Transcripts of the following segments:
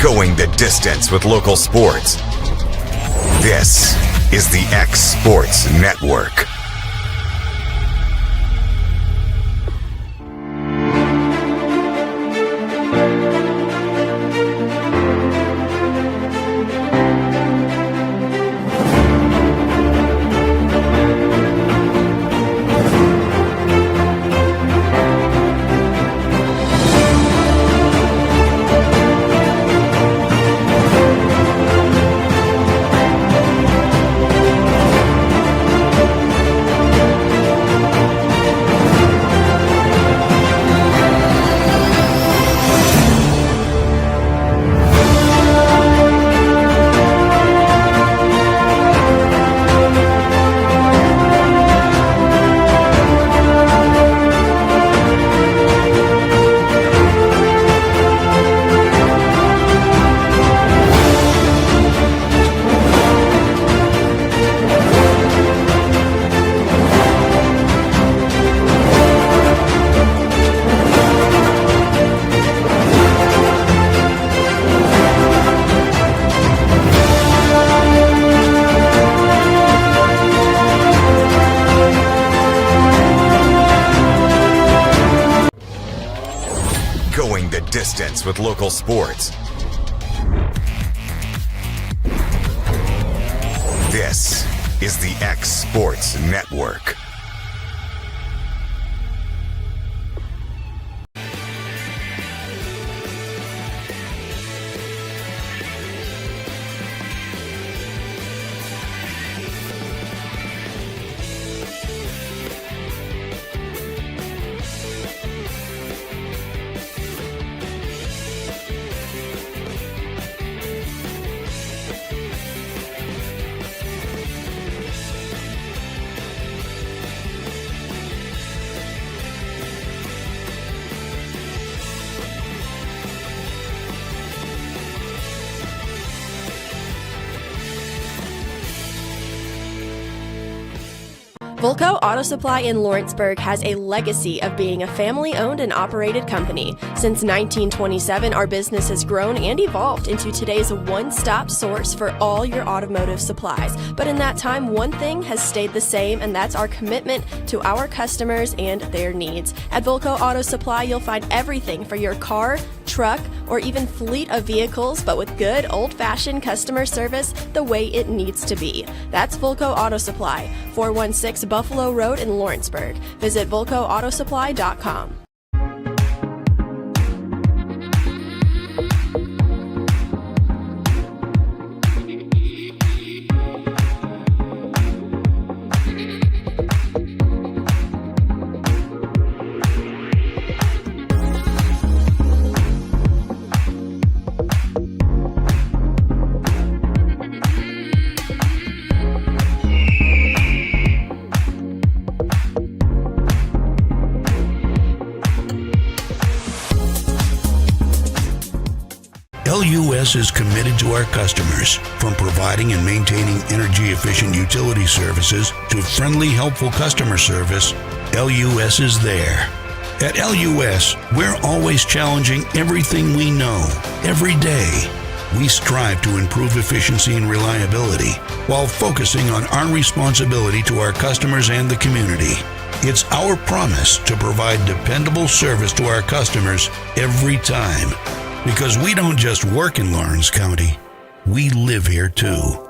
Going the distance with local sports. This is the X Sports Network. Distance with local sports. This is the X Sports Network. Volco Auto Supply in Lawrenceburg has a legacy of being a family-owned and operated company. Since 1927, our business has grown and evolved into today's one-stop source for all your automotive supplies. But in that time, one thing has stayed the same, and that's our commitment to our customers and their needs. At Volco Auto Supply, you'll find everything for your car, truck, or even fleet of vehicles, but with good old-fashioned customer service the way it needs to be. That's Volco Auto Supply, 416 Buffalo Road in Lawrenceburg. Visit VolcoAutosupply.com. LUS is committed to our customers, from providing and maintaining energy-efficient utility services to friendly, helpful customer service. LUS is there. At LUS, we're always challenging everything we know, every day. We strive to improve efficiency and reliability while focusing on our responsibility to our customers and the community. It's our promise to provide dependable service to our customers every time. Because we don't just work in Lawrence County, we live here too.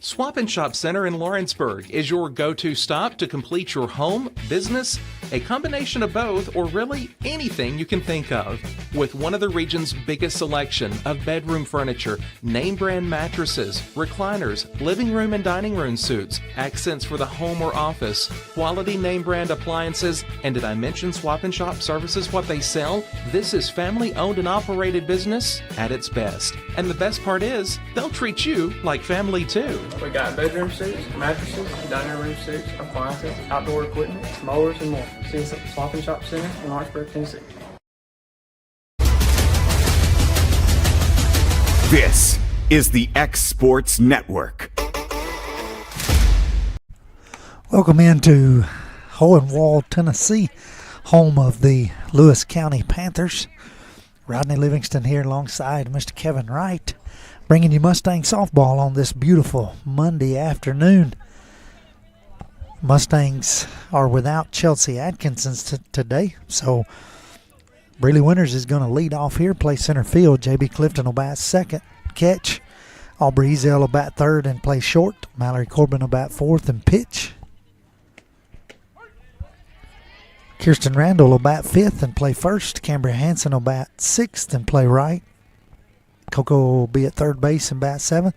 Swap and Shop Center in Lawrenceburg is your go-to stop to complete your home, business, a combination of both, or really anything you can think of. With one of the region's biggest selection of bedroom furniture, name brand mattresses, recliners, living room and dining room suites, accents for the home or office, quality name brand appliances, and did I mention Swap and Shop Services, what they sell? This is family owned and operated business at its best. And the best part is, they'll treat you like family too. We got bedroom suites, mattresses, dining room suites, appliances, outdoor equipment, mowers, and more. See us at the Swap and Shop Center in Lawrenceburg, Tennessee. This is the X Sports Network. Welcome into Hohenwald, Tennessee, home of the Lewis County Panthers. Rodney Livingston here alongside Mr. Kevin Wright, bringing you Mustang softball on this beautiful Monday afternoon. Mustangs are without Chelsea Atkinson today, so Breely Winters is going to lead off here, play center field. J.B. Clifton will bat second, catch. Aubrey Ezel will bat third and play short. Mallory Corbin will bat fourth and pitch. Kirsten Randall will bat fifth and play first. Cambria Hansen will bat sixth and play right. Coco will be at third base and bat seventh.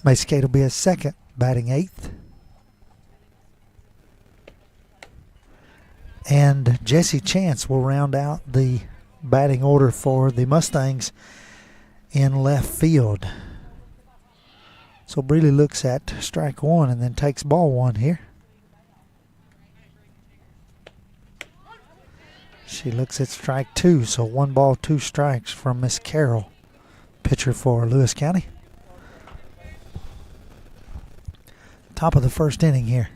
Macy Kate will be at second, batting eighth. And Jesse Chance will round out the batting order for the Mustangs in left field. So Breely looks at strike one and then takes ball one here. She looks at strike two, so 1 ball, 2 strikes from Miss Carroll, pitcher for Lewis County. Top of the first inning here.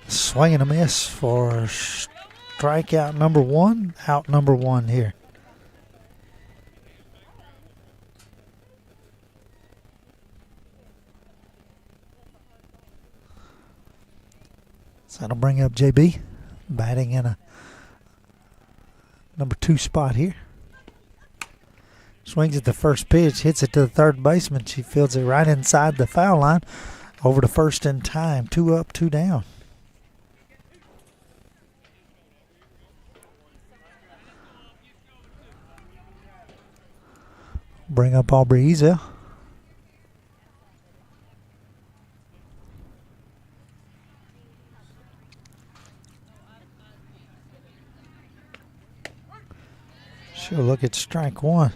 Swing and a miss for strikeout number 1, out number 1 here. So that'll bring up JB, batting in a number 2 spot here. Swings at the first pitch, hits it to the third baseman. She fields it right inside the foul line, over to first in time. 2 up, 2 down. Bring up Aubrey Ezel. She'll look at strike one.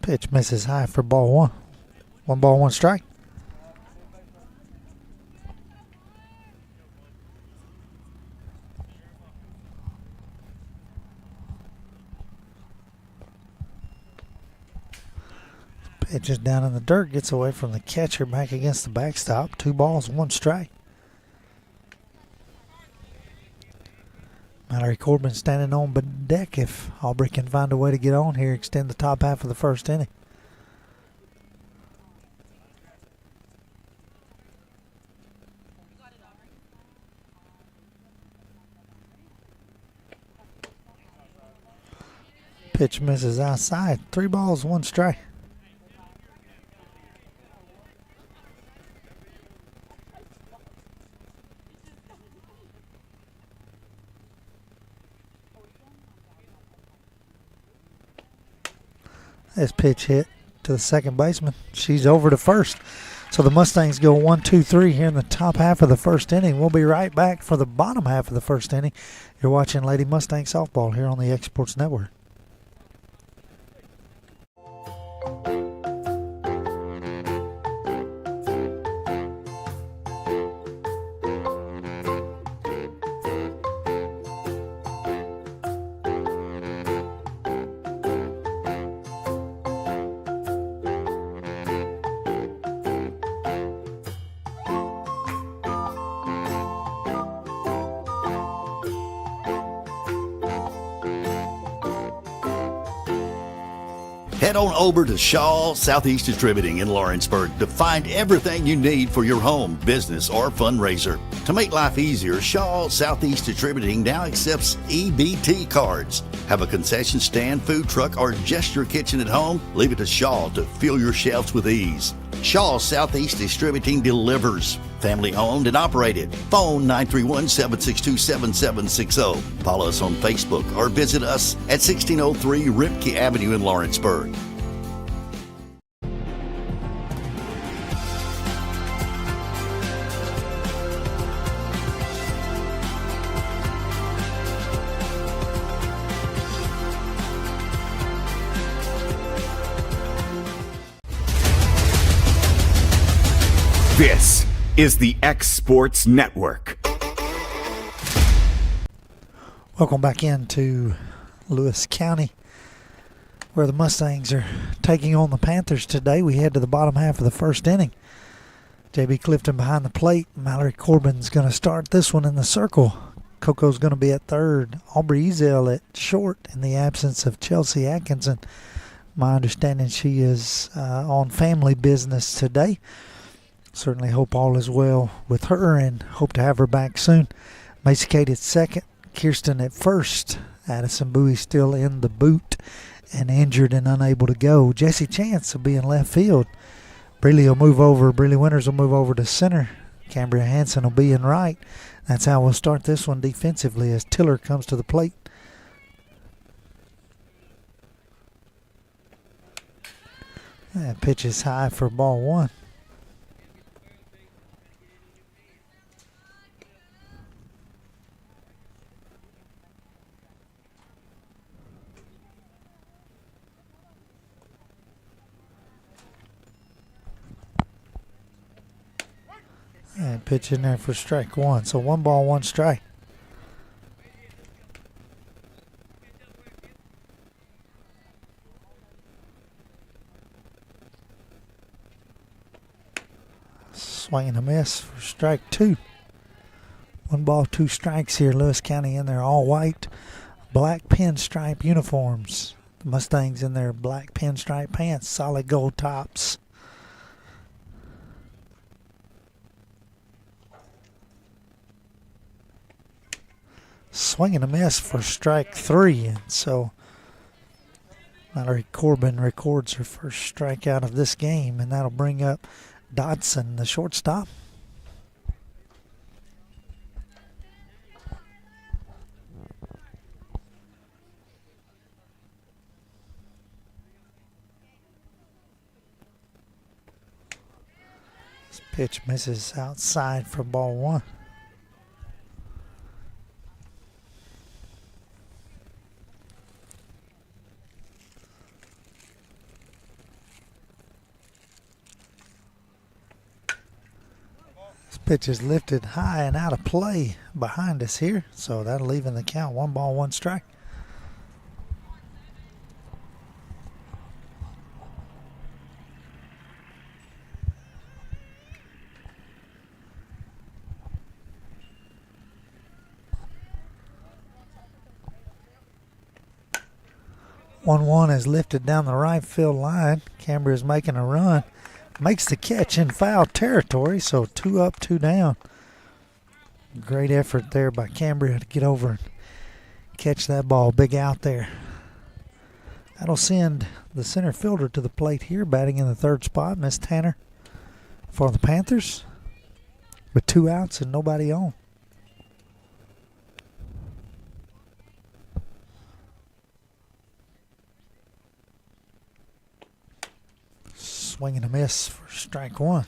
Pitch misses high for ball one. 1 ball, 1 strike. Pitch is down in the dirt, gets away from the catcher, back against the backstop. 2 balls, 1 strike. Mallory Corbin standing on deck if Aubrey can find a way to get on here, extend the top half of the first inning. Pitch misses outside. 3 balls, 1 strike. This pitch hit to the second baseman. She's over to first. So the Mustangs go 1, 2, 3 here in the top half of the first inning. We'll be right back for the bottom half of the first inning. You're watching Lady Mustang Softball here on the X Sports Network. Head on over to Shaw Southeast Distributing in Lawrenceburg to find everything you need for your home, business, or fundraiser. To make life easier, Shaw Southeast Distributing now accepts EBT cards. Have a concession stand, food truck, or just your kitchen at home? Leave it to Shaw to fill your shelves with ease. Shaw Southeast Distributing delivers. Family owned and operated. Phone 931-762-7760. Follow us on Facebook or visit us at 1603 Ripke Avenue in Lawrenceburg. This is the X Sports Network. Welcome back into Lewis County, where the Mustangs are taking on the Panthers today. We head to the bottom half of the first inning. J.B. Clifton behind the plate. Mallory Corbin's going to start this one in the circle. Coco's going to be at third. Aubrey Ezel at short in the absence of Chelsea Atkinson. My understanding she is on family business today. Certainly hope all is well with her and hope to have her back soon. Macy Kate at second. Kirsten at first. Addison Bowie still in the boot and injured and unable to go. Jesse Chance will be in left field. Breeley Winters will move over to center. Cambria Hansen will be in right. That's how we'll start this one defensively as Tiller comes to the plate. That pitch is high for ball one. And pitch in there for strike one. So 1 ball, 1 strike. Swing and a miss for strike 2. 1 ball, 2 strikes here. Lewis County in their all white, black pinstripe uniforms. The Mustangs in their black pinstripe pants, solid gold tops. Swing and a miss for strike 3. And so Mallory Corbin records her first strikeout of this game, and that'll bring up Dodson, the shortstop. This pitch misses outside for ball one. Pitch is lifted high and out of play behind us here, so that'll even the count. 1 ball, 1 strike. One is lifted down the right field line. Cambria is making a run. Makes the catch in foul territory, so 2 up, 2 down. Great effort there by Cambria to get over and catch that ball. Big out there. That'll send the center fielder to the plate here, batting in the 3rd spot, Miss Tanner, for the Panthers, with 2 outs and nobody on. Swing and a miss for strike 1.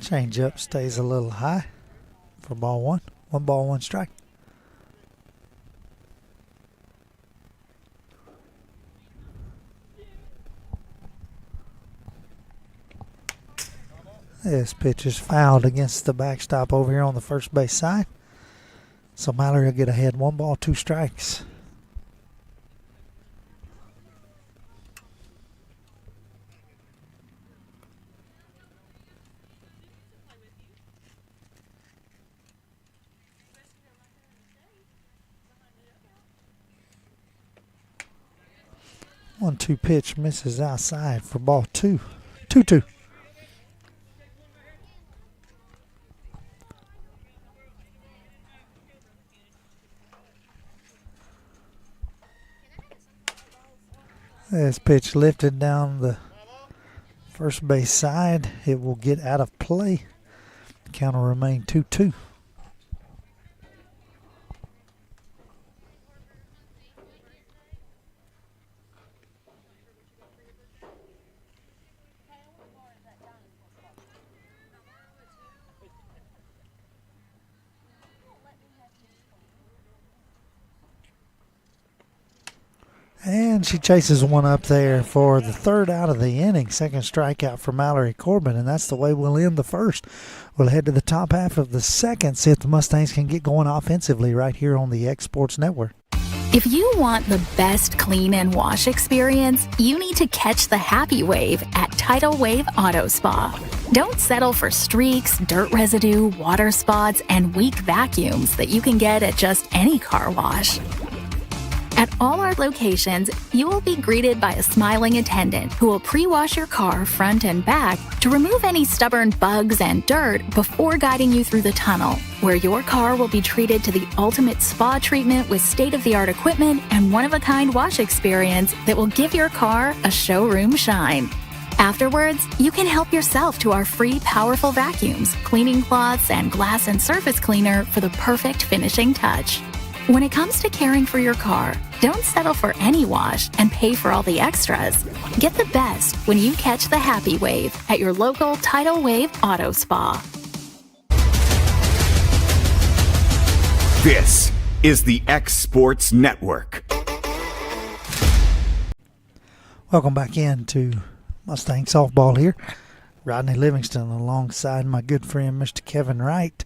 Change up stays a little high for ball 1. 1 ball, 1 strike. This pitch is fouled against the backstop over here on the first base side. So Mallory will get ahead. 1 ball, 2 strikes. One-two pitch misses outside for ball 2. 2-2. This pitch lifted down the first base side. It will get out of play. The count will remain 2-2. And she chases one up there for the third out of the inning. Second strikeout for Mallory Corbin, and that's the way we'll end the first. We'll head to the top half of the second, see if the Mustangs can get going offensively right here on the X Sports Network. If you want the best clean and wash experience, you need to catch the happy wave at Tidal Wave Auto Spa. Don't settle for streaks, dirt residue, water spots, and weak vacuums that you can get at just any car wash. At all our locations, you will be greeted by a smiling attendant who will pre-wash your car front and back to remove any stubborn bugs and dirt before guiding you through the tunnel, where your car will be treated to the ultimate spa treatment with state-of-the-art equipment and one-of-a-kind wash experience that will give your car a showroom shine. Afterwards, you can help yourself to our free powerful vacuums, cleaning cloths, and glass and surface cleaner for the perfect finishing touch. When it comes to caring for your car, don't settle for any wash and pay for all the extras. Get the best when you catch the happy wave at your local Tidal Wave Auto Spa. This is the X Sports Network. Welcome back into Mustang softball here. Rodney Livingston alongside my good friend Mr. Kevin Wright,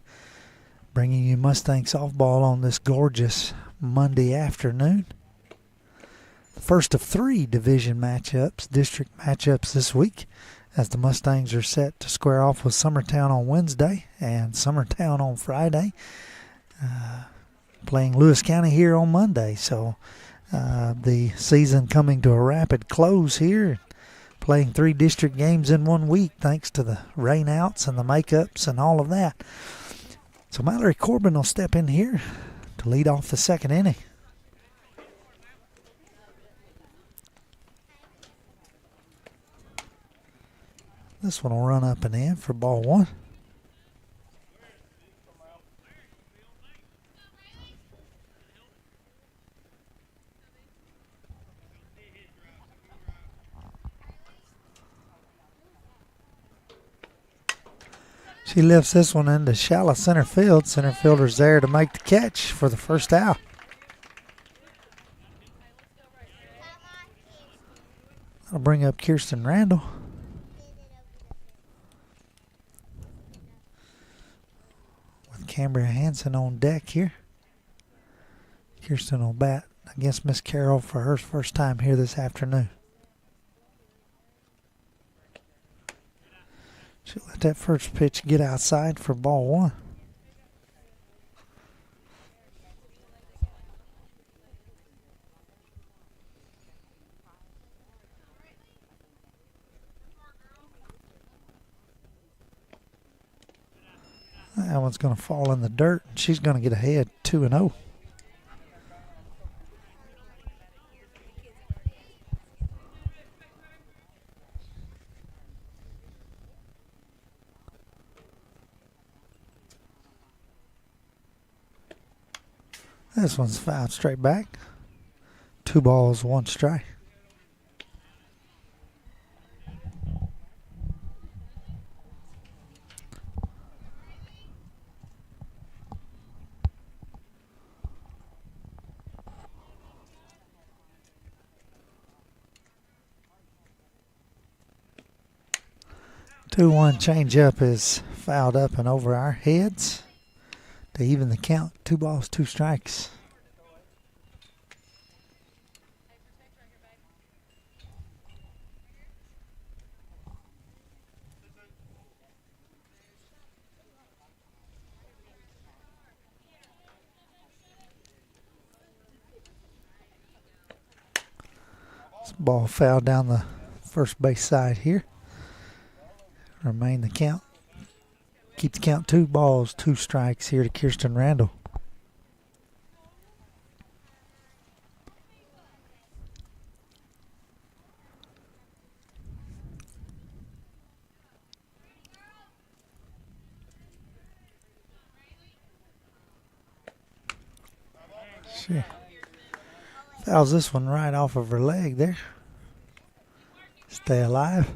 bringing you Mustang softball on this gorgeous Monday afternoon. The first of 3 division matchups, district matchups this week, as the Mustangs are set to square off with Summertown on Wednesday and Summertown on Friday, playing Lewis County here on Monday. So the season coming to a rapid close here, playing 3 district games in 1 week thanks to the rainouts and the makeups and all of that. So Mallory Corbin will step in here to lead off the second inning. This one will run up and in for ball 1. She lifts this one into shallow center field. Center fielder's there to make the catch for the first out. That'll bring up Kirsten Randall. With Cambria Hansen on deck here. Kirsten will bat against Miss Carroll for her first time here this afternoon. She'll let that first pitch get outside for ball 1. That one's going to fall in the dirt. She's going to get ahead 2-0. This one's fouled straight back. 2 balls, 1 strike. Two-one changeup is fouled up and over our heads to even the count. 2 balls, 2 strikes. This ball fouled down the first base side here. Remain the count. Keep the count 2 balls, 2 strikes here to Kirsten Randall. She fouls this one right off of her leg there. Stay alive.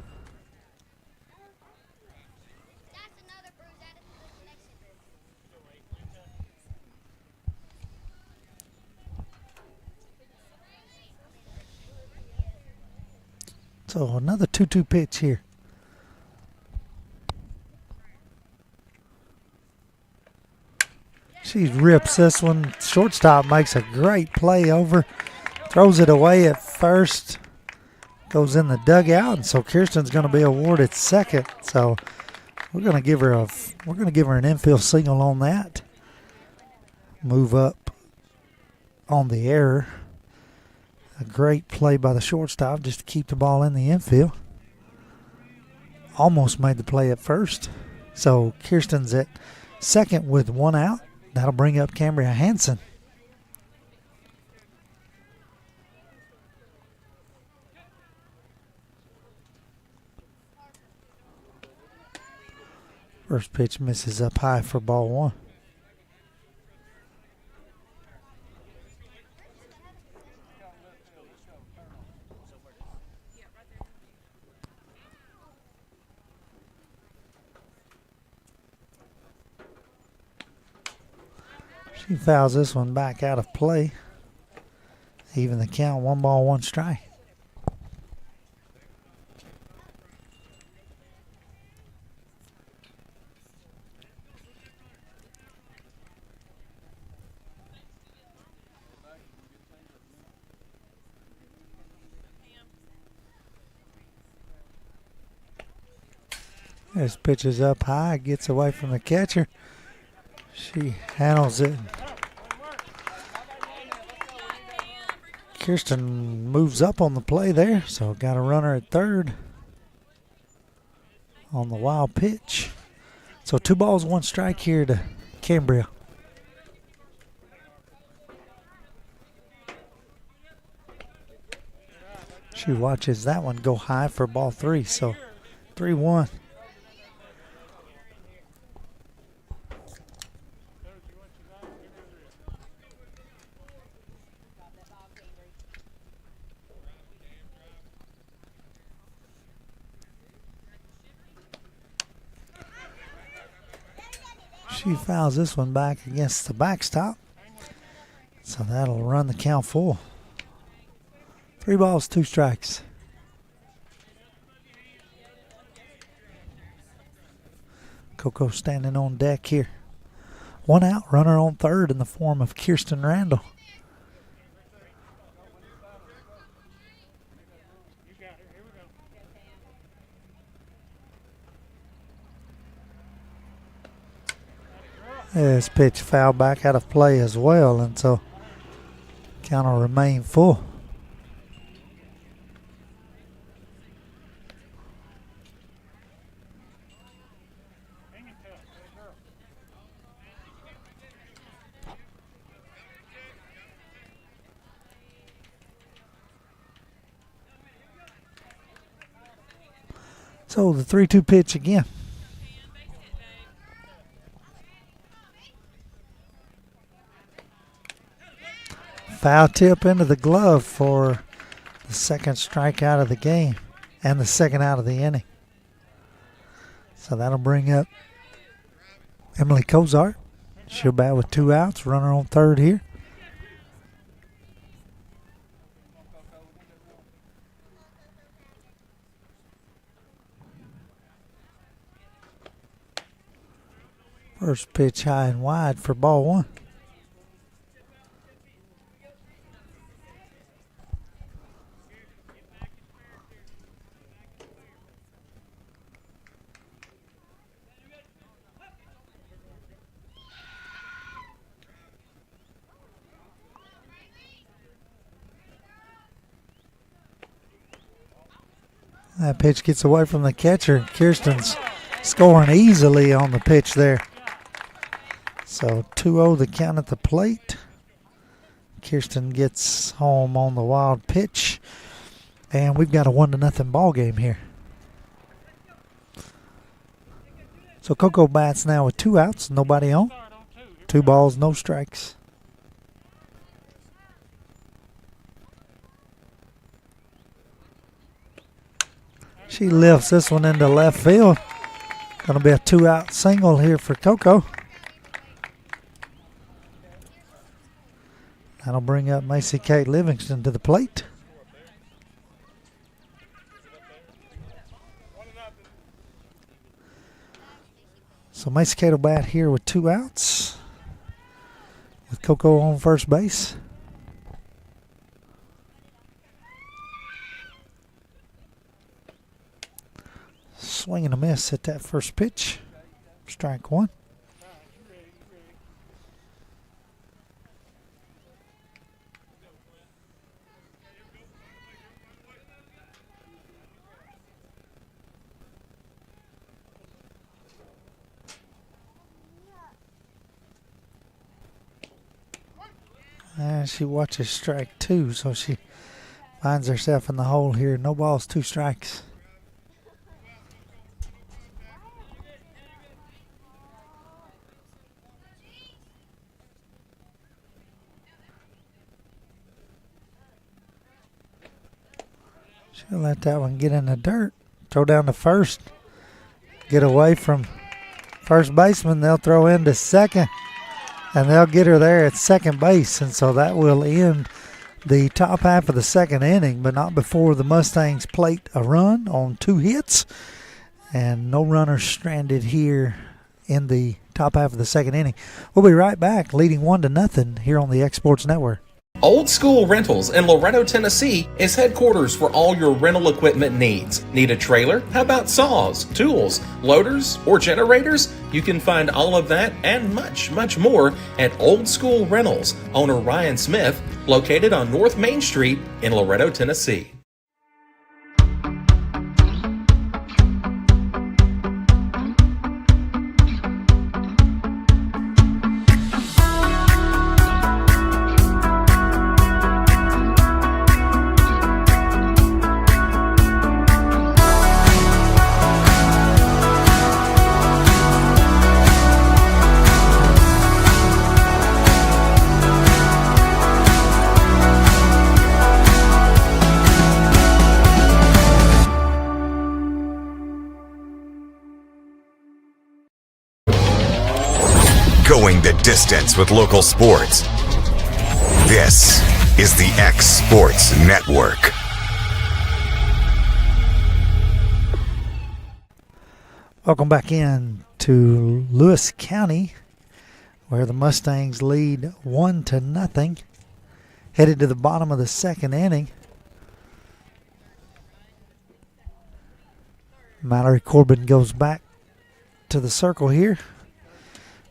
So another 2-2 pitch here. She rips this one. Shortstop makes a great play over. Throws it away at first. Goes in the dugout, and so Kirsten's going to be awarded second. So we're going to give her an infield single on that. Move up on the error. A great play by the shortstop just to keep the ball in the infield. Almost made the play at first. So Kirsten's at second with one out. That'll bring up Cambria Hansen. First pitch misses up high for ball one. She fouls this one back out of play. Even the count, 1 ball, 1 strike. This pitch is up high, gets away from the catcher. She handles it. Kirsten moves up on the play there, so got a runner at third on the wild pitch. So 2 balls, 1 strike here to Cambria. She watches that one go high for ball 3, so 3-1. She fouls this one back against the backstop. So that'll run the count full. 3 balls, 2 strikes. Coco standing on deck here. 1 out, runner on third in the form of Kirsten Randall. This pitch fouled back out of play as well, and so count will remain full. So the 3-2 pitch again. Foul tip into the glove for the second strikeout of the game and the second out of the inning. So that'll bring up Emily Cozart. She'll bat with 2 outs, runner on third here. First pitch high and wide for ball 1. That pitch gets away from the catcher. Kirsten's scoring easily on the pitch there. So 2-0 the count at the plate. Kirsten gets home on the wild pitch. And we've got a 1-0 ball game here. So Coco bats now with 2 outs, nobody on. 2 balls, no strikes. She lifts this one into left field. Going to be a 2-out single here for Coco. That'll bring up Macy Kate Livingston to the plate. So Mace Cato bat here with 2 outs, with Coco on first base. Swing and a miss at that first pitch. Strike 1. And she watches strike 2, so she finds herself in the hole here. No balls, 2 strikes. She'll let that one get in the dirt. Throw down to first. Get away from first baseman. They'll throw into second. And they'll get her there at second base. And so that will end the top half of the second inning, but not before the Mustangs plate a run on 2 hits. And no runners stranded here in the top half of the second inning. We'll be right back, leading 1-0 here on the X Sports Network. Old School Rentals in Loretto, Tennessee is headquarters for all your rental equipment needs. Need a trailer? How about saws, tools, loaders, or generators? You can find all of that and much, much more at Old School Rentals. Owner Ryan Smith, located on North Main Street in Loretto, Tennessee. Going the distance with local sports. This is the X Sports Network. Welcome back in to Lewis County, where the Mustangs lead 1-0. Headed to the bottom of the second inning. Mallory Corbin goes back to the circle here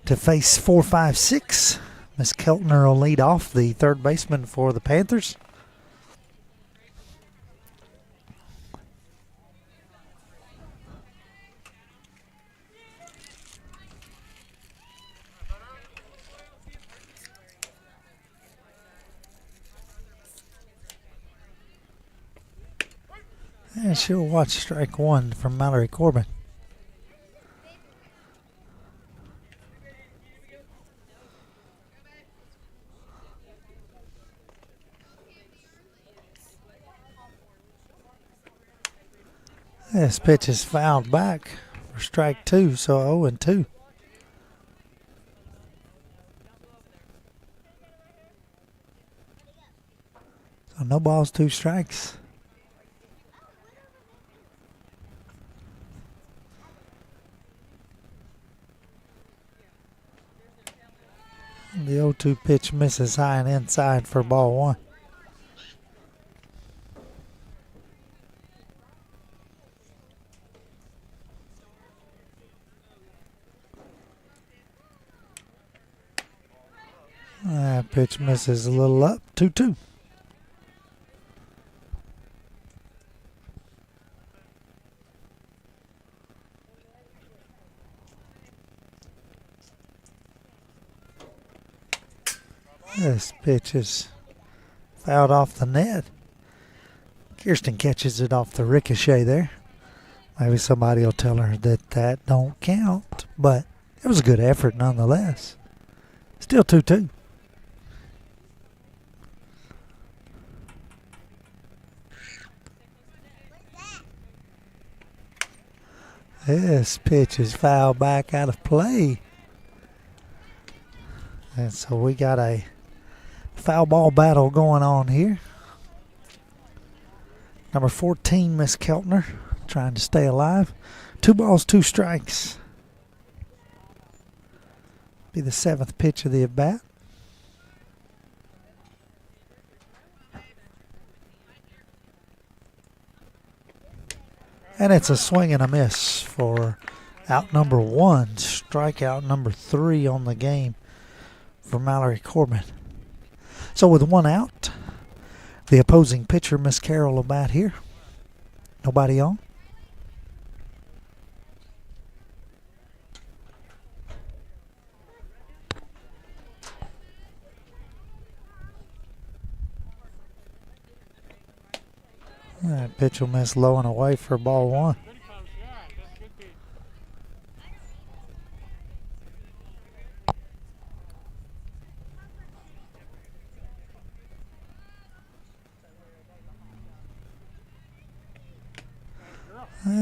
to face 4-5-6. Miss Keltner will lead off, the third baseman for the Panthers. And she'll watch strike 1 from Mallory Corbin. This pitch is fouled back for strike 2, so 0-2. So no balls, 2 strikes. The 0-2 pitch misses high and inside for ball 1. That pitch misses a little up, 2-2. This pitch is fouled off the net. Kirsten catches it off the ricochet there. Maybe somebody will tell her that that don't count, but it was a good effort nonetheless. Still 2-2. This pitch is fouled back out of play. And so we got a foul ball battle going on here. Number 14, Miss Keltner, trying to stay alive. 2 balls, 2 strikes. Be the 7th pitch of the at-bat. And it's a swing and a miss for out number 1, strikeout number 3 on the game for Mallory Corbin. So with 1 out, the opposing pitcher, Miss Carol, will bat here. Nobody on. That pitch will miss low and away for ball 1.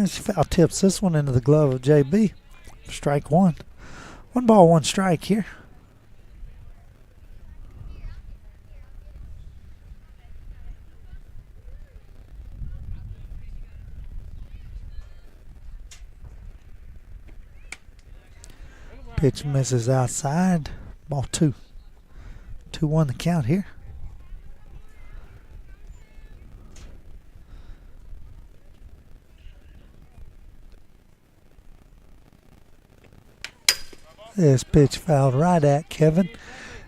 She foul tips this one into the glove of JB. Strike 1. 1 ball, 1 strike here. Pitch misses outside. Ball 2. 2-1 the count here. This pitch fouled right at Kevin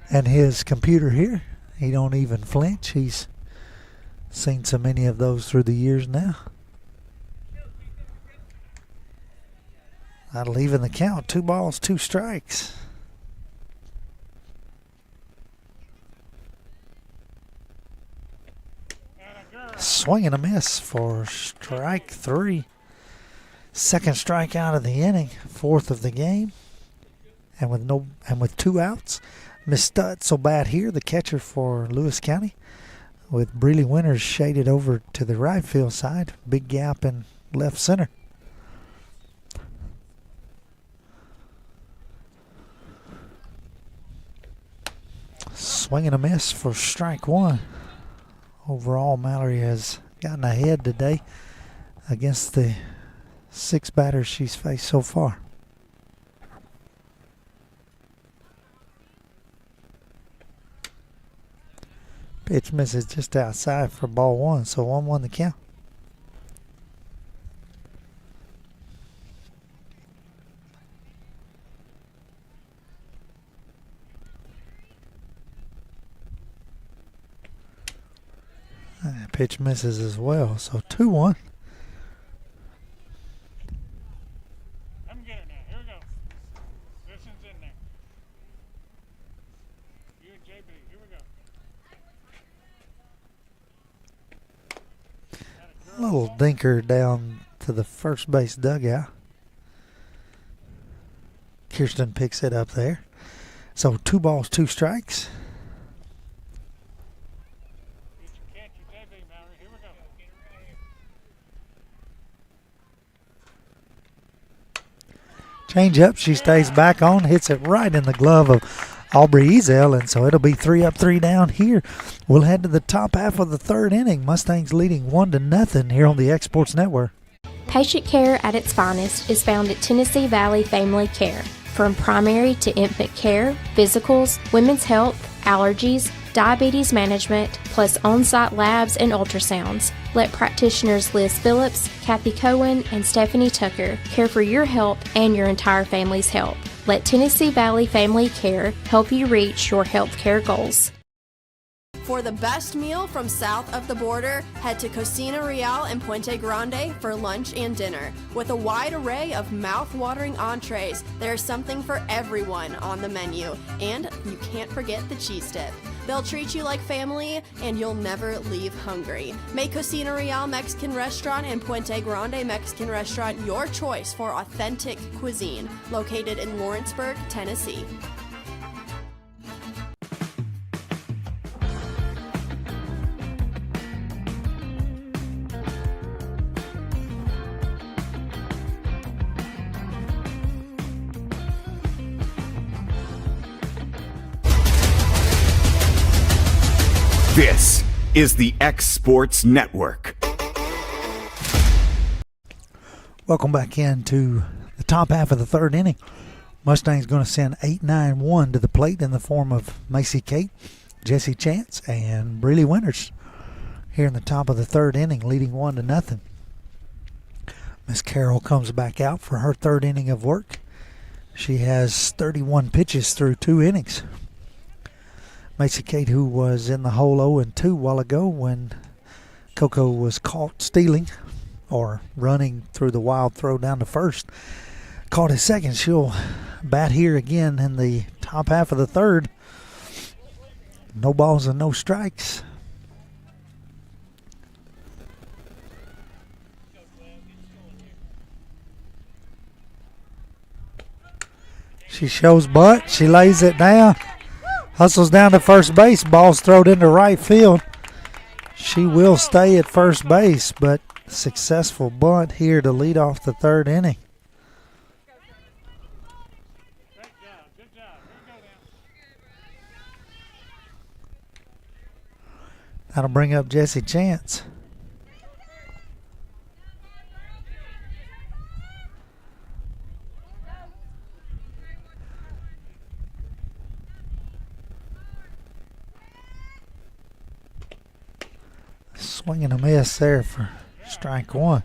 and his computer here. He don't even flinch. He's seen so many of those through the years now. That'll even the count. 2 balls, 2 strikes. Swing and a miss for strike 3. 2nd strikeout of the inning, 4th of the game. And with 2 outs, Miss Stutz will bat here, the catcher for Lewis County, with Breeley Winters shaded over to the right field side. Big gap in left center. Swing and a miss for strike 1. Overall, Mallory has gotten ahead today against the 6 batters she's faced so far. Pitch misses just outside for ball 1, so 1-1 the count. Pitch misses as well, so 2-1. I'm getting now. Here we go. This one's in there. You and JB. Here we go. A little dinker down to the first base dugout. Kirsten picks it up there. So 2 balls, 2 strikes. Change up, she stays back on, hits it right in the glove of Aubrey Ezel, and so it'll be 3 up, 3 down here. We'll head to the top half of the 3rd inning. Mustangs leading 1-0 here on the X Sports Network. Patient care at its finest is found at Tennessee Valley Family Care. From primary to infant care, physicals, women's health, allergies, diabetes management, plus on-site labs and ultrasounds. Let practitioners Liz Phillips, Kathy Cohen, and Stephanie Tucker care for your health and your entire family's health. Let Tennessee Valley Family Care help you reach your health care goals. For the best meal from south of the border, head to Cocina Real and Puente Grande for lunch and dinner. With a wide array of mouth-watering entrees, there's something for everyone on the menu. And you can't forget the cheese dip. They'll treat you like family, and you'll never leave hungry. Make Cocina Real Mexican Restaurant and Puente Grande Mexican Restaurant your choice for authentic cuisine, located in Lawrenceburg, Tennessee. This is the X Sports Network. Welcome back into the top half of the 3rd inning. Mustangs going to send 8-9-1 to the plate in the form of Macy Kate, Jesse Chance, and Breely Winters here in the top of the third inning, leading 1-0. Miss Carroll comes back out for her third inning of work. She has 31 pitches through 2 innings. Macy Kate, who was in the hole 0-2 a while ago when Coco was caught stealing or running through the wild throw down to first, caught his second. She'll bat here again in the top half of the third. No balls and no strikes. She shows butt. She lays it down. Hustles down to first base. Ball's thrown into right field. She will stay at first base, but successful bunt here to lead off the third inning. That'll bring up Jesse Chance. Swing and a miss there for strike one.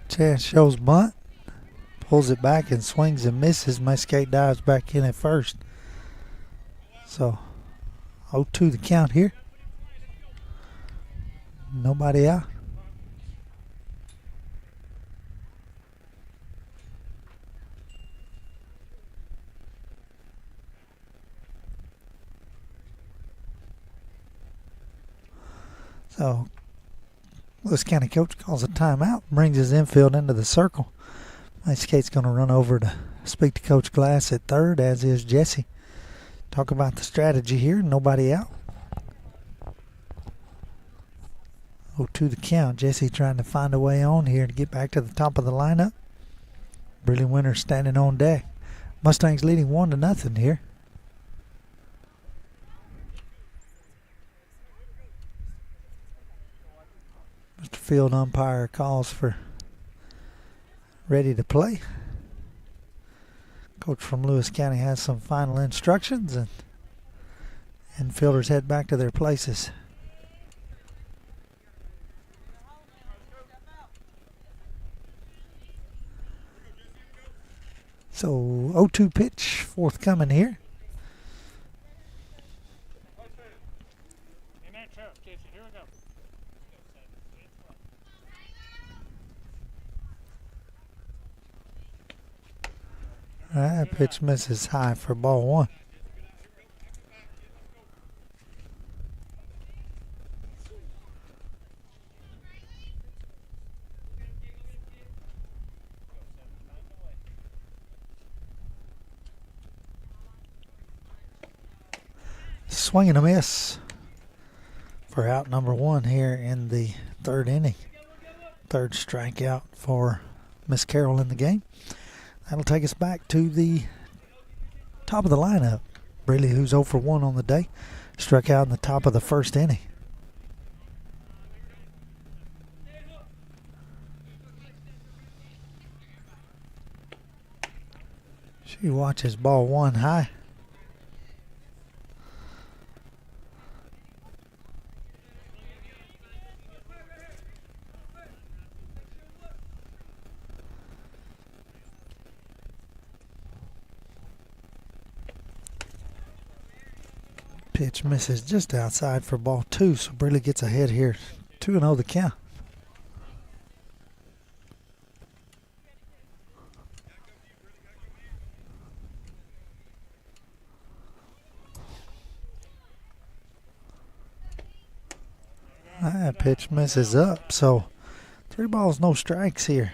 Chance shows bunt, pulls it back and swings and misses. Muscate dives back in at first. So 0-2 the count here. Nobody out. So Lewis County coach calls a timeout, brings his infield into the circle. Muscate's going to run over to speak to Coach Glass at third, as is Jesse. Talk about the strategy here. Nobody out. 0-2 the count. Jesse trying to find a way on here to get back to the top of the lineup. Breely Winters standing on deck. Mustangs leading 1-0 here. Mr. Field umpire calls for ready to play. Coach from Lewis County has some final instructions, and infielders head back to their places. So 0-2 pitch forthcoming here. That pitch misses high for ball one. Swing and a miss for out number one here in the third inning. Third strikeout for Miss Carroll in the game. That'll take us back to the top of the lineup. Breely, who's 0 for 1 on the day, struck out in the top of the first inning. She watches ball one high. Pitch misses just outside for ball two, so Breely gets ahead here. 2-0 the count. That pitch misses up, so 3 balls, no strikes here.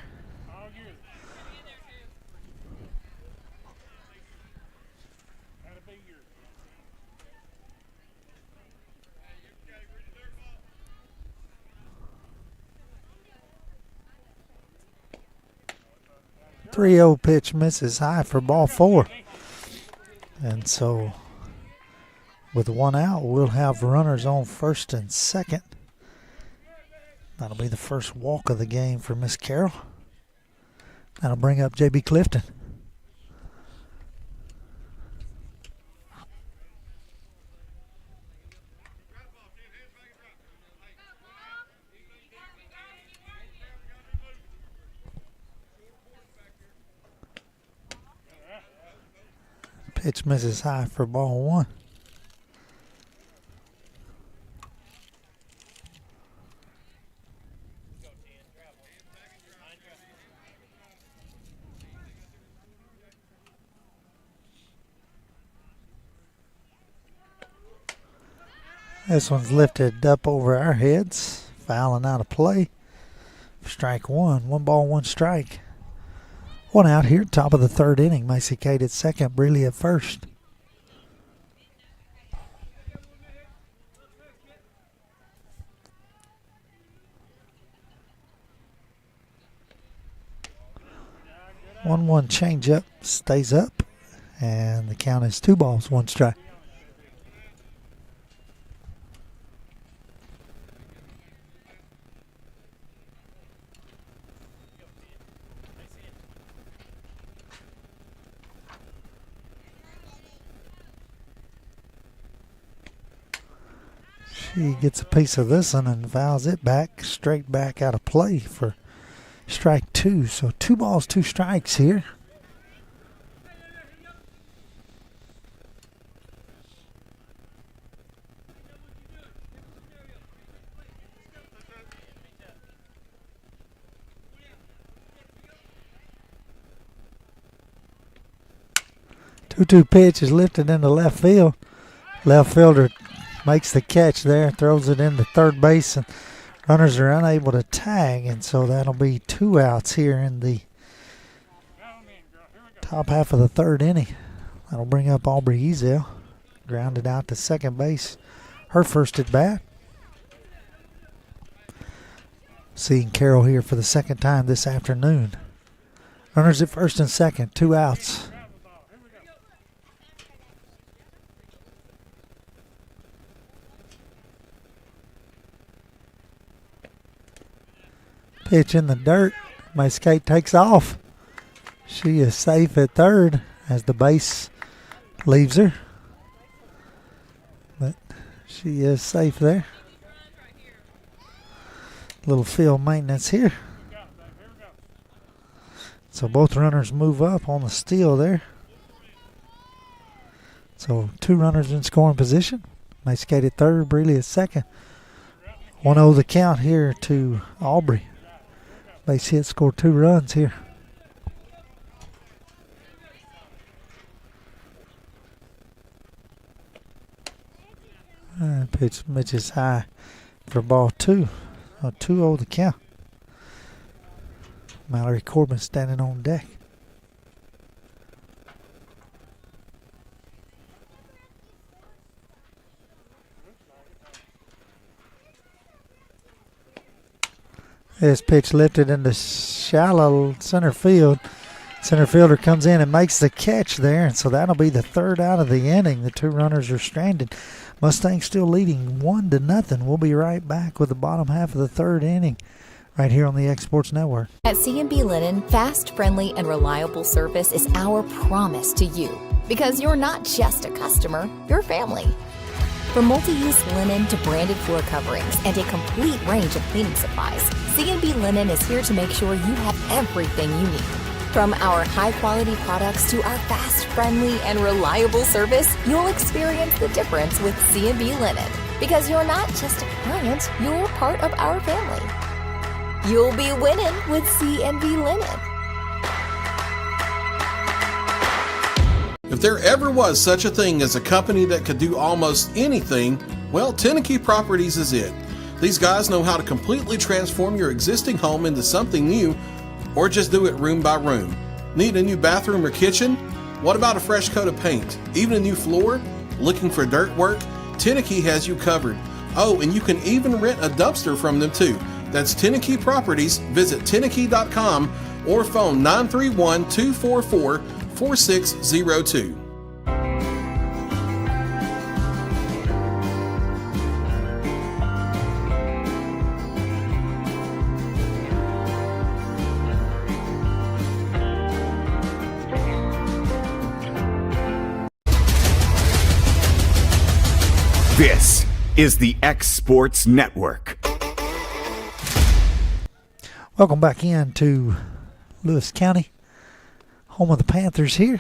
3-0 pitch misses high for ball 4. And so with 1 out, we'll have runners on first and second. That'll be the first walk of the game for Miss Carroll. That'll bring up J.B. Clifton. Pitch misses high for ball 1. This one's lifted up over our heads, fouling out of play. Strike 1, 1 ball, 1 strike. 1 out here, top of the 3rd inning. Macy Kate at second, Breeley at first. One change up, stays up, and the count is 2 balls, 1 strike. She gets a piece of this one and fouls it back, straight back out of play for strike 2. So 2 balls, 2 strikes here. Two pitch is lifted into left field. Left fielder makes the catch there, throws it into third base, and runners are unable to tag, and so that'll be 2 outs here in the top half of the 3rd inning. That'll bring up Aubrey Ezel, grounded out to second base, her first at bat. Seeing Carroll here for the 2nd time this afternoon. Runners at first and second, 2 outs. Pitch in the dirt. Macy Kate takes off. She is safe at third as the base leaves her. But she is safe there. Little field maintenance here. So both runners move up on the steal there. So 2 runners in scoring position. Macy Kate at third, Breeley at second. 1-0 the count here to Aubrey. Base hit, scored 2 runs here. Pitch misses high for ball 2. 2-0 the count. Mallory Corbin standing on deck. This pitch lifted into shallow center field. Center fielder comes in and makes the catch there, and so that'll be the 3rd out of the inning. The 2 runners are stranded. Mustangs still leading 1-0. We'll be right back with the bottom half of the 3rd inning right here on the X Sports Network. At C&B Linen, fast, friendly, and reliable service is our promise to you, because you're not just a customer, you're family. From multi-use linen to branded floor coverings and a complete range of cleaning supplies, C&B Linen is here to make sure you have everything you need. From our high-quality products to our fast, friendly, and reliable service, you'll experience the difference with C&B Linen. Because you're not just a client, you're part of our family. You'll be winning with C&B Linen. If there ever was such a thing as a company that could do almost anything, well, Tenneke Properties is it. These guys know how to completely transform your existing home into something new, or just do it room by room. Need a new bathroom or kitchen? What about a fresh coat of paint? Even a new floor? Looking for dirt work? Tenneke has you covered. Oh, and you can even rent a dumpster from them too. That's Tenneke Properties. Visit Tenneke.com or phone 931-244-4602. This is the X Sports Network. Welcome back into Lewis County, home of the Panthers here,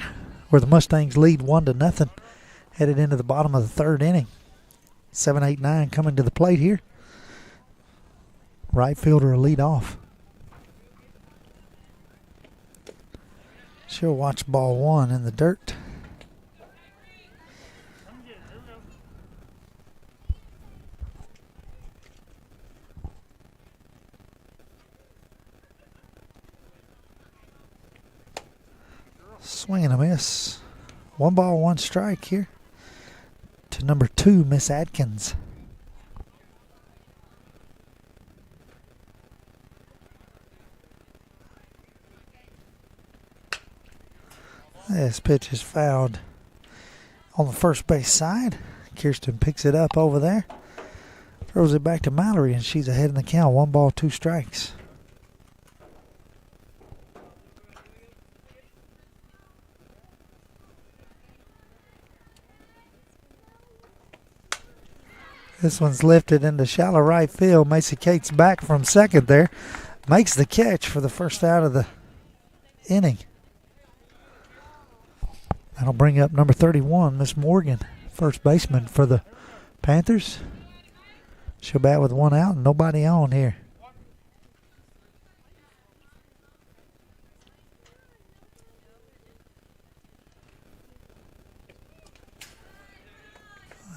where the Mustangs lead 1-0, headed into the bottom of the third inning. 7, 8, 9 coming to the plate here. Right fielder will lead off. She'll watch ball one in the dirt. Swing and a miss. 1 ball, 1 strike here to number 2, Miss Adkins. This pitch is fouled on the first base side. Kirsten picks it up over there. Throws it back to Mallory, and she's ahead in the count. 1 ball, 2 strikes. This one's lifted into shallow right field. Macy Cates back from second there. Makes the catch for the first out of the inning. That'll bring up number 31, Miss Morgan, first baseman for the Panthers. She'll bat with 1 out and nobody on here.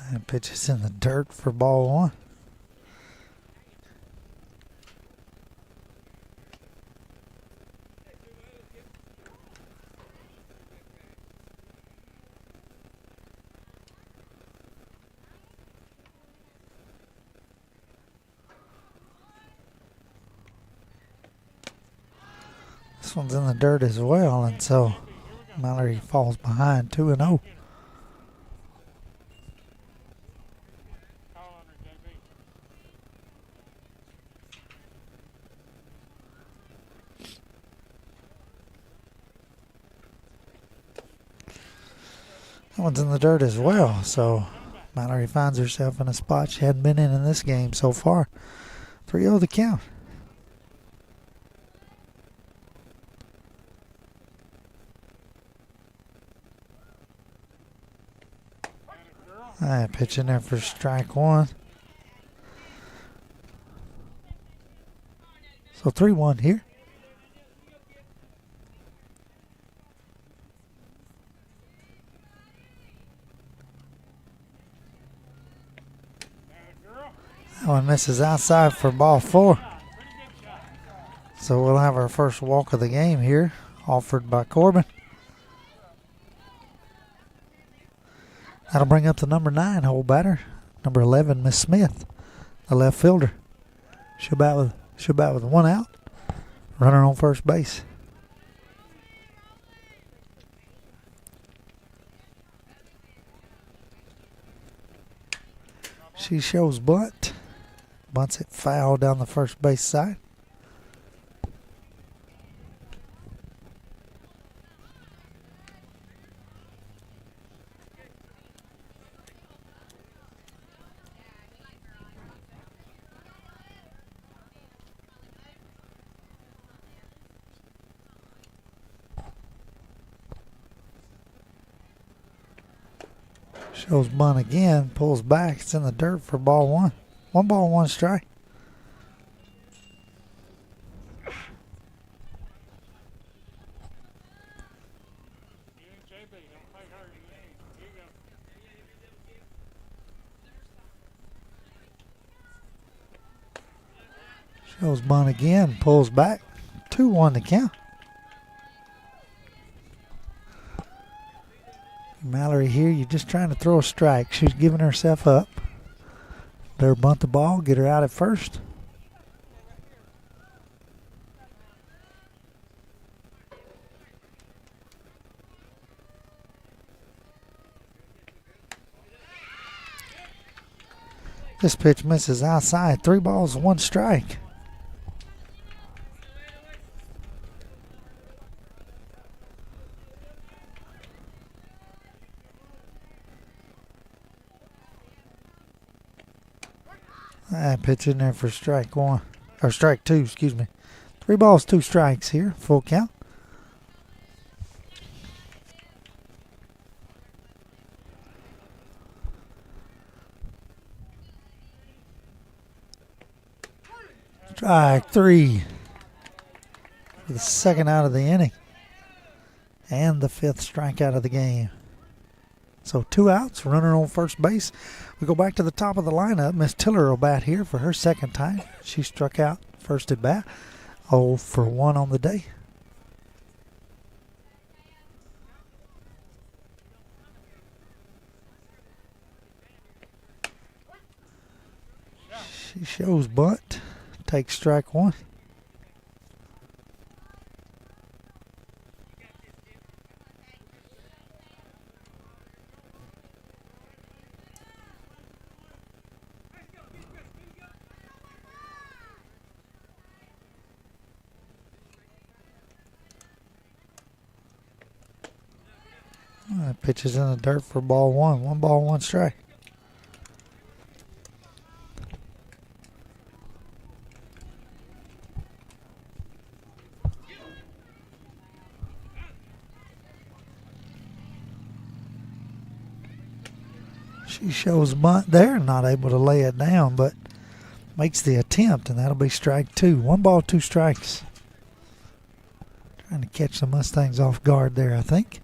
And pitch is in the dirt for ball 1. This one's in the dirt as well, and so Mallory falls behind 2-0. That one's in the dirt as well, so Mallory finds herself in a spot she hadn't been in this game so far. 3-0 the count. Pitch in there for strike 1. So 3-1 here. That one misses outside for ball 4. So we'll have our first walk of the game here, offered by Corbin. That'll bring up the number 9 hole batter, number 11, Miss Smith, the left fielder. She'll bat with 1 out. Runner on first base. She shows bunt. Bunts it foul down the first base side. Shows bunt again, pulls back. It's in the dirt for ball 1. 1 ball, 1 strike. Shows bunt again, pulls back. 2-1 to count. Mallory here, you're just trying to throw a strike. She's giving herself up. Better bunt the ball, get her out at first. This pitch misses outside. 3 balls, 1 strike. Pitch in there for strike 1. Or strike 2, excuse me. 3 balls, 2 strikes here. Full count. Strike 3 for the second out of the inning and the 5th strikeout of the game. So 2 outs, runner on first base. We go back to the top of the lineup. Miss Tiller will bat here for her second time. She struck out first at bat. 0 for 1 on the day. She shows bunt. Takes strike 1. Pitches in the dirt for ball 1. 1 ball, 1 strike. She shows bunt there, not able to lay it down, but makes the attempt, and that'll be strike 2. 1 ball, 2 strikes. Trying to catch the Mustangs off guard there, I think.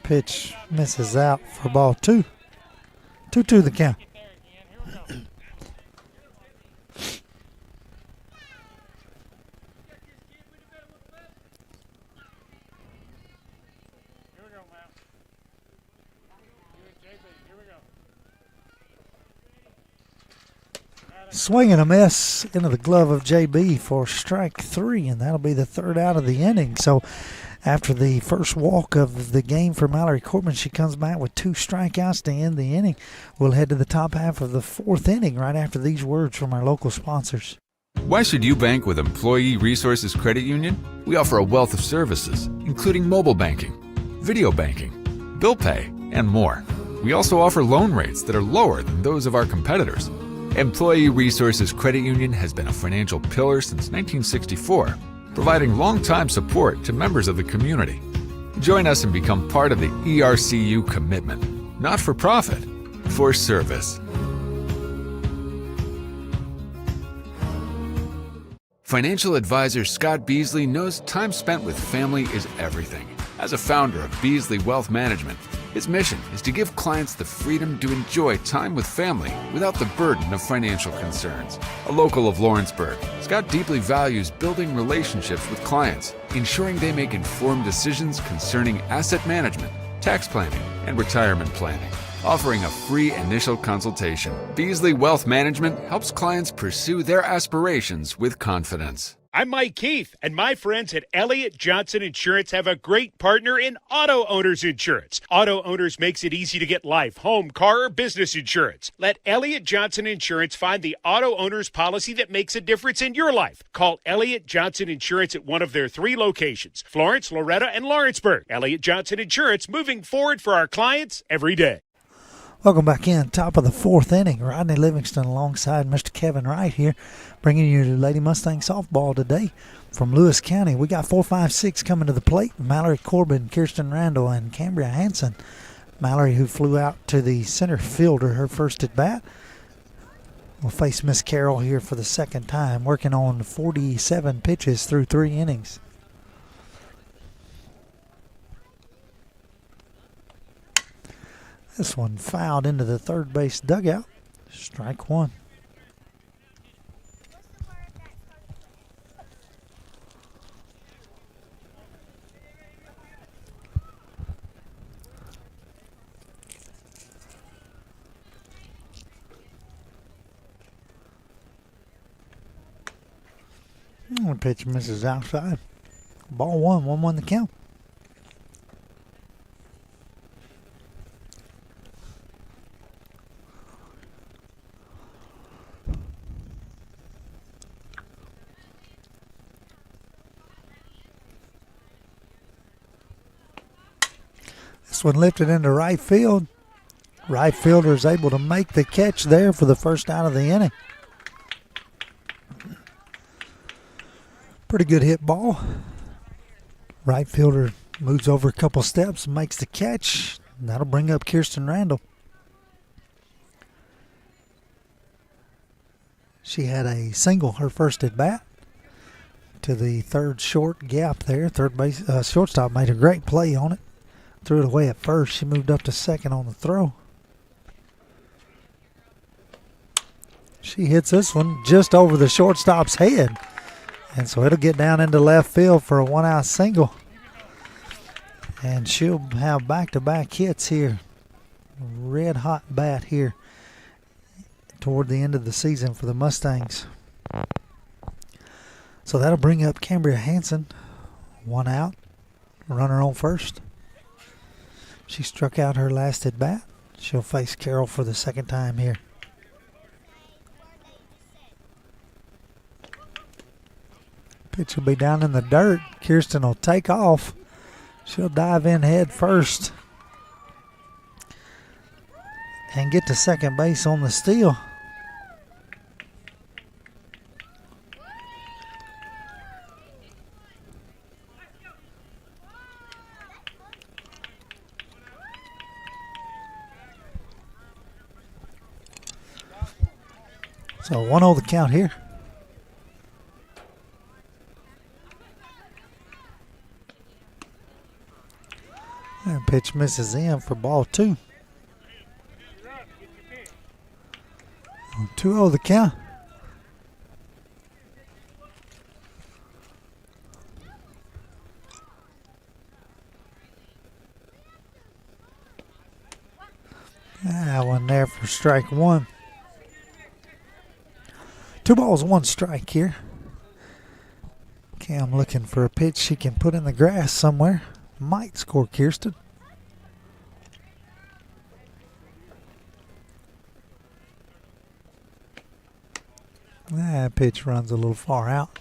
Pitch misses out for ball 2. 2-2 the count. Swing and a miss into the glove of JB for strike 3, and that'll be the 3rd out of the inning. So after the first walk of the game for Mallory Corbin, she comes back with 2 strikeouts to end the inning. We'll head to the top half of the 4th inning right after these words from our local sponsors. Why should you bank with Employee Resources Credit Union? We offer a wealth of services, including mobile banking, video banking, bill pay, and more. We also offer loan rates that are lower than those of our competitors. Employee Resources Credit Union has been a financial pillar since 1964, providing long-time support to members of the community. Join us and become part of the ERCU commitment, not for profit, for service. Financial advisor Scott Beasley knows time spent with family is everything. As a founder of Beasley Wealth Management, his mission is to give clients the freedom to enjoy time with family without the burden of financial concerns. A local of Lawrenceburg, Scott deeply values building relationships with clients, ensuring they make informed decisions concerning asset management, tax planning, and retirement planning. Offering a free initial consultation, Beasley Wealth Management helps clients pursue their aspirations with confidence. I'm Mike Keith, and my friends at Elliott Johnson Insurance have a great partner in Auto Owners Insurance. Auto Owners makes it easy to get life, home, car, or business insurance. Let Elliott Johnson Insurance find the Auto Owners policy that makes a difference in your life. Call Elliott Johnson Insurance at one of their 3 locations, Florence, Loretto, and Lawrenceburg. Elliott Johnson Insurance, moving forward for our clients every day. Welcome back in. Top of the 4th inning. Rodney Livingston alongside Mr. Kevin Wright here, bringing you Lady Mustang softball today from Lewis County. We got 4, 5, 6 coming to the plate. Mallory Corbin, Kirsten Randall, and Cambria Hanson. Mallory, who flew out to the center fielder, her first at bat, will face Miss Carroll here for the second time, working on 47 pitches through 3 innings. This one fouled into the third base dugout. Strike 1. And pitch misses outside. Ball 1-1 the count. This one lifted into right field. Right fielder is able to make the catch there for the first out of the inning. Pretty good hit ball. Right fielder moves over a couple steps and makes the catch. That'll bring up Kirsten Randall. She had a single her first at bat to the third short gap there. Third base shortstop made a great play on it. Threw it away at first. She moved up to second on the throw. She hits this one just over the shortstop's head. And so it'll get down into left field for a one-out single. And she'll have back-to-back hits here. Red hot bat here toward the end of the season for the Mustangs. So that'll bring up Cambria Hansen. One out. Runner on first. She struck out her last at bat. She'll face Carroll for the second time here. Pitch will be down in the dirt. Kirsten will take off. She'll dive in head first and get to second base on the steal. So 1-0 the count here. And pitch misses in for ball 2. 2-0 the count. That one there for strike 1. 2 balls, 1 strike here. Cam looking for a pitch she can put in the grass somewhere. Might score Kirsten. That pitch runs a little far out.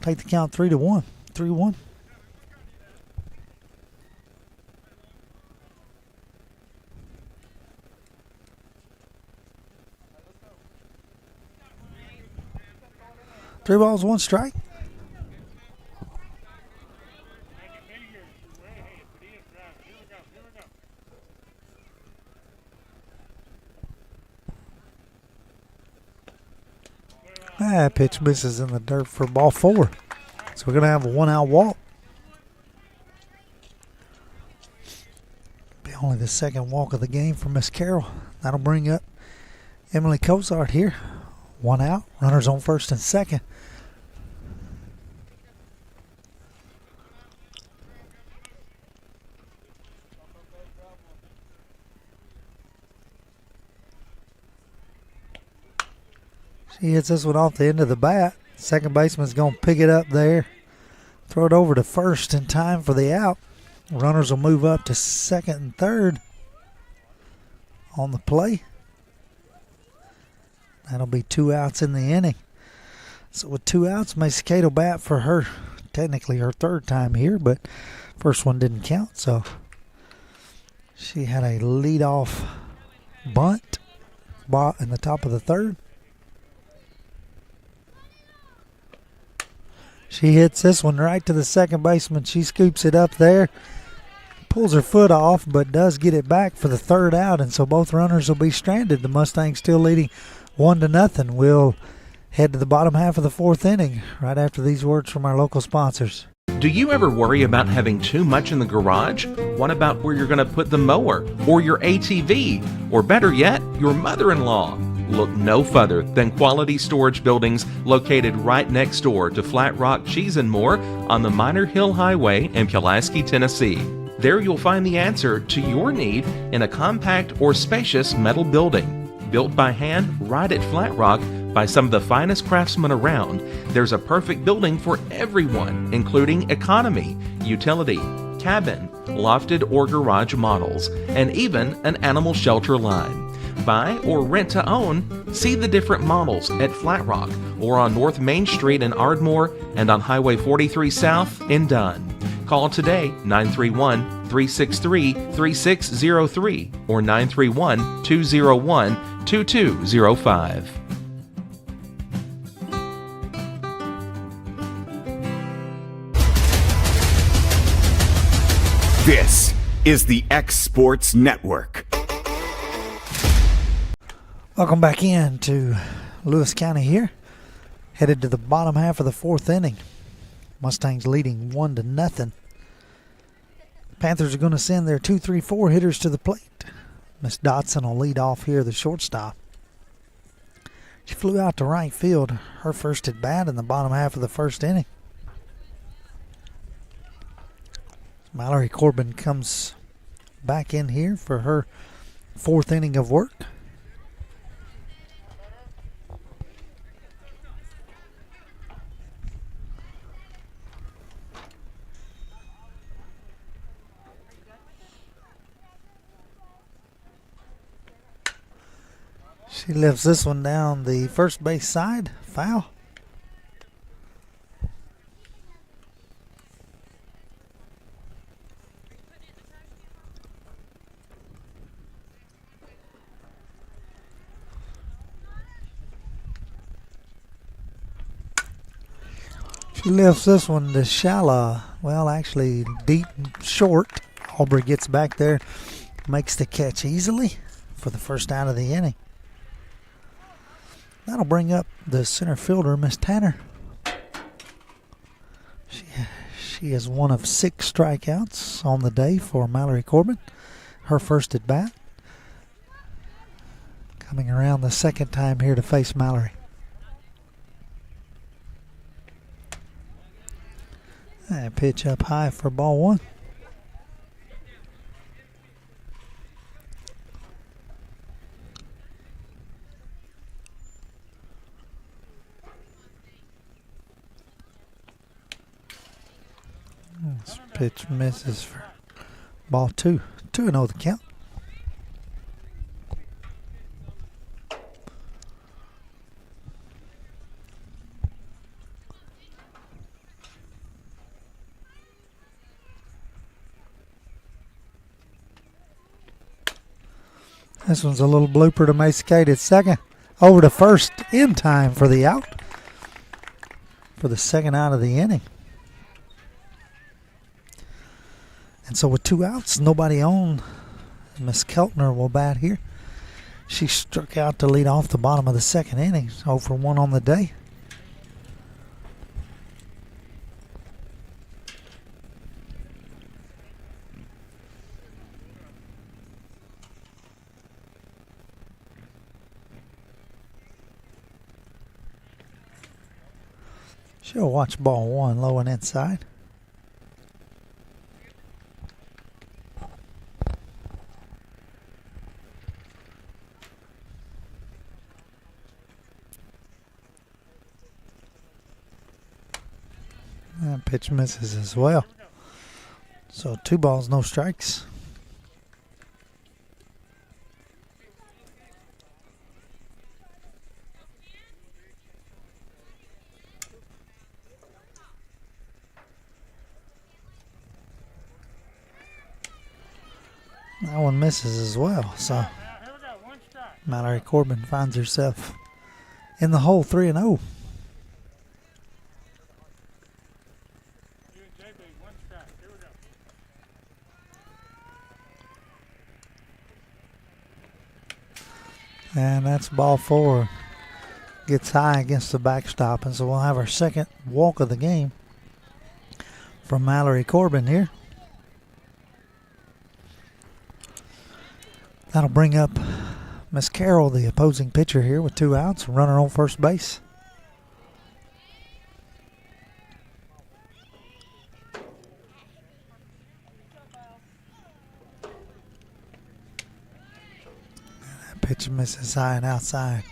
Take the count 3-1. 3-1. Three balls, 1 strike. That pitch misses in the dirt for ball 4. So we're going to have a 1-out walk. Be only the second walk of the game for Miss Carroll. That'll bring up Emily Cozart here. 1 out. Runners on first and second. She hits this one off the end of the bat. Second baseman's going to pick it up there. Throw it over to first in time for the out. Runners will move up to second and third on the play. That'll be 2 outs in the inning. So with 2 outs, Macy Kate will bat for her, technically her 3rd time here, but first one didn't count. So she had a leadoff bunt in the top of the 3rd. She hits this one right to the second baseman. She scoops it up there, pulls her foot off, but does get it back for the 3rd out, and so both runners will be stranded. The Mustangs still leading 1-0. We'll head to the bottom half of the 4th inning right after these words from our local sponsors. Do you ever worry about having too much in the garage? What about where you're going to put the mower, or your ATV, or better yet, your mother-in-law? Look no further than Quality Storage Buildings located right next door to Flat Rock Cheese and More on the Minor Hill Highway in Pulaski, Tennessee. There you'll find the answer to your need in a compact or spacious metal building. Built by hand right at Flat Rock By some of the finest craftsmen around, there's a perfect building for everyone, including economy, utility, cabin, lofted or garage models, and even an animal shelter line. Buy or rent to own? See the different models at Flat Rock or on North Main Street in Ardmore and on Highway 43 South in Dunn. Call today 931-363-3603 or 931-201-2205. This is the X Sports Network. Welcome back in to Lewis County here. Headed to the bottom half of the fourth inning. Mustangs leading 1-0. Panthers are going to send their 2-3-4 hitters to the plate. Miss Dotson will lead off here, the shortstop. She flew out to right field, her first at bat in the bottom half of the first inning. Mallory Corbin comes back in here for her fourth inning of work. She lifts this one down the first base side. Foul. She lifts this one to shallow. Well, actually deep short. Aubrey gets back there, makes the catch easily for the first out of the inning. That'll bring up the center fielder, Miss Tanner. She is one of 6 strikeouts on the day for Mallory Corbin. Her first at bat. Coming around the second time here to face Mallory. And pitch up high for ball one. This pitch misses for ball two. 2-0 the count. This one's a little blooper to Mascate at second. Over to first in time for the out. For the second out of the inning. And so with 2 outs, nobody on, Miss Keltner will bat here. She struck out to lead off the bottom of the second inning. 0 for 1 on the day. She'll watch ball one, low and inside. That pitch misses as well. So 2 balls, no strikes. That one misses as well. So Mallory Corbin finds herself in the hole 3-0. And that's ball 4. Gets high against the backstop. And so we'll have our second walk of the game from Mallory Corbin here. That'll bring up Miss Carroll, the opposing pitcher here, with 2 outs. Runner on first base. Pitch misses high and outside.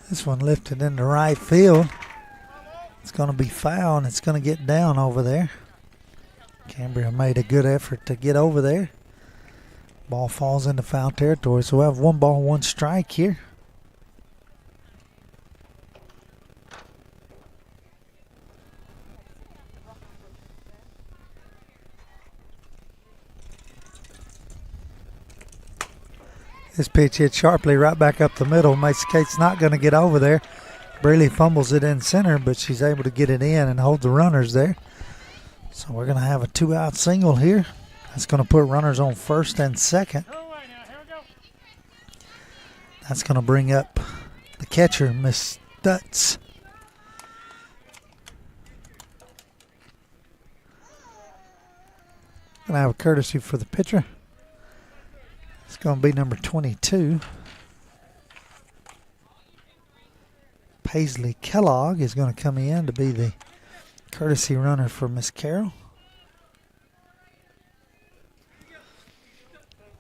This one lifted into right field. It's going to be foul, and it's going to get down over there. Cambria made a good effort to get over there. Ball falls into foul territory, so we'll have 1 ball, 1 strike here. This pitch hit sharply right back up the middle. Mace Kate's not going to get over there. Braley fumbles it in center, but she's able to get it in and hold the runners there. So we're going to have a 2-out single here. That's going to put runners on first and second. That's going to bring up the catcher, Miss Stutz. Going to have a courtesy for the pitcher. It's going to be number 22. Paisley Kellogg is going to come in to be the courtesy runner for Miss Carroll.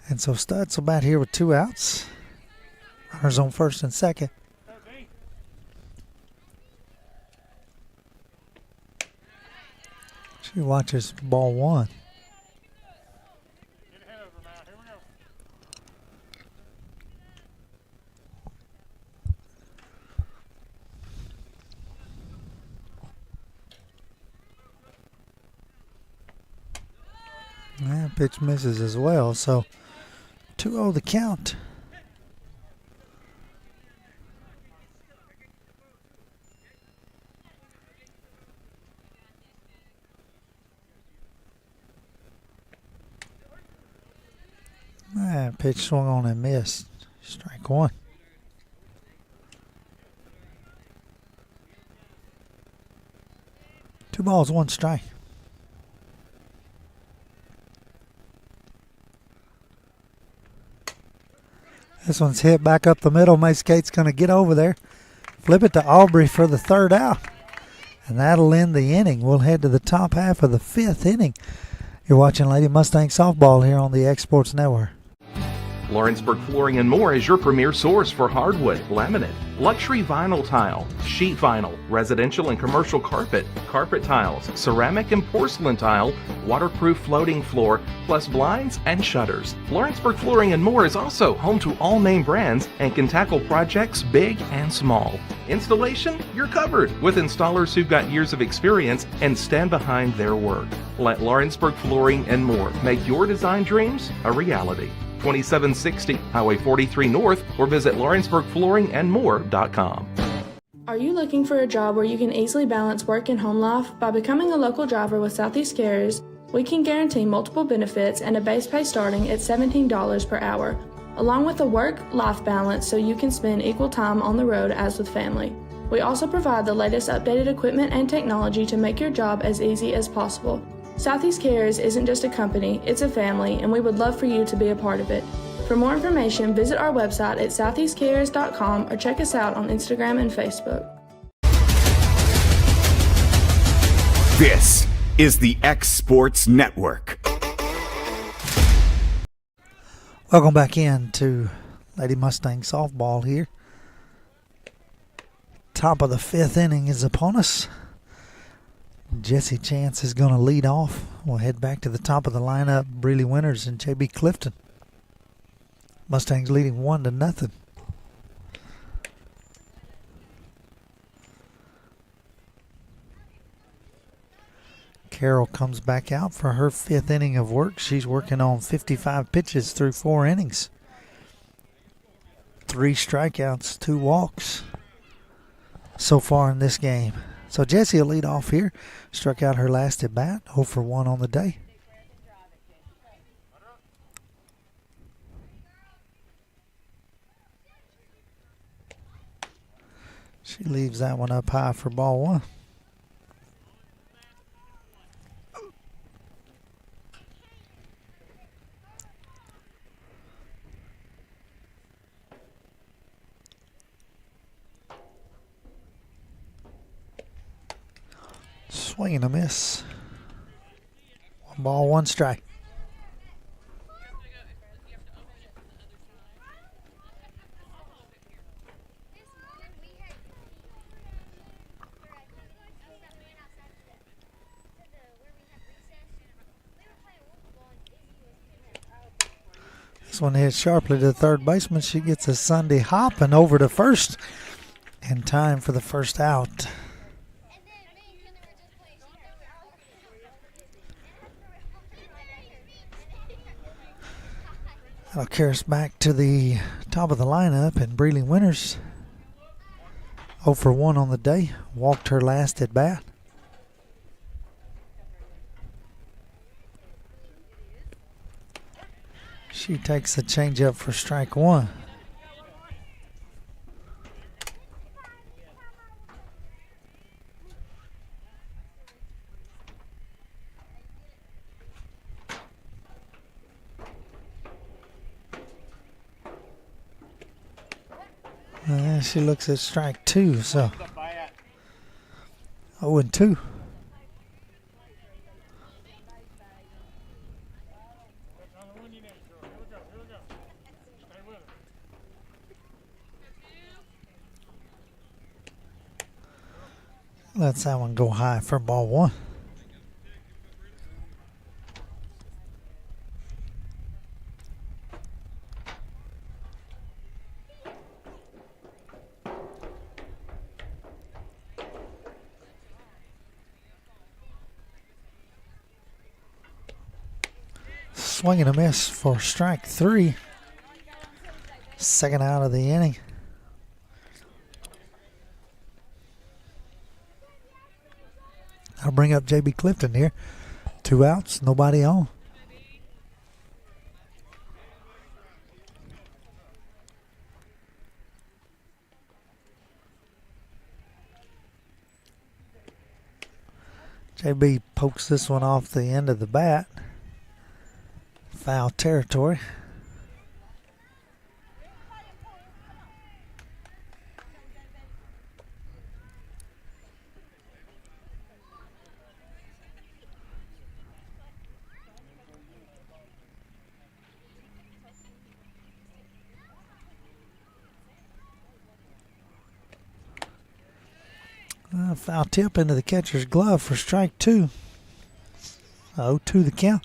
And so Stutz will bat here with 2 outs. Runners on first and second. She watches ball 1. That pitch misses as well, so 2-0 the count. That pitch swung on and missed. Strike 1. Two balls, 1 strike. This one's hit back up the middle. Mace Kate's going to get over there. Flip it to Aubrey for the 3rd out. And that'll end the inning. We'll head to the top half of the 5th inning. You're watching Lady Mustang Softball here on the X Sports Network. Lawrenceburg Flooring and More is your premier source for hardwood, laminate, luxury vinyl tile, sheet vinyl, residential and commercial carpet, carpet tiles, ceramic and porcelain tile, waterproof floating floor, plus blinds and shutters. Lawrenceburg Flooring and More is also home to all name brands and can tackle projects big and small. Installation, you're covered with installers who've got years of experience and stand behind their work. Let Lawrenceburg Flooring and More make your design dreams a reality. 2760 Highway 43 North, or visit LawrenceburgFlooringandMore.com. Are you looking for a job where you can easily balance work and home life? By becoming a local driver with Southeast Carriers, we can guarantee multiple benefits and a base pay starting at $17 per hour, along with a work-life balance so you can spend equal time on the road as with family. We also provide the latest updated equipment and technology to make your job as easy as possible. Southeast Carriers isn't just a company, it's a family, and we would love for you to be a part of it. For more information, visit our website at southeastcarriers.com or check us out on Instagram and Facebook. This is the X Sports Network. Welcome back in to Lady Mustang Softball here. Top of the 5th inning is upon us. Jesse Chance is going to lead off. We'll head back to the top of the lineup. Breely Winters and J.B. Clifton. Mustangs leading 1-0. Carroll comes back out for her 5th inning of work. She's working on 55 pitches through 4 innings. 3 strikeouts, 2 walks so far in this game. So Jessie will lead off here. Struck out her last at bat, 0 for 1 on the day. She leaves that one up high for ball 1. Swing and a miss. Ball, 1 strike. This one hits sharply to the third baseman. She gets a Sunday hop and over to first in time for the first out. That'll carry us back to the top of the lineup, and Breeley Winters 0 for 1 on the day. Walked her last at bat. She takes a changeup for strike 1. She looks at strike 2, so 0-2. Let's that one go high for ball 1. Swing and a miss for strike 3. Second out of the inning. I'll bring up J.B. Clifton here. 2 outs, nobody on. J.B. pokes this one off the end of the bat. Foul territory. Foul tip into the catcher's glove for strike 2. 0-2 the count.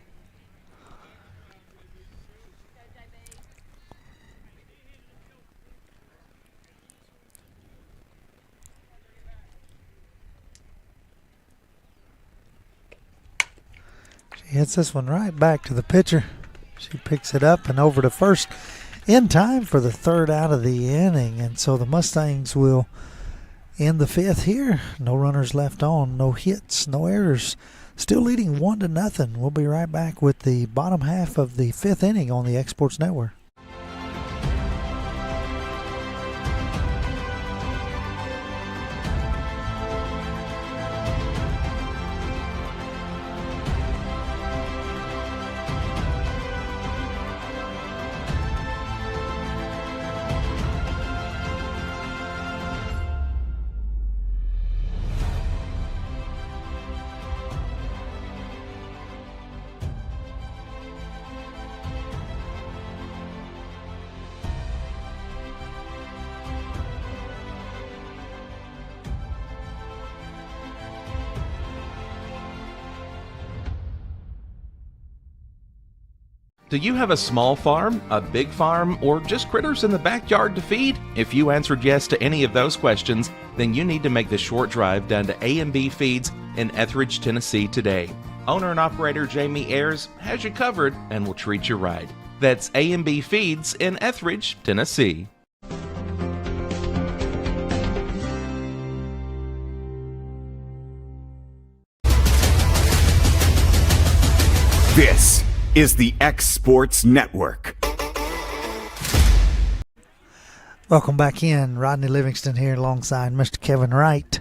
She hits this one right back to the pitcher. She picks it up and over to first in time for the third out of the inning. And so the Mustangs will end the 5th here. No runners left on, no hits, no errors. Still leading 1-0. We'll be right back with the bottom half of the 5th inning on the Exports Network. Do you have a small farm, a big farm, or just critters in the backyard to feed? If you answered yes to any of those questions, then you need to make the short drive down to A&B Feeds in Etheridge, Tennessee today. Owner and operator Jamie Ayers has you covered and will treat you right. That's A&B Feeds in Etheridge, Tennessee. This is the X Sports Network. Welcome back in. Rodney Livingston here alongside Mr. Kevin Wright.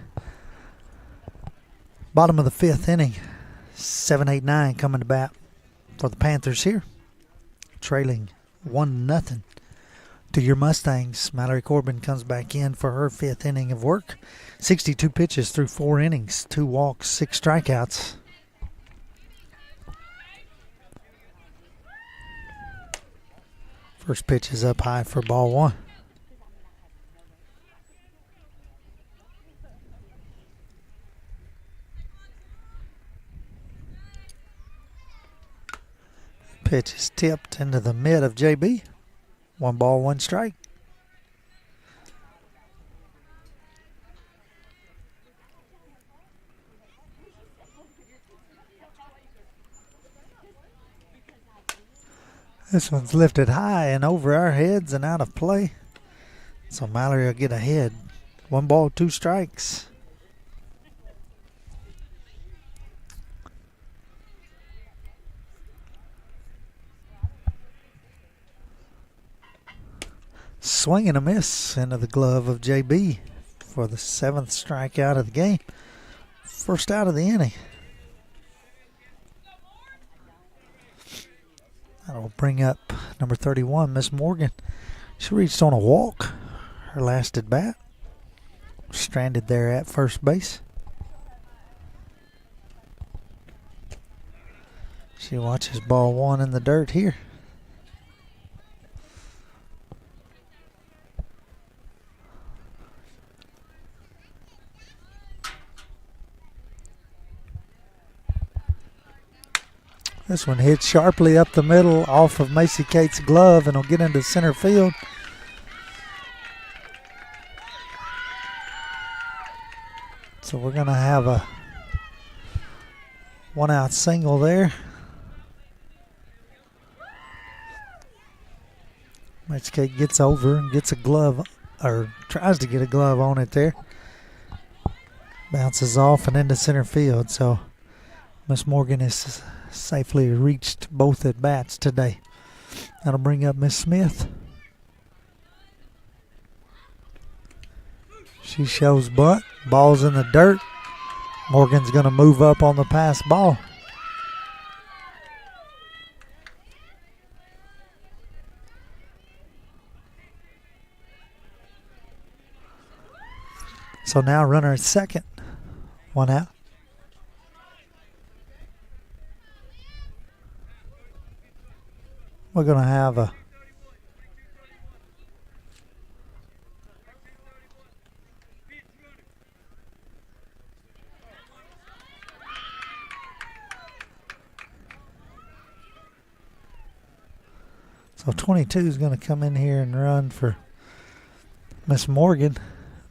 Bottom of the 5th inning. 7-8-9 coming to bat for the Panthers here. Trailing 1-0 to your Mustangs. Mallory Corbin comes back in for her 5th inning of work. 62 pitches through 4 innings. 2 walks, 6 strikeouts. First pitch is up high for ball one. Pitch is tipped into the mid of JB. 1 ball, 1 strike. This one's lifted high and over our heads and out of play. So Mallory will get ahead. 1 ball, 2 strikes. Swing and a miss into the glove of JB for the 7th strikeout of the game. First out of the inning. That'll bring up number 31, Miss Morgan. She reached on a walk, her last at bat. Stranded there at first base. She watches ball one in the dirt here. This one hits sharply up the middle off of Macy Cates' glove and will get into center field. So we're going to have a 1-out single there. Macy Cates gets over and gets a glove, or tries to get a glove on it there. Bounces off and into center field. So Miss Morgan is safely reached both at bats today. That'll bring up Miss Smith. She shows bunt. Ball's in the dirt. Morgan's going to move up on the pass ball. So now runner at second. 1 out. We're going to have a so 22 is going to come in here and run for Miss Morgan.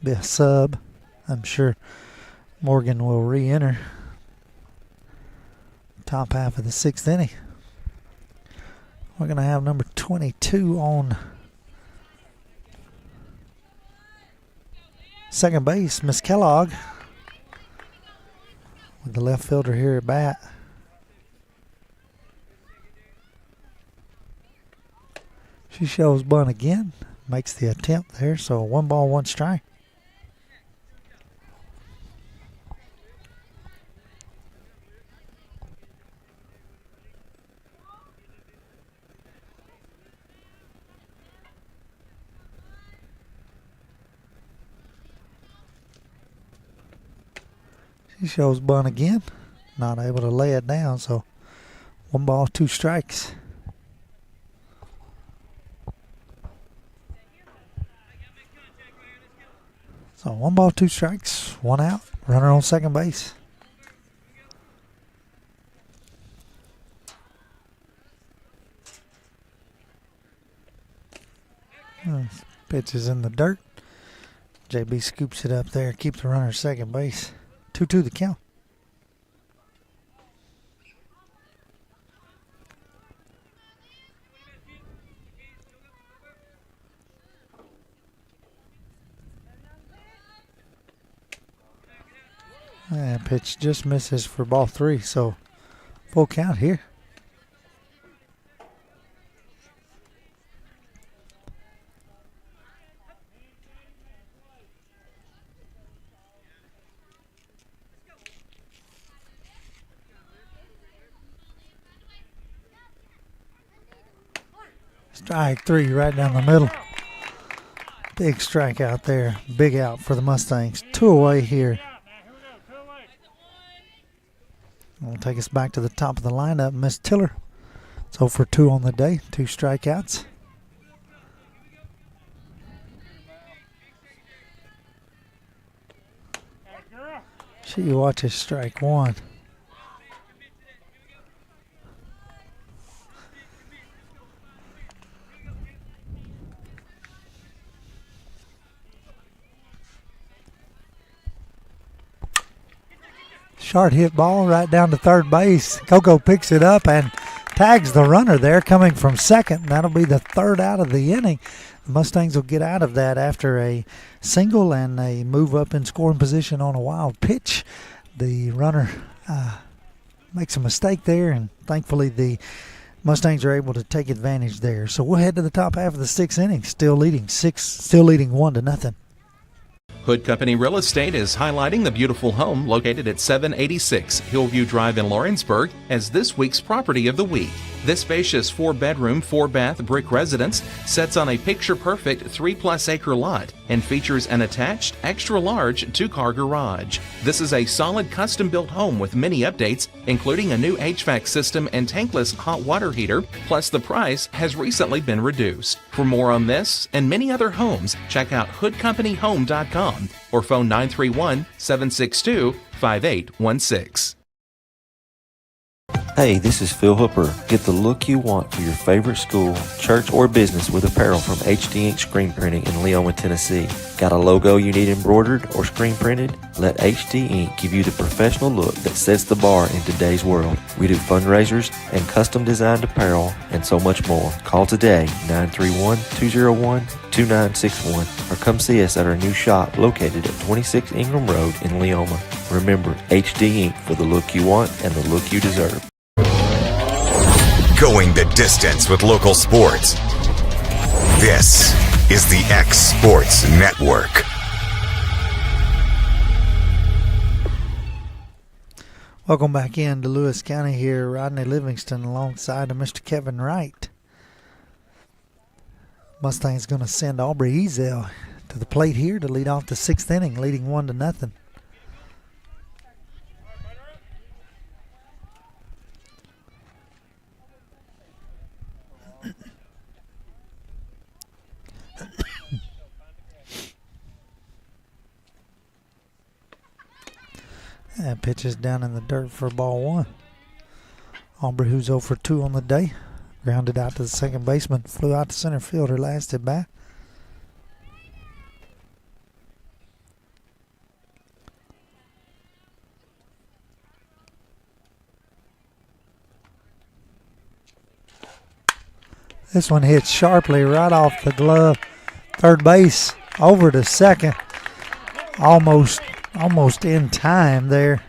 Be a sub. I'm sure Morgan will re-enter top half of the 6th inning. We're going to have number 22 on second base, Miss Kellogg, with the left fielder here at bat. She shows bunt again, makes the attempt there, so 1 ball, 1 strike. She shows bunt again. Not able to lay it down, so 1 ball, 2 strikes. So 1 ball, 2 strikes, 1 out. Runner on second base. Pitch is in the dirt. JB scoops it up there, keeps the runner second base. 2-2 the count. And pitch just misses for ball 3, so full count here. Strike 3 right down the middle. Big strike out there. Big out for the Mustangs. 2 away here. We'll take us back to the top of the lineup. Miss Tiller. It's 0 for 2 on the day. 2 strikeouts. She watches strike one. Short hit ball right down to third base. Coco picks it up and tags the runner there coming from second. That'll be the third out of the inning. The Mustangs will get out of that after a single and a move up in scoring position on a wild pitch. The runner makes a mistake there, and thankfully the Mustangs are able to take advantage there. So we'll head to the top half of the sixth inning, still leading 1-0. Hood Company Real Estate is highlighting the beautiful home located at 786 Hillview Drive in Lawrenceburg as this week's property of the week. This spacious 4-bedroom, 4-bath brick residence sits on a picture-perfect 3+ acre lot and features an attached, extra-large 2-car garage. This is a solid custom-built home with many updates, including a new HVAC system and tankless hot water heater, plus the price has recently been reduced. For more on this and many other homes, check out hoodcompanyhome.com or phone 931-762-5816. Hey, this is Phil Hooper. Get the look you want for your favorite school, church, or business with apparel from HD Ink Screen Printing in Leoma, Tennessee. Got a logo you need embroidered or screen printed? Let HD Ink give you the professional look that sets the bar in today's world. We do fundraisers and custom designed apparel and so much more. Call today, 931-201-2961, or come see us at our new shop located at 26 Ingram Road in Leoma. Remember, HD Ink for the look you want and the look you deserve. Going the distance with local sports. This is the X Sports Network. Welcome back into Lewis County here. Rodney Livingston alongside of Mr. Kevin Wright. Mustang's going to send Aubrey Ezel to the plate here to lead off the sixth inning, leading 1-0. That pitch is down in the dirt for ball one. Aubrey, who's 0 for 2 on the day, grounded out to the second baseman, flew out to center field her last at bat. This one hits sharply right off the glove. Third base over to second. Almost in time there.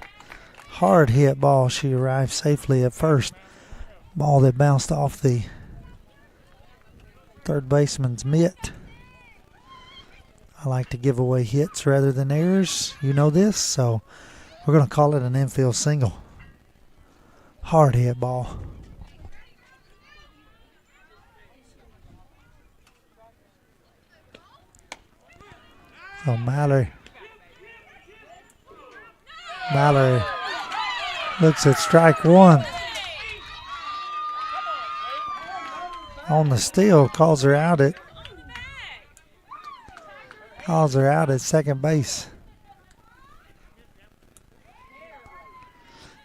Hard hit ball. She arrived safely at first. Ball that bounced off the third baseman's mitt. I like to give away hits rather than errors. You know this, so we're going to call it an infield single. Hard hit ball. So Mallory looks at strike one. On the steal, calls her out at second base.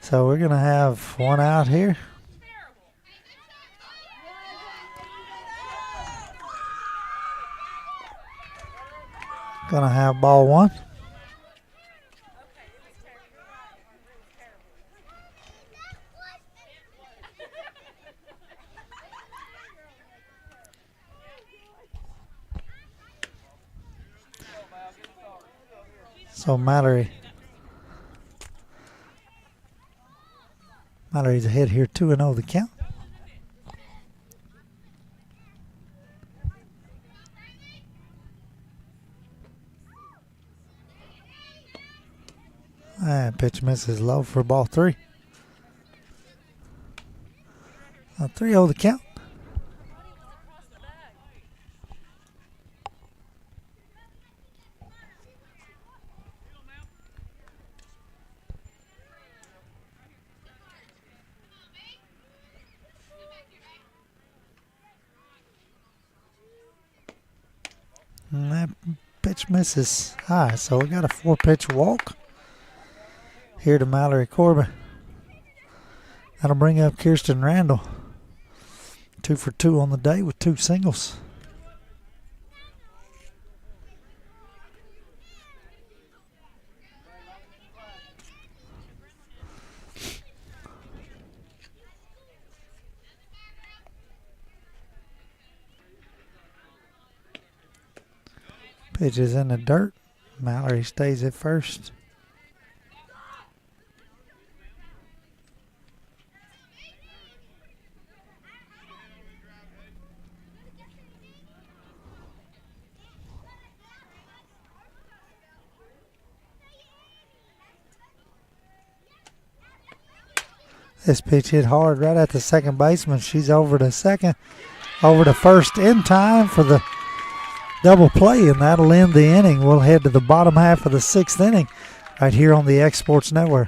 So we're gonna have one out here. Gonna have ball one. So Mallory's ahead here, 2-0 the count. And pitch misses low for ball three. 3-0 the count. And that pitch misses high, so we got a 4-pitch walk. here to Mallory Corbin. That'll bring up Kirsten Randall. 2 for 2 on the day with 2 singles. Pitch is in the dirt. Mallory stays at first. This pitch hit hard right at the second baseman. She's over to second, over to first in time for the double play, and that'll end the inning. We'll head to the bottom half of the 6th inning right here on the X Sports Network.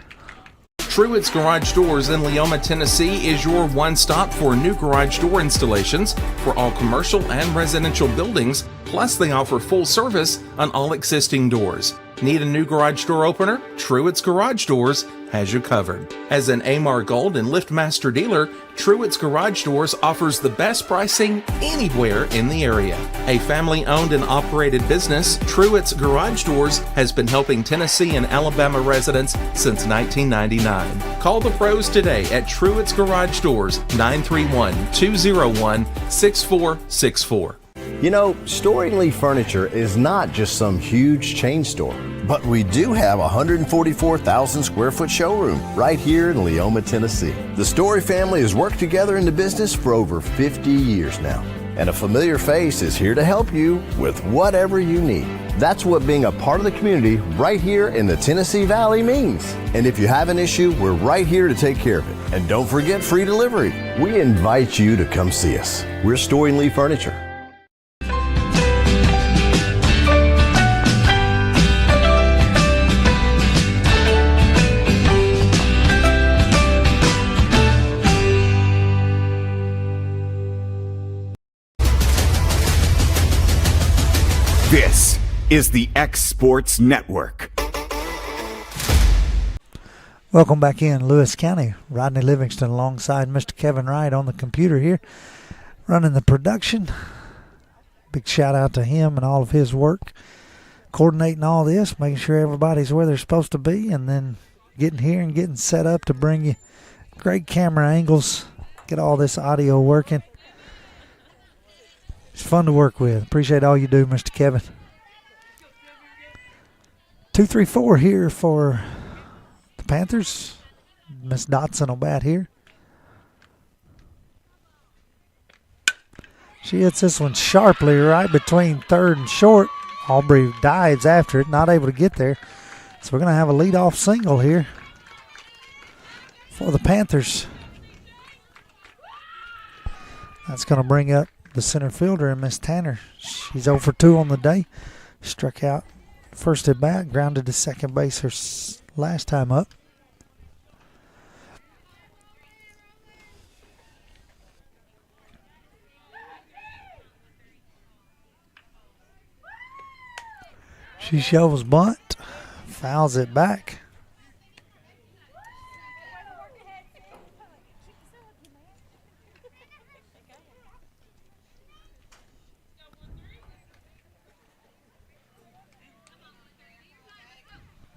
Truett's Garage Doors in Leoma, Tennessee is your one-stop for new garage door installations for all commercial and residential buildings, plus they offer full service on all existing doors. Need a new garage door opener? Truett's Garage Doors has you covered. As an AMAR Gold and LiftMaster dealer, Truett's Garage Doors offers the best pricing anywhere in the area. A family-owned and operated business, Truett's Garage Doors has been helping Tennessee and Alabama residents since 1999. Call the pros today at Truett's Garage Doors, 931-201-6464. You know, Storing Lee Furniture is not just some huge chain store, but we do have a 144,000 square foot showroom right here in Leoma, Tennessee. The Story family has worked together in the business for over 50 years now, and a familiar face is here to help you with whatever you need. That's what being a part of the community right here in the Tennessee Valley means. And if you have an issue, we're right here to take care of it. And don't forget free delivery. We invite you to come see us. We're Storing Lee Furniture. This is the X Sports Network. Welcome back in Lewis County. Rodney Livingston alongside Mr. Kevin Wright on the computer here, running the production. Big shout out to him and all of his work, coordinating all this, making sure everybody's where they're supposed to be, and then getting here and getting set up to bring you great camera angles, get all this audio working. It's fun to work with. Appreciate all you do, Mr. Kevin. 2-3-4 here for the Panthers. Miss Dotson will bat here. She hits this one sharply right between third and short. Aubrey dives after it, not able to get there. So we're going to have a leadoff single here for the Panthers. That's going to bring up the center fielder and Miss Tanner. She's 0 for 2 on the day. Struck out first at bat, grounded to second base her last time up. She shovels bunt, fouls it back.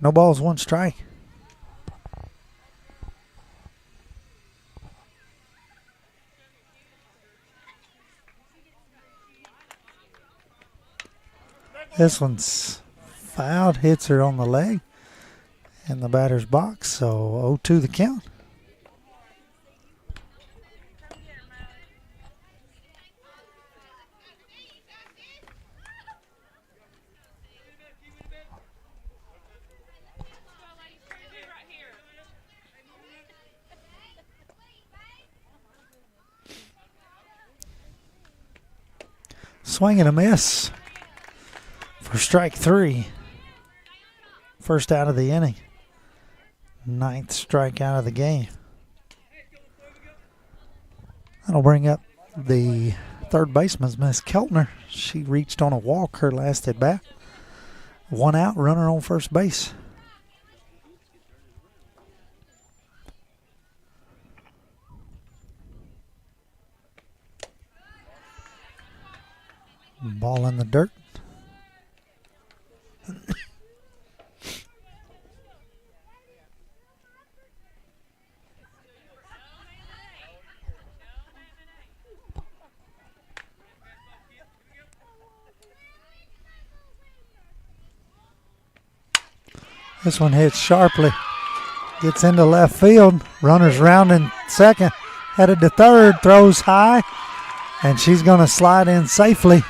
No balls, 1 strike. This one's fouled, hits her on the leg in the batter's box, so 0-2 the count. Swing and a miss for strike 3. First out of the inning. 9th strikeout of the game. That'll bring up the third baseman, Miss Keltner. She reached on a walk her last at bat. 1 out, runner on first base. Ball in the dirt. This one hits sharply. Gets into left field. Runner's rounding second. Headed to third. Throws high. And she's going to slide in safely.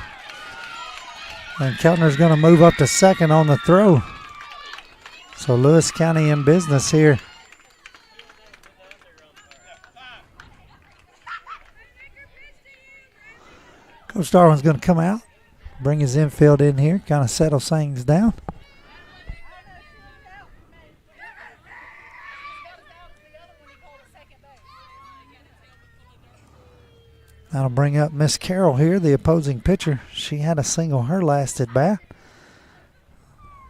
And Keltner's going to move up to second on the throw. So Lewis County in business here. Coach Darwin's going to come out. Bring his infield in here. Kind of settle things down. That'll bring up Miss Carroll here, the opposing pitcher. She had a single her last at bat.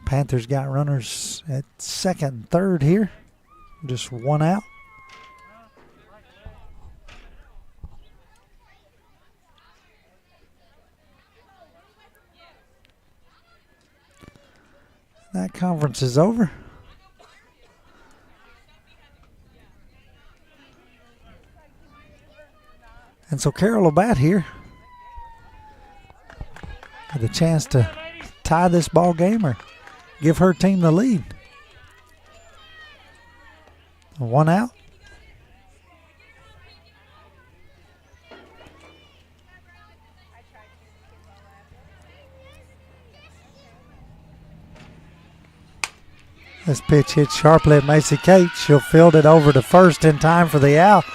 Panthers got runners at second and third here. Just one out. That conference is over. And so Carroll will bat here. With a chance to tie this ball game or give her team the lead. One out. This pitch hits sharply at Macy Kate. She'll field it over to first in time for the out.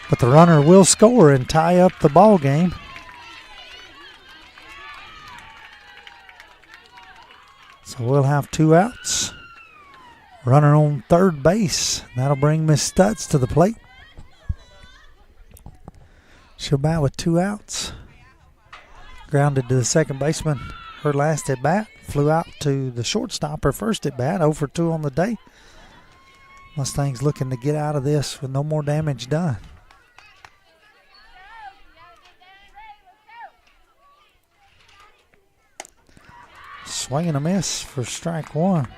But the runner will score and tie up the ball game. So we'll have two outs. Runner on third base. That'll bring Miss Stutz to the plate. She'll bat with two outs. Grounded to the second baseman. Her last at bat. Flew out to the shortstop. Her first at bat. 0 for 2 on the day. Mustangs looking to get out of this with no more damage done. Swing and a miss for strike one.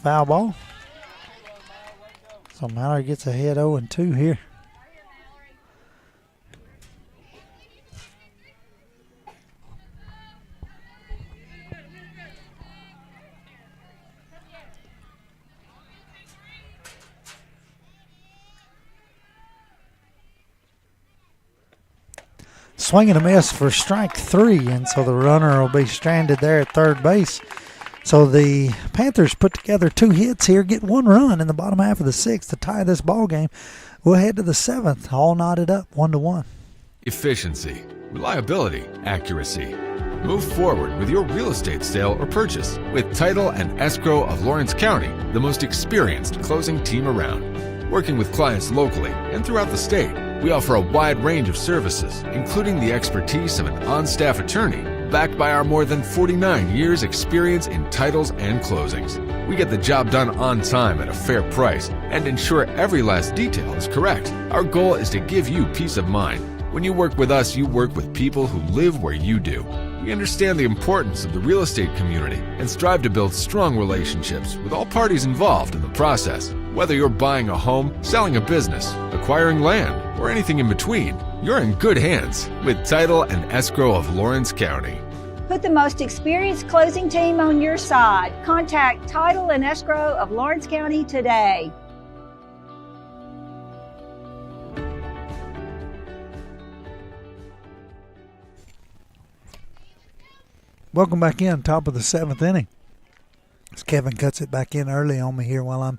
Foul ball. So Mallory gets ahead 0-2 here. Swing and a miss for strike three, and so the runner will be stranded there at third base. So the Panthers put together 2 hits here, get 1 run in the bottom half of the 6th to tie this ball game. We'll head to the 7th, all knotted up 1-1. Efficiency, reliability, accuracy. Move forward with your real estate sale or purchase with Title and Escrow of Lawrence County, the most experienced closing team around. Working with clients locally and throughout the state, we offer a wide range of services, including the expertise of an on-staff attorney, backed by our more than 49 years experience in titles and closings. We get the job done on time at a fair price and ensure every last detail is correct. Our goal is to give you peace of mind. When you work with us, you work with people who live where you do. We understand the importance of the real estate community and strive to build strong relationships with all parties involved in the process. Whether you're buying a home, selling a business, acquiring land, or anything in between, you're in good hands with Title and Escrow of Lawrence County. Put the most experienced closing team on your side. Contact Title and Escrow of Lawrence County today. Welcome back in, top of the 7th inning. As Kevin cuts it back in early on me here while I'm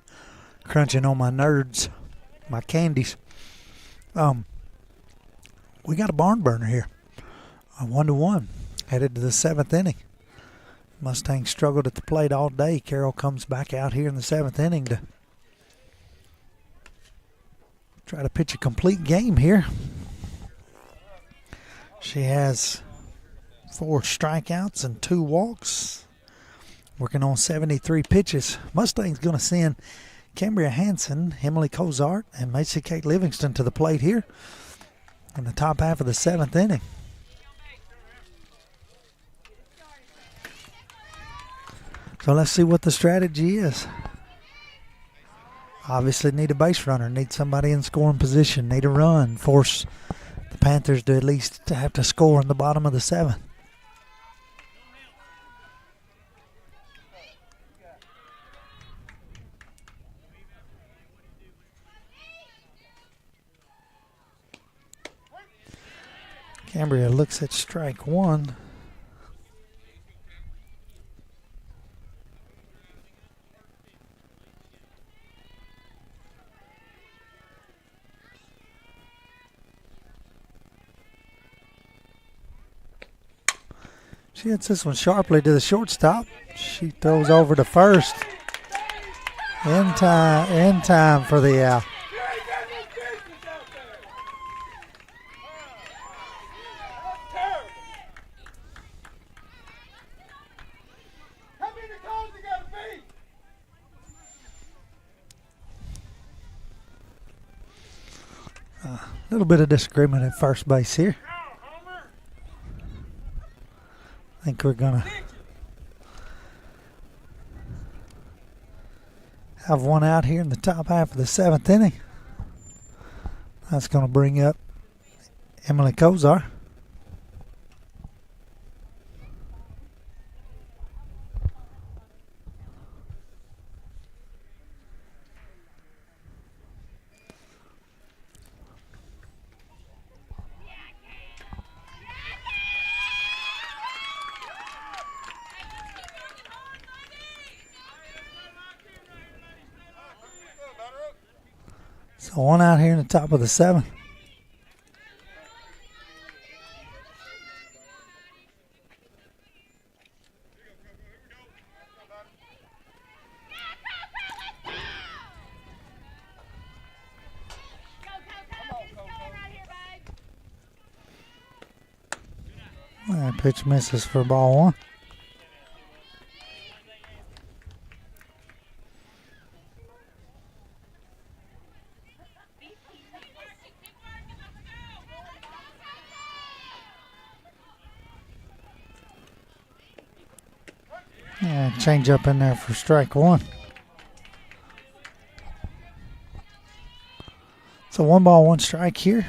crunching on my nerds, my candies. We got a barn burner here. 1-1. Headed to the 7th inning. Mustangs struggled at the plate all day. Carroll comes back out here in the 7th inning to try to pitch a complete game here. She has 4 strikeouts and 2 walks. Working on 73 pitches. Mustangs going to send Cambria Hansen, Emily Cozart, and Macy Kate Livingston to the plate here in the top half of the 7th inning. So let's see what the strategy is. Obviously need a base runner, need somebody in scoring position, need a run, force the Panthers to at least have to score in the bottom of the 7th. Cambria looks at strike 1. She hits this one sharply to the shortstop. She throws over to first. In time for the out. A little bit of disagreement at first base here. I think we're going to have one out here in the top half of the 7th inning. That's going to bring up Emily Kozar. So one out here in the top of the 7th. That pitch misses for ball 1. Change up in there for strike 1. So 1 ball, 1 strike here.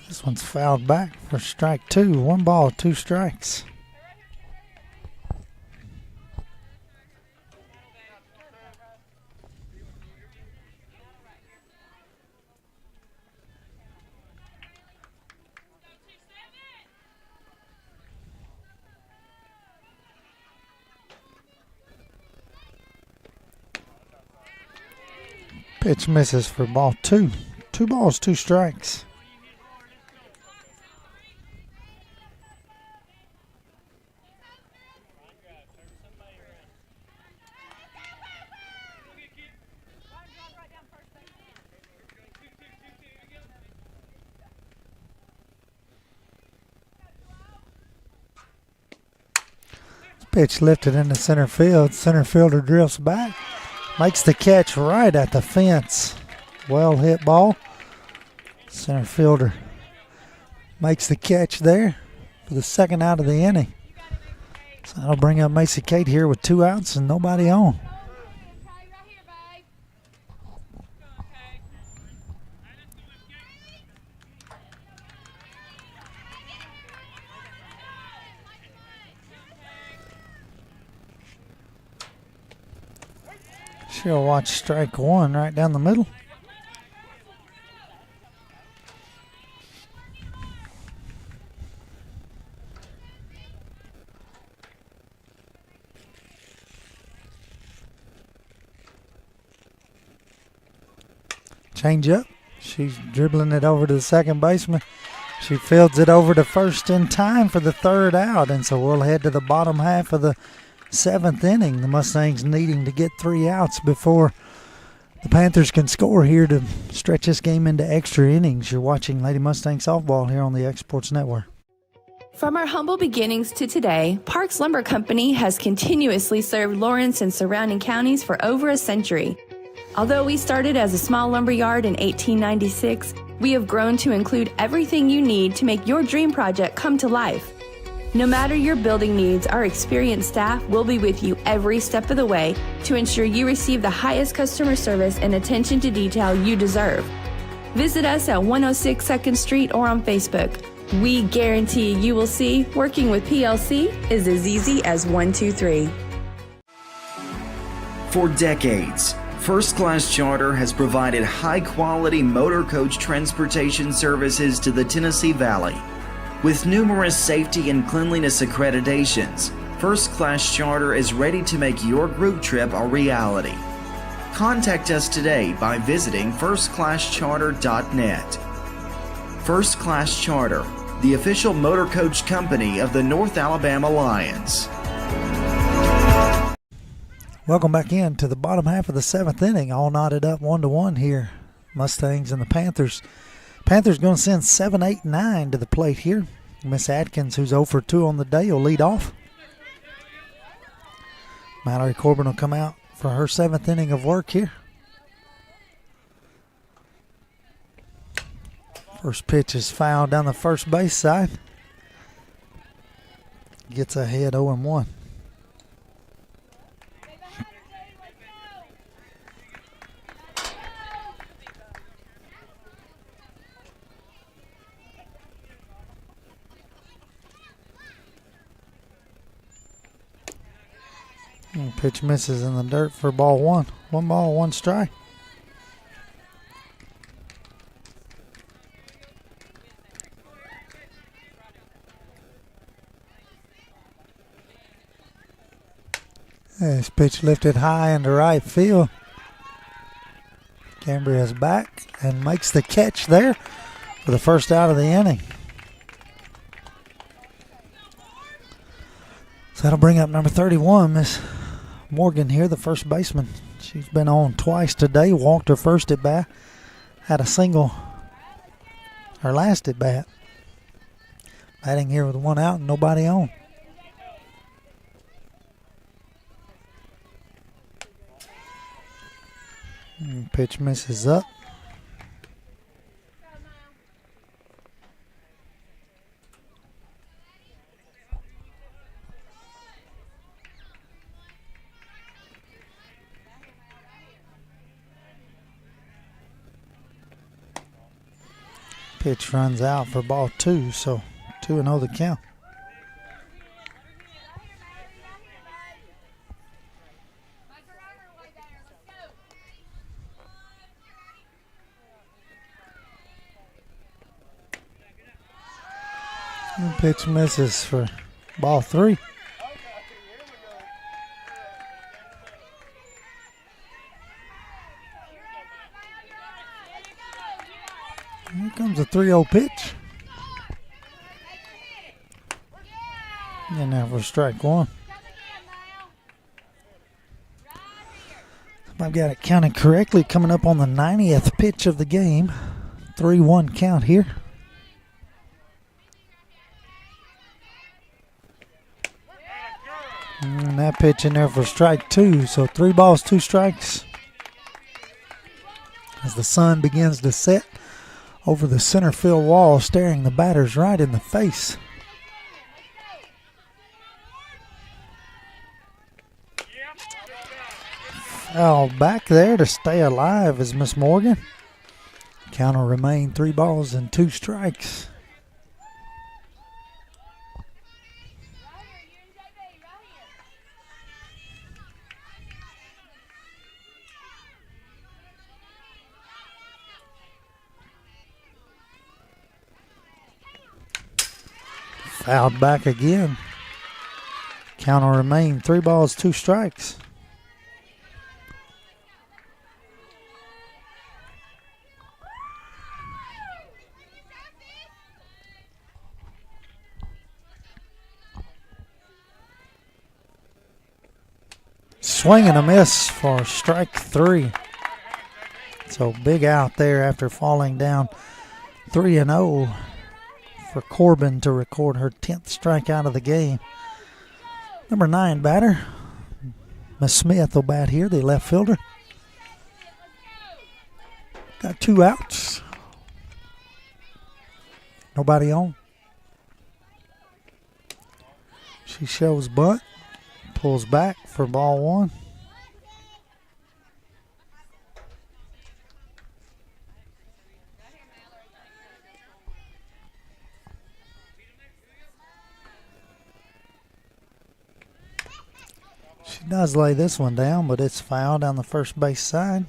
This one's fouled back for strike 2. 1 ball, 2 strikes. Pitch misses for ball 2. 2 balls, 2 strikes. Pitch lifted into center field. Center fielder drifts back. Makes the catch right at the fence. Well hit ball. Center fielder makes the catch there for the 2nd out of the inning. So that'll bring up Macy Kate here with 2 outs and nobody on. She'll watch strike 1 right down the middle. Change up. She's dribbling it over to the second baseman. She fields it over to first in time for the 3rd out, and so we'll head to the bottom half of the 7th inning. The Mustangs needing to get 3 outs before the Panthers can score here to stretch this game into extra innings. You're watching Lady Mustang Softball here on the X Sports Network. From our humble beginnings to today, Parks Lumber Company has continuously served Lawrence and surrounding counties for over a century. Although we started as a small lumber yard in 1896, we have grown to include everything you need to make your dream project come to life. No matter your building needs, our experienced staff will be with you every step of the way to ensure you receive the highest customer service and attention to detail you deserve. Visit us at 106 2nd Street or on Facebook. We guarantee you will see working with PLC is as easy as 1, 2, 3. For decades, First Class Charter has provided high-quality motor coach transportation services to the Tennessee Valley. With numerous safety and cleanliness accreditations, First Class Charter is ready to make your group trip a reality. Contact us today by visiting firstclasscharter.net. First Class Charter, the official motor coach company of the North Alabama Lions. Welcome back in to the bottom half of the 7th inning, all knotted up 1-1 here. Mustangs and the Panthers. Panthers going to send 7, 8, 9 to the plate here. Miss Atkins, who's 0 for 2 on the day, will lead off. Mallory Corbin will come out for her 7th inning of work here. First pitch is fouled down the first base side. Gets ahead 0-1. Pitch misses in the dirt for ball 1. 1 ball, 1 strike. This pitch lifted high into right field. Cambria's back and makes the catch there for the first out of the inning. So that'll bring up number 31, Miss Morgan here, the first baseman. She's been on twice today, walked her first at bat, had a single her last at bat. Batting here with 1 out and nobody on. Pitch misses up. Pitch runs out for ball 2, so 2-0 the count. And pitch misses for ball 3. Here comes a 3-0 pitch. And now for strike 1. I've got it counted correctly, coming up on the 90th pitch of the game. 3-1 count here. And that pitch in there for strike 2. So 3 balls, 2 strikes. As the sun begins to set over the center field wall, staring the batters right in the face. Foul back there to stay alive is Miss Morgan. Count will remain 3 balls and 2 strikes. Fouled back again. Count will remain 3 balls, 2 strikes. Swing and a miss for strike 3. So big out there after falling down 3-0 for Corbin to record her 10th strikeout of the game. Number 9 batter, Miss Smith will bat here, the left fielder. Got 2 outs. Nobody on. She shows bunt, pulls back for ball 1. She does lay this one down, but it's foul down the first base side.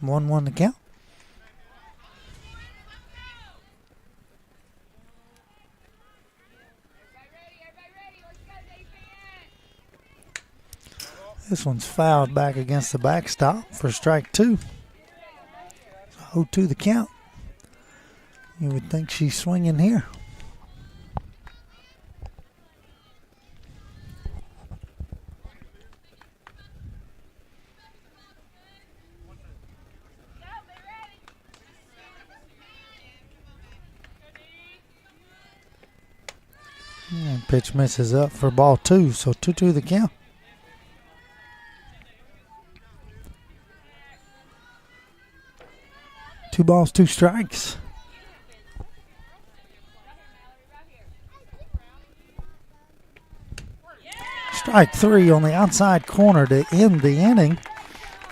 One to count. This one's fouled back against the backstop for strike 2. 0-2 the count. You would think she's swinging here. And pitch misses up for ball 2, so 2-2 the count. Two balls, 2 strikes. Strike 3 on the outside corner to end the inning.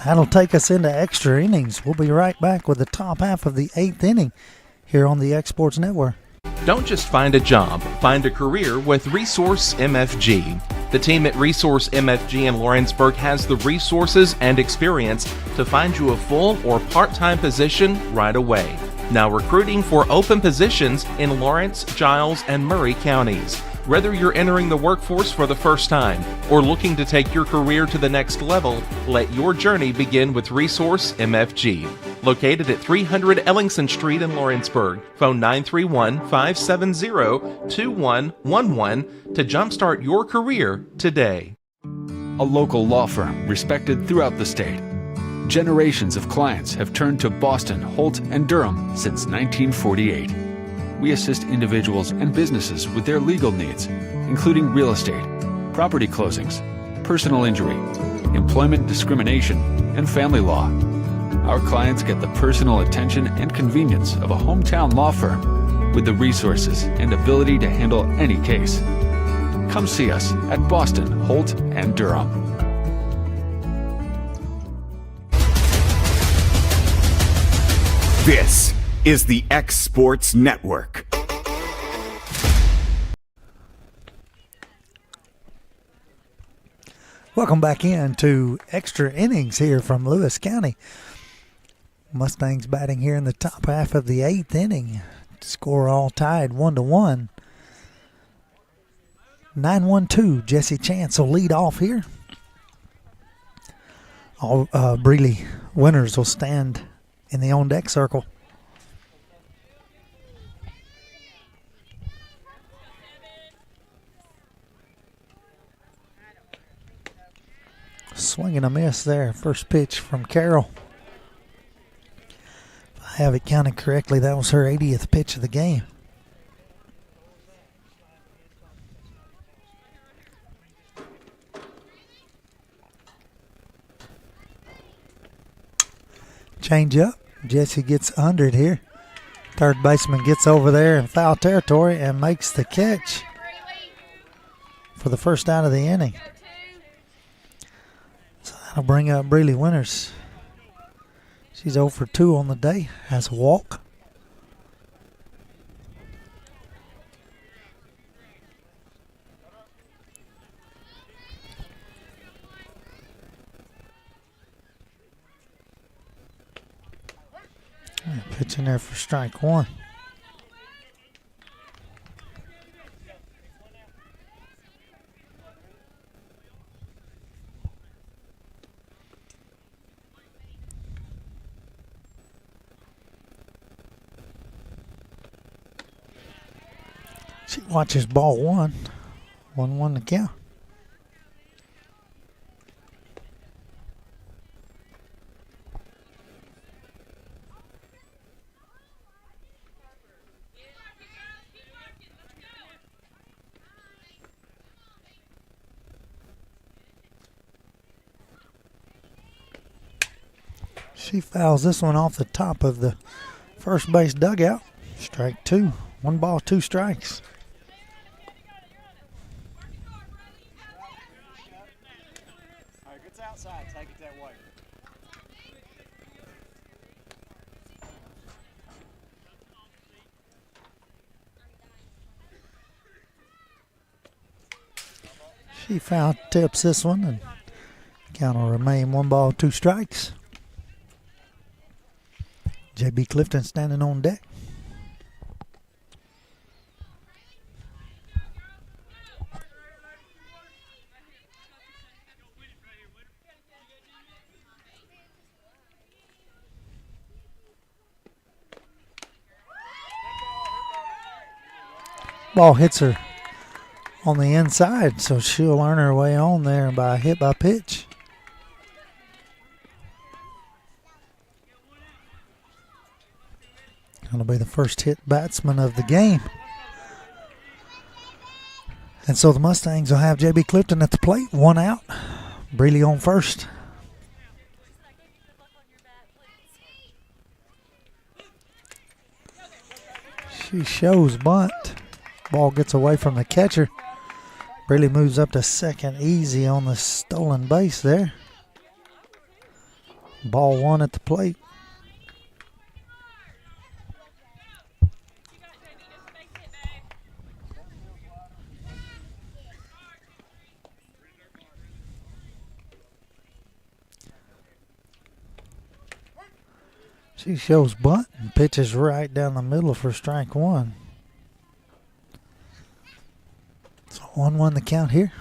That'll take us into extra innings. We'll be right back with the top half of the 8th inning here on the X Sports Network. Don't just find a job, find a career with Resource MFG. The team at Resource MFG in Lawrenceburg has the resources and experience to find you a full or part-time position right away. Now recruiting for open positions in Lawrence, Giles, and Murray counties. Whether you're entering the workforce for the first time or looking to take your career to the next level, let your journey begin with Resource MFG. Located at 300 Ellingson Street in Lawrenceburg. Phone 931-570-2111 to jumpstart your career today. A local law firm respected throughout the state. Generations of clients have turned to Boston, Holt, and Durham since 1948. We assist individuals and businesses with their legal needs, including real estate, property closings, personal injury, employment discrimination, and family law. Our clients get the personal attention and convenience of a hometown law firm with the resources and ability to handle any case. Come see us at Boston, Holt, and Durham. This is the X Sports Network. Welcome back into extra innings here from Lewis County. Mustangs batting here in the top half of the 8th inning. Score all tied 1-1. 9-1-2. Jesse Chance will lead off here. All Breeley winners will stand in the on-deck circle. Swing and a miss there. First pitch from Carroll. If I have it counted correctly, that was her 80th pitch of the game. Change up. Jesse gets under it here. Third baseman gets over there in foul territory and makes the catch for the first out of the inning. So that'll bring up Breeley Winters. She's 0 for 2 on the day. Has a walk. Pitch in there for strike 1. She watches ball 1. 1-1 the count. She fouls this one off the top of the first base dugout. Strike 2. 1 ball, 2 strikes. All right, it's outside. Take it that way. She foul tips this one, and count will remain 1 ball, 2 strikes. J.B. Clifton standing on deck. Ball hits her on the inside, so she'll earn her way on there by hit by pitch. Going to be the first hit batsman of the game. And so the Mustangs will have J.B. Clifton at the plate, 1 out. Breeley on first. She shows bunt. Ball gets away from the catcher. Breeley moves up to second easy on the stolen base there. Ball 1 at the plate. She shows bunt and pitches right down the middle for strike 1. So 1-1 the count here.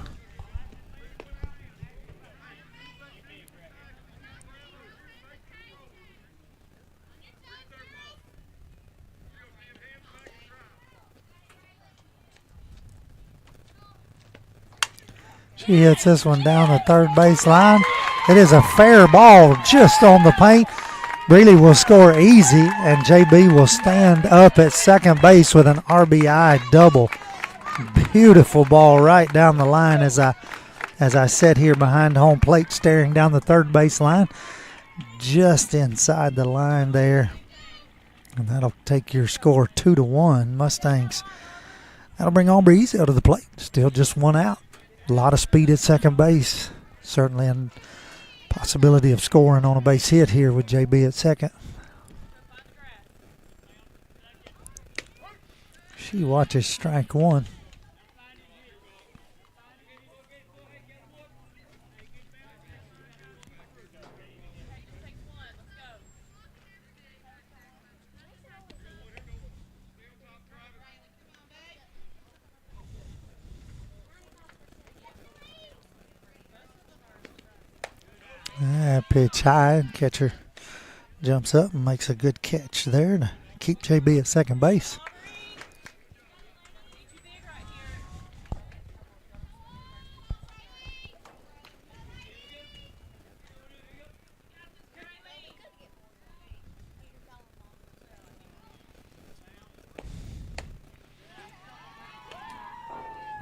She hits this one down the third base line. It is a fair ball just on the paint. Breeley will score easy, and JB will stand up at second base with an RBI double. Beautiful ball right down the line as I sit here behind home plate staring down the third base line. Just inside the line there. And that'll take your score 2-1. Mustangs. That'll bring Aubrey Easy out to the plate. Still just 1 out. A lot of speed at second base. Certainly a possibility of scoring on a base hit here with JB at second. She watches strike 1. Pitch high, catcher jumps up and makes a good catch there to keep JB at second base.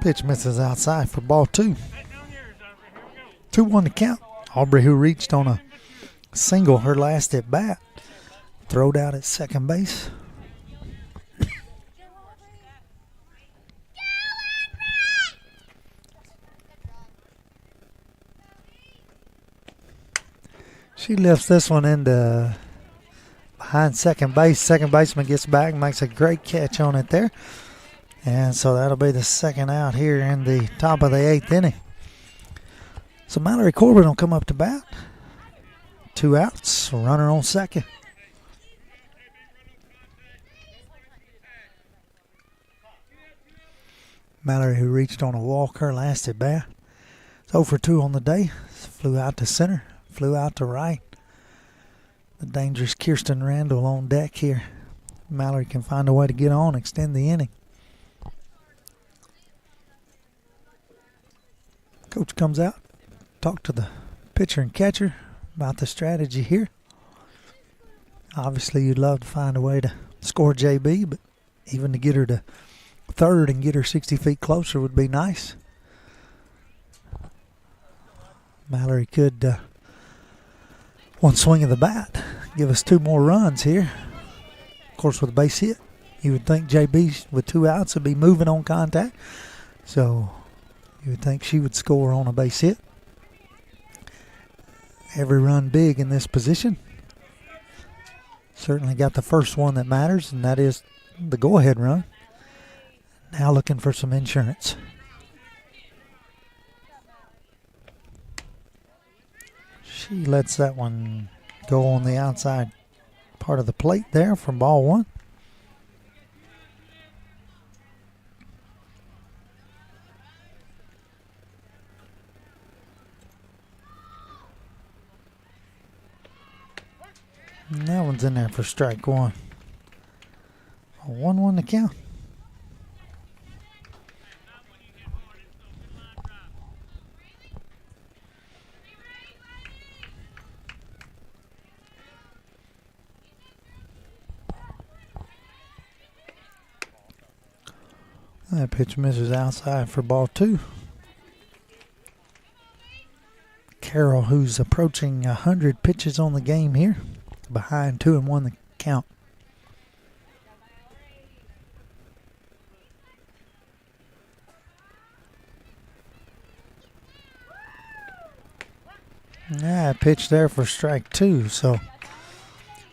Pitch misses outside for ball 2. 2-1 to count. Aubrey, who reached on a single her last at bat, throwed out at second base. She lifts this one into behind second base. Second baseman gets back and makes a great catch on it there. And so that'll be the second out here in the top of the 8th inning. So Mallory Corbin will come up to bat. 2 outs, runner on second. Mallory, who reached on a walk her last at bat. It's 0 for 2 on the day. Flew out to center, flew out to right. The dangerous Kirsten Randall on deck here. Mallory can find a way to get on, extend the inning. Coach comes out, talk to the pitcher and catcher about the strategy here. Obviously, you'd love to find a way to score JB, but even to get her to third and get her 60 feet closer would be nice. Mallory could, one swing of the bat, give us 2 more runs here. Of course, with a base hit, you would think JB with 2 outs would be moving on contact. So you would think she would score on a base hit. Every run big in this position. Certainly got the first one that matters, and that is the go-ahead run. Now looking for some insurance. She lets that one go on the outside part of the plate there for ball 1. And that one's in there for strike 1. A 1-1 to count. That pitch misses outside for ball 2. Carroll, who's approaching 100 pitches on the game here, behind 2-1 the count. Pitch there for strike 2. So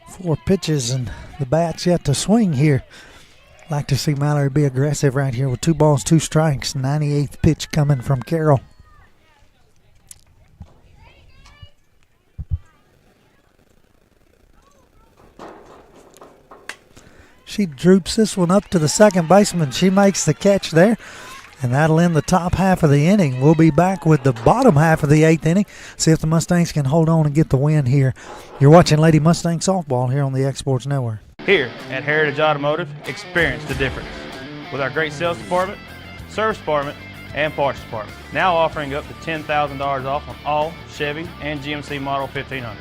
4 pitches and the bat's yet to swing here. Like to see Mallory be aggressive right here with 2 balls, 2 strikes. 98th pitch coming from Carroll. She droops this one up to the second baseman. She makes the catch there, and that'll end the top half of the inning. We'll be back with the bottom half of the 8th inning. See if the Mustangs can hold on and get the win here. You're watching Lady Mustang Softball here on the X Sports Network. Here at Heritage Automotive, experience the difference with our great sales department, service department, and parts department. Now offering up to $10,000 off on all Chevy and GMC Model 1500s.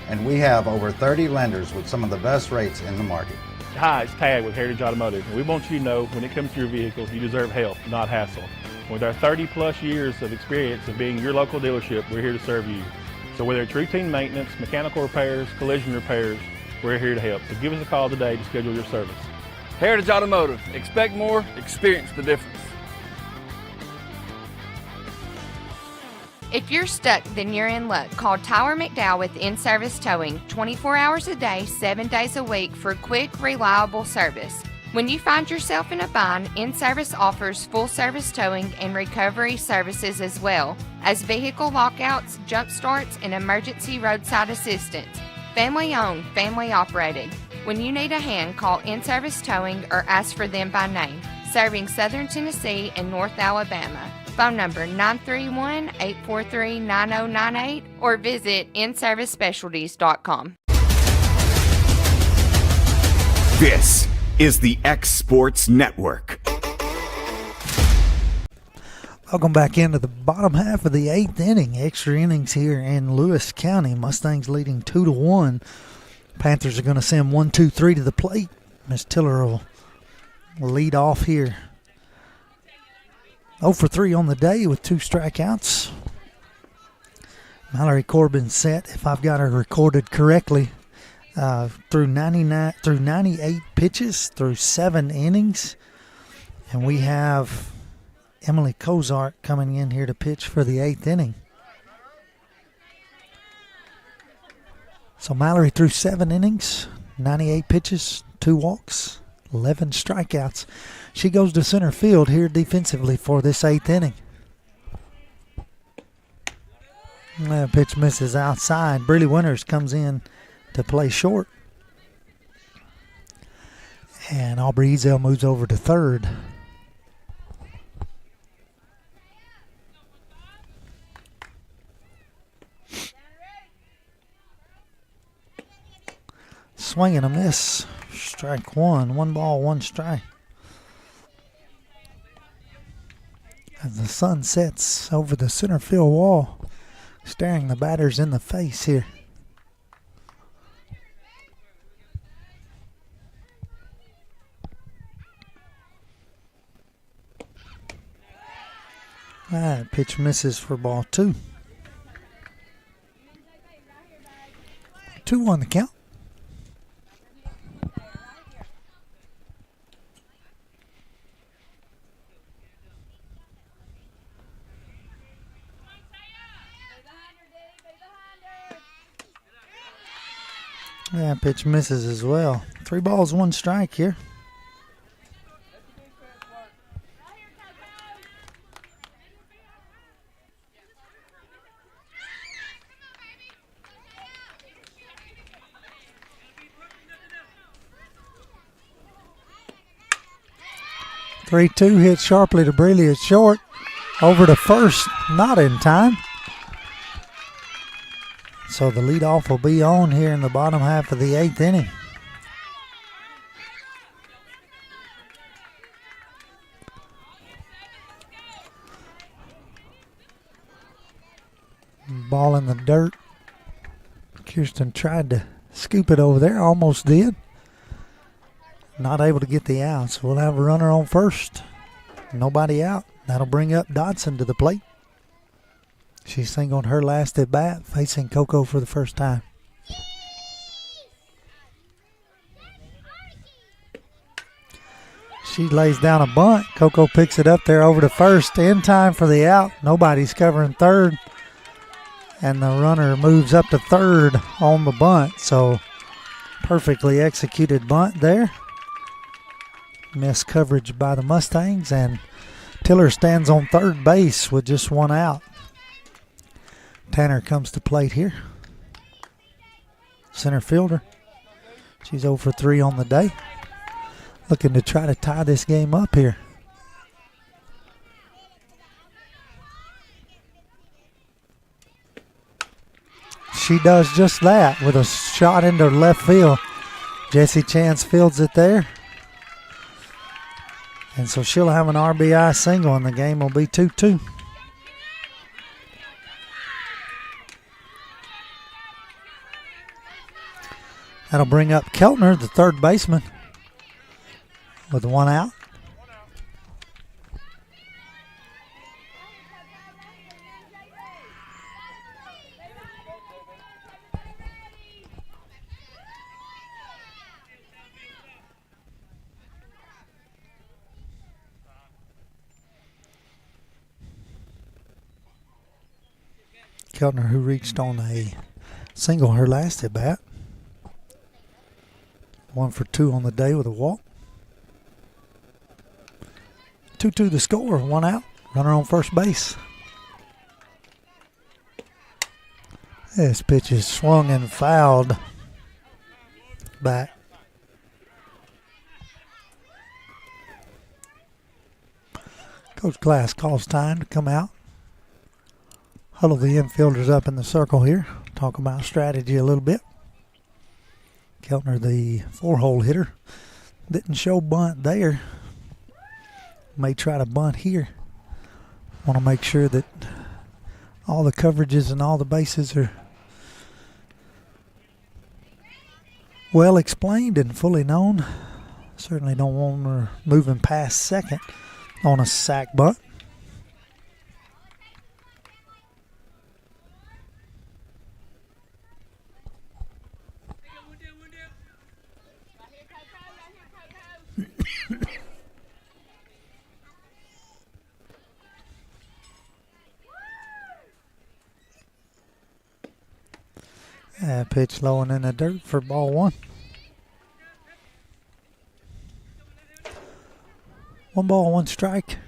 And we have over 30 lenders with some of the best rates in the market. Hi, it's Tag with Heritage Automotive, and we want you to know when it comes to your vehicles, you deserve help, not hassle. With our 30-plus years of experience of being your local dealership, we're here to serve you. So whether it's routine maintenance, mechanical repairs, collision repairs, we're here to help. So give us a call today to schedule your service. Heritage Automotive. Expect more, experience the difference. If you're stuck, then you're in luck. Call Tyler McDowell with In-Service Towing, 24 hours a day, 7 days a week for quick, reliable service. When you find yourself in a bind, In-Service offers full-service towing and recovery services as well as vehicle lockouts, jump starts, and emergency roadside assistance. Family-owned, family-operated. When you need a hand, call In-Service Towing or ask for them by name. Serving Southern Tennessee and North Alabama. Phone number 931-843-9098 or visit inservicespecialties.com. This is the X Sports Network. Welcome back into the bottom half of the 8th inning. Extra innings here in Lewis County. Mustangs leading 2-1. Panthers are going to send 1-2-3 to the plate. Miss Tiller will lead off here. 0 for 3 on the day with 2 strikeouts. Mallory Corbin set, if I've got her recorded correctly, through 98 pitches, through 7 innings. And we have Emily Kozart coming in here to pitch for the 8th inning. So Mallory threw 7 innings, 98 pitches, 2 walks, 11 strikeouts. She goes to center field here defensively for this 8th inning. That pitch misses outside. Breely Winters comes in to play short. And Aubrey Ezel moves over to third. Swing and a miss. Strike 1. 1 ball, 1 strike. as the sun sets over the center field wall, staring the batters in the face here. That pitch misses for ball 2. 2-1 the count. That pitch misses as well. 3 balls, 1 strike here. Three-two hit sharply to Brealey at short. Over to first, not in time. So the leadoff will be on here in the bottom half of the 8th inning. Ball in the dirt. Kirsten tried to scoop it over there, almost did. Not able to get the out, so we'll have a runner on first. Nobody out. That'll bring up Dodson to the plate. She singled her last at bat, facing Coco for the first time. She lays down a bunt. Coco picks it up there over to first in time for the out. Nobody's covering third. And the runner moves up to third on the bunt. So perfectly executed bunt there. Missed coverage by the Mustangs, and Tiller stands on third base with just 1 out. Tanner comes to plate here. Center fielder. She's 0 for 3 on the day. Looking to try to tie this game up here. She does just that with a shot into left field. Jessie Chance fields it there. And so she'll have an RBI single, and the game will be 2-2. That'll bring up Keltner, the third baseman, with 1 out. Keltner, who reached on a single her last at bat. 1 for 2 on the day with a walk. 2-2 the score, 1 out. Runner on first base. This pitch is swung and fouled back. Coach Glass calls time to come out. Huddle the infielders up in the circle here. Talk about strategy a little bit. Keltner, the 4-hole hitter, didn't show bunt there. May try to bunt here. Want to make sure that all the coverages and all the bases are well explained and fully known. Certainly don't want her moving past second on a sac bunt. Pitch low and in the dirt for ball 1. 1 ball, 1 strike.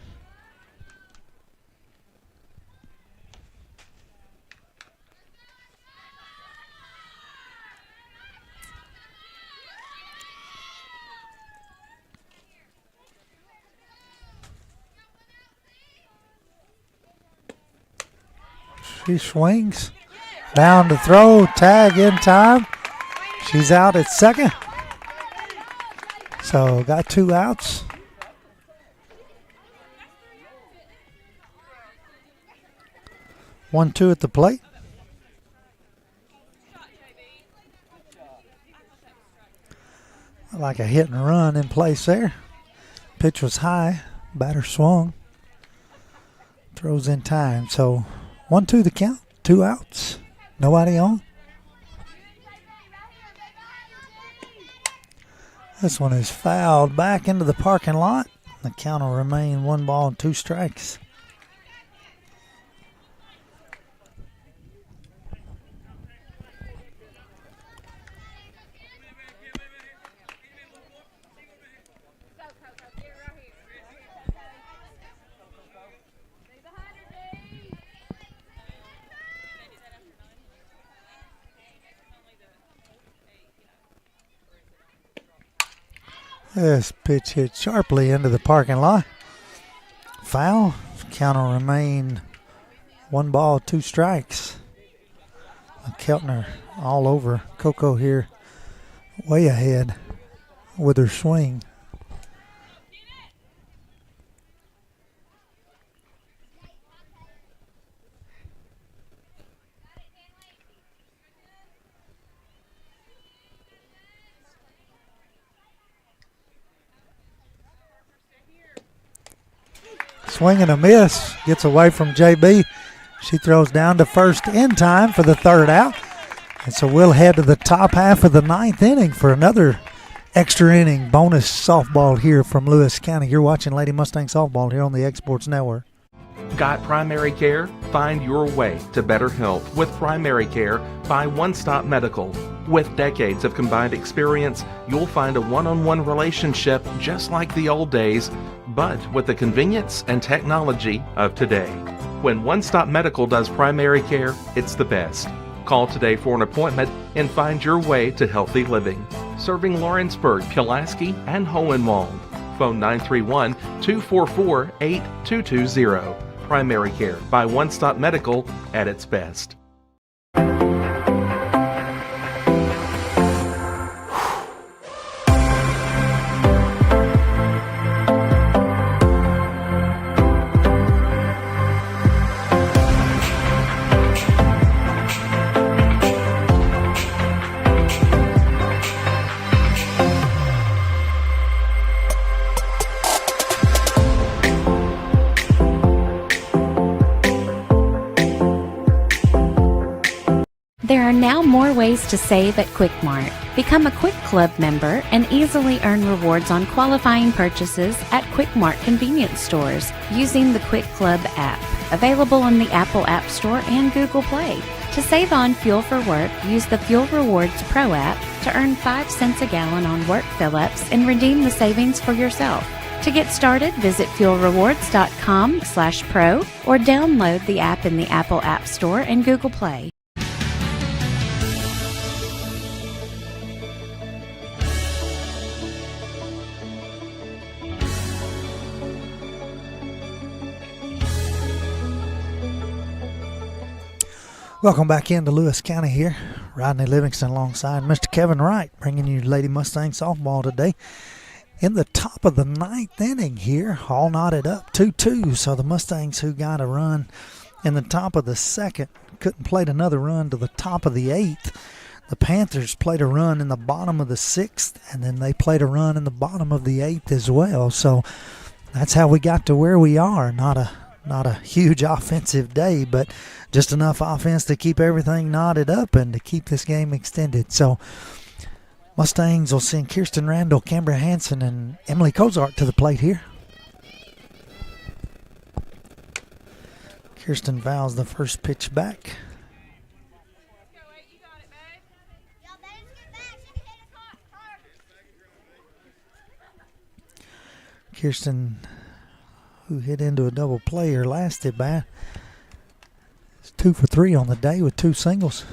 She swings. Down to throw, tag in time. She's out at second. So got 2 outs. 1-2 at the plate. Like a hit and run in place there. Pitch was high. Batter swung. Throws in time. So 1-2 the count. 2 outs. Nobody on. This one is fouled back into the parking lot. The count will remain 1 ball and 2 strikes. This pitch hit sharply into the parking lot. Foul. Count will remain 1 ball, 2 strikes. Keltner all over Coco here, way ahead with her swing. Swing and a miss. Gets away from JB. She throws down to first in time for the 3rd out. And so we'll head to the top half of the 9th inning for another extra inning bonus softball here from Lewis County. You're watching Lady Mustang Softball here on the Exports Network. Got primary care? Find your way to better health with primary care by One Stop Medical. With decades of combined experience, you'll find a one-on-one relationship just like the old days, but with the convenience and technology of today. When One Stop Medical does primary care, it's the best. Call today for an appointment and find your way to healthy living. Serving Lawrenceburg, Pulaski, and Hohenwald. Phone 931-244-8220. Primary care by One Stop Medical at its best. There are now more ways to save at Quick Mart. Become a Quick Club member and easily earn rewards on qualifying purchases at Quick Mart convenience stores using the Quick Club app, available in the Apple App Store and Google Play. To save on fuel for work, use the Fuel Rewards Pro app to earn 5 cents a gallon on work fill-ups and redeem the savings for yourself. To get started, visit fuelrewards.com/pro or download the app in the Apple App Store and Google Play. Welcome back into Lewis County here. Rodney Livingston alongside Mr. Kevin Wright, bringing you Lady Mustang Softball today. In the top of the 9th inning here, all knotted up 2-2. So the Mustangs, who got a run in the top of the 2nd, couldn't play another run to the top of the 8th. The Panthers played a run in the bottom of the 6th, and then they played a run in the bottom of the 8th as well. So that's how we got to where we are. Not a huge offensive day, but just enough offense to keep everything knotted up and to keep this game extended. So Mustangs will send Kirsten Randall, Canberra Hansen, and Emily Kozart to the plate here. Kirsten fouls the first pitch back. Kirsten, who hit into a double play her last at bat, is 2 for 3 on the day with 2 singles.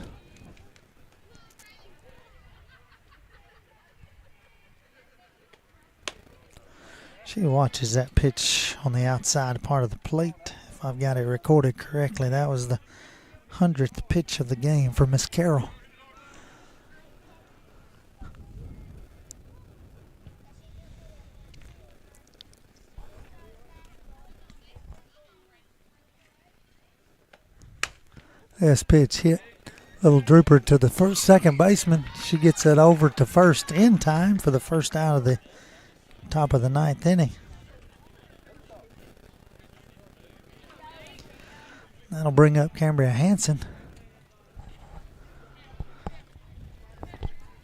She watches that pitch on the outside part of the plate. If I've got it recorded correctly, that was the 100th pitch of the game for Miss Carroll. This pitch hit. Little drooper to the second baseman. She gets it over to first in time for the first out of the top of the ninth inning. That'll bring up Cambria Hansen.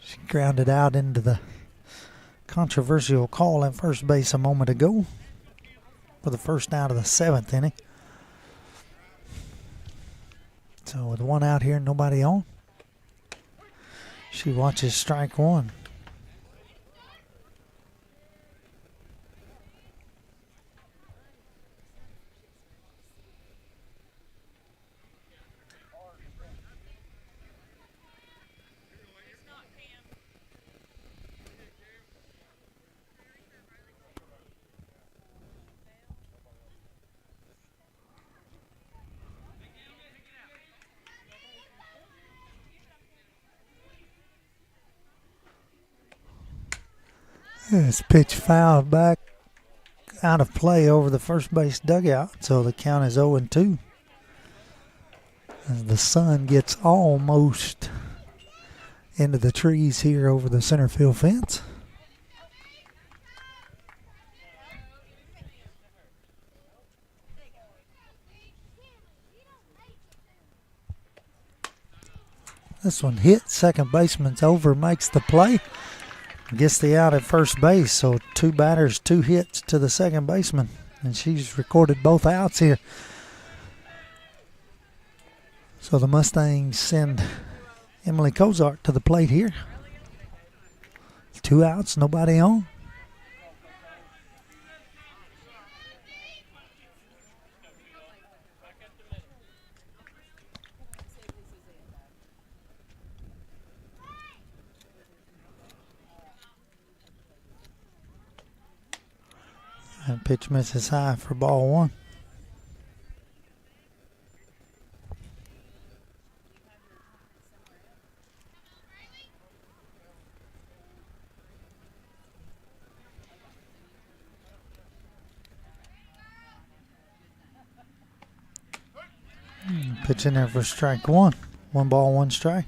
She grounded out into the controversial call at first base a moment ago for the first out of the seventh inning. So with one out here, nobody on, she watches strike one. This pitch fouled back out of play over the first base dugout, so the count is 0-2. As the sun gets almost into the trees here over the center field fence. This one hit. Second baseman's over, makes the play. Gets the out at first base, so 2 batters, 2 hits to the second baseman. And she's recorded both outs here. So the Mustangs send Emily Kozart to the plate here. 2 outs, nobody on. And pitch misses high for ball one. Pitch in there for strike one. 1 ball, 1 strike.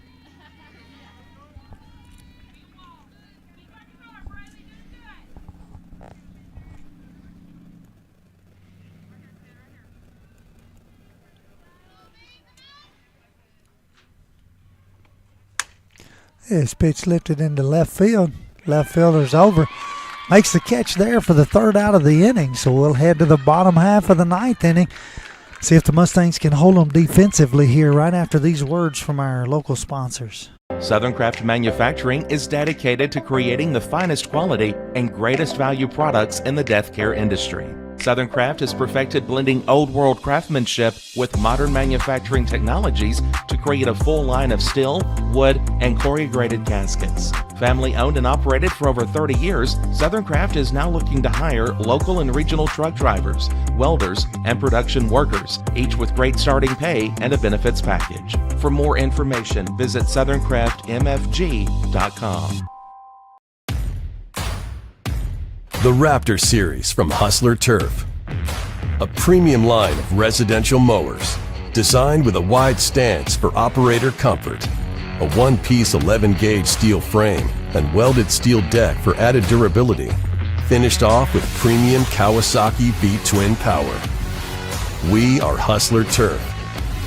This pitch lifted into left field. Left fielder's over. Makes the catch there for the 3rd out of the inning. So we'll head to the bottom half of the 9th inning. See if the Mustangs can hold them defensively here right after these words from our local sponsors. Southern Craft Manufacturing is dedicated to creating the finest quality and greatest value products in the death care industry. Southern Craft has perfected blending old world craftsmanship with modern manufacturing technologies to create a full line of steel, wood, and corrugated caskets. Family owned and operated for over 30 years, Southern Craft is now looking to hire local and regional truck drivers, welders, and production workers, each with great starting pay and a benefits package. For more information, visit southerncraftmfg.com. The Raptor Series from Hustler Turf. A premium line of residential mowers designed with a wide stance for operator comfort, a one-piece 11-gauge steel frame and welded steel deck for added durability, finished off with premium Kawasaki V-twin power. We are Hustler Turf,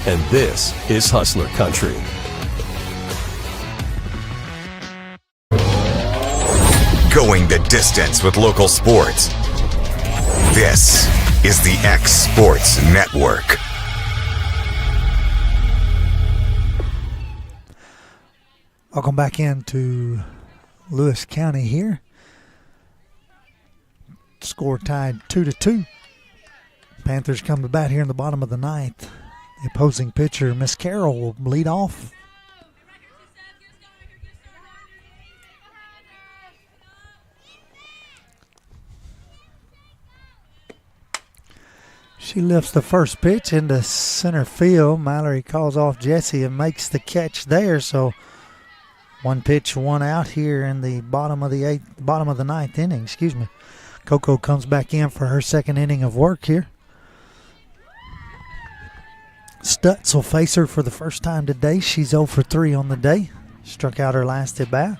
and this is Hustler Country. Going the distance with local sports. This is the X Sports Network. Welcome back into Lewis County here. Score tied 2-2. Panthers come to bat here in the bottom of the 9th. The opposing pitcher, Miss Carroll, will lead off. She lifts the first pitch into center field. Mallory calls off Jesse and makes the catch there. So 1 pitch, 1 out here in the bottom of the 9th inning. Excuse me. Coco comes back in for her 2nd inning of work here. Stutz will face her for the first time today. She's 0 for 3 on the day. Struck out her last at bat.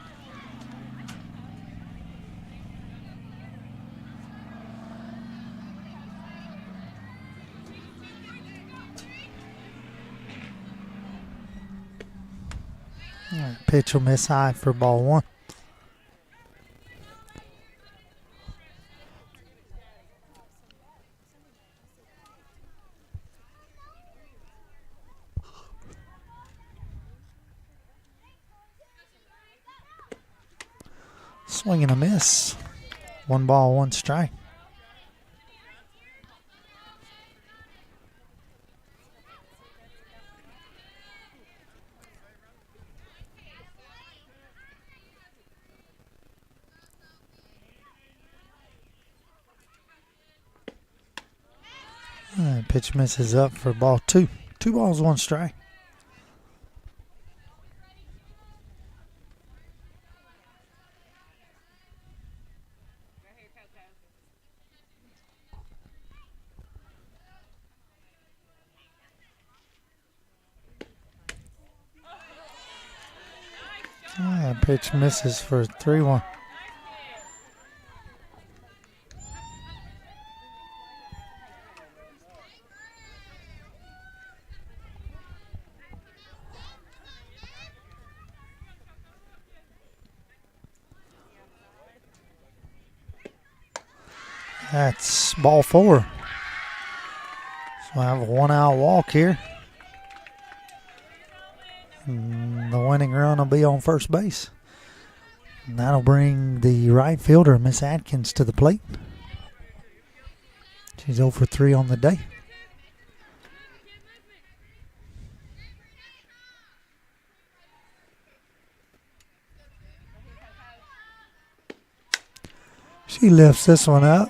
All right, pitch will miss high for ball 1. Swing and a miss. 1 ball, 1 strike. Pitch misses up for ball 2. 2 balls, 1 strike. Pitch misses for 3-1. That's ball 4. So I have a 1-out walk here. And the winning run will be on first base. And that'll bring the right fielder, Miss Atkins, to the plate. She's 0 for 3 on the day. She lifts this one up.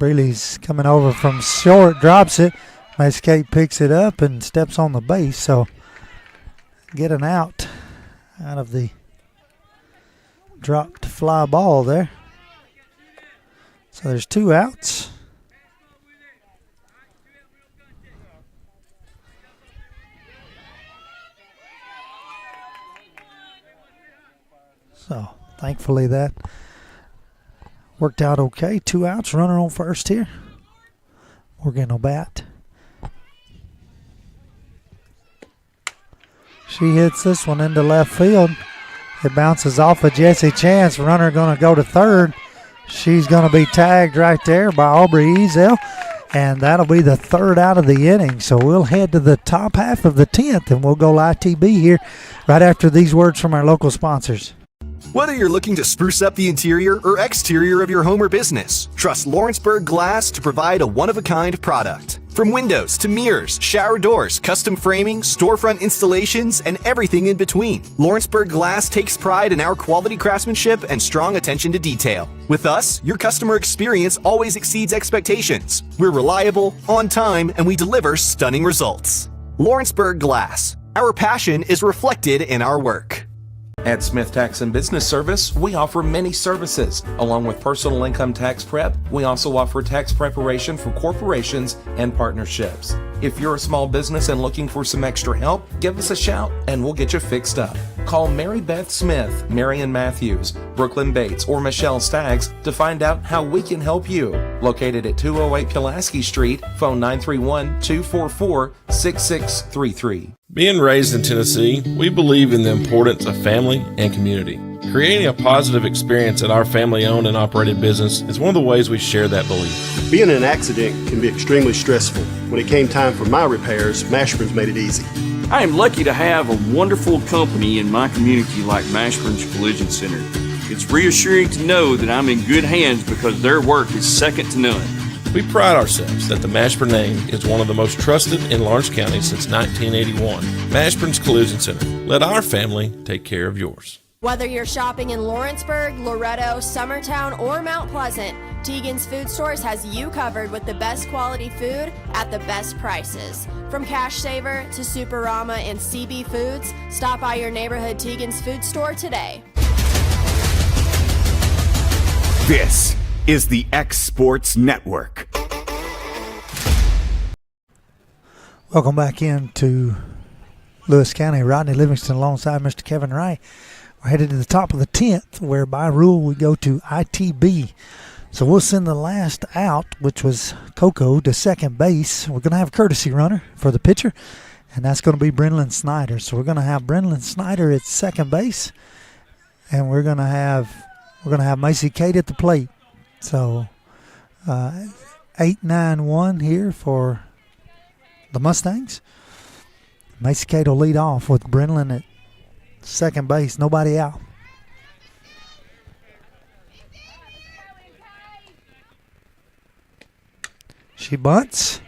Breeley's coming over from short, drops it. Miss Kate picks it up and steps on the base. So get an out of the dropped fly ball there. So there's 2 outs. So thankfully that worked out okay. 2 outs, runner on first here. Morgan will bat. She hits this one into left field. It bounces off of Jesse Chance. Runner going to go to third. She's going to be tagged right there by Aubrey Ezel. And that'll be the 3rd out of the inning. So we'll head to the top half of the 10th, and we'll go ITB here right after these words from our local sponsors. Whether you're looking to spruce up the interior or exterior of your home or business, trust Lawrenceburg Glass to provide a one-of-a-kind product. From windows to mirrors, shower doors, custom framing, storefront installations, and everything in between, Lawrenceburg Glass takes pride in our quality craftsmanship and strong attention to detail. With us, your customer experience always exceeds expectations. We're reliable, on time, and we deliver stunning results. Lawrenceburg Glass. Our passion is reflected in our work. At Smith Tax and Business Service, we offer many services. Along with personal income tax prep, we also offer tax preparation for corporations and partnerships. If you're a small business and looking for some extra help, give us a shout and we'll get you fixed up. Call Mary Beth Smith, Marion Matthews, Brooklyn Bates, or Michelle Staggs to find out how we can help you. Located at 208 Pulaski Street, phone 931-244-6633. Being raised in Tennessee, we believe in the importance of family and community. Creating a positive experience at our family-owned and operated business is one of the ways we share that belief. Being in an accident can be extremely stressful. When it came time for my repairs, Mashburn's made it easy. I am lucky to have a wonderful company in my community like Mashburn's Collision Center. It's reassuring to know that I'm in good hands because their work is second to none. We pride ourselves that the Mashburn name is one of the most trusted in Lawrence County since 1981. Mashburn's Collision Center. Let our family take care of yours. Whether you're shopping in Lawrenceburg, Loretto, Summertown, or Mount Pleasant, Teagan's Food Stores has you covered with the best quality food at the best prices. From Cash Saver to Superama and CB Foods, stop by your neighborhood Teagan's Food Store today. This is the X Sports Network. Welcome back into Lewis County. Rodney Livingston alongside Mr. Kevin Wright. We're headed to the top of the 10th, where by rule we go to ITB. So we'll send the last out, which was Coco, to second base. We're going to have a courtesy runner for the pitcher, and that's going to be Brenlin Snyder. So we're going to have Brenlin Snyder at second base, and we're going to have Macy Kate at the plate. So 8-9-1 here for the Mustangs. Macy Kate will lead off with Brenlin at second base. Nobody out. She bunts.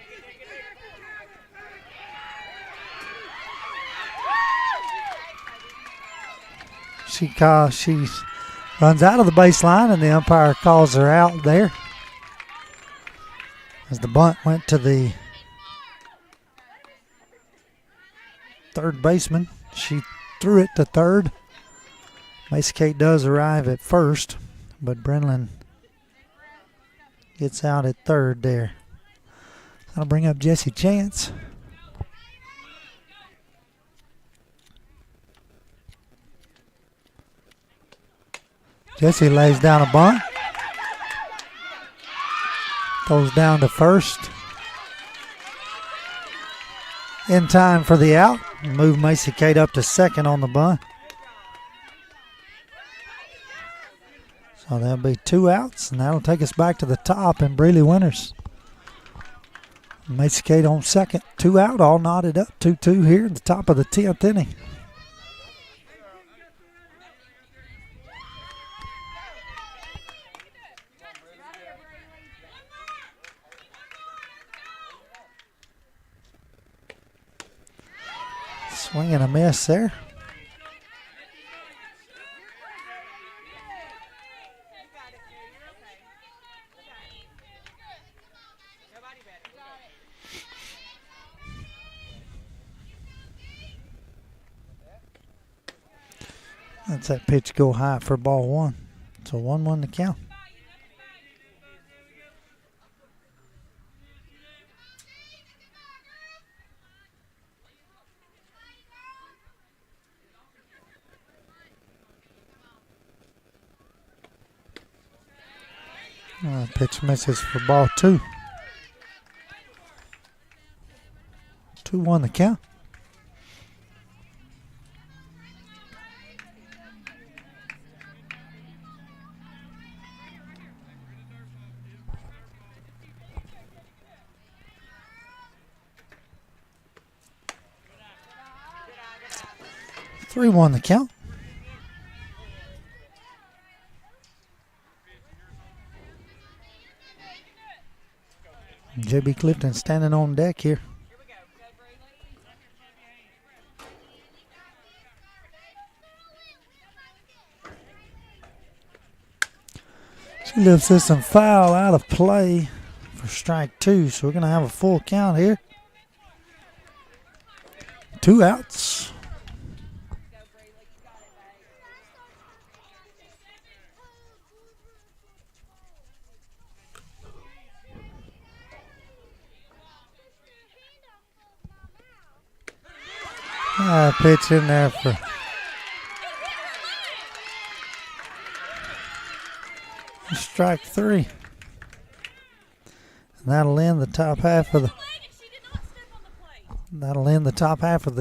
She runs out of the baseline, and the umpire calls her out there. As the bunt went to the third baseman, she threw it to third. Macy Kate does arrive at first, but Brenlin gets out at third there. That'll bring up Jesse Chance. Jesse lays down a bunt. Throws down to first. In time for the out. Move Macy Kate up to second on the bunt. So there'll be 2 outs, and that'll take us back to the top in Breeley Winters. Macy Kate on second. 2 out, all knotted up. 2-2 here at the top of the 10th inning. Swing and a miss there. That's that pitch go high for ball 1. So 1-1 to count. Pitch misses for ball 2. 2-1 the count. Three won the count. J.B. Clifton standing on deck here. She lifts this and foul out of play for strike 2. So we're going to have a full count here. 2 outs. Pitch in there for strike 3. And that'll end the top half of the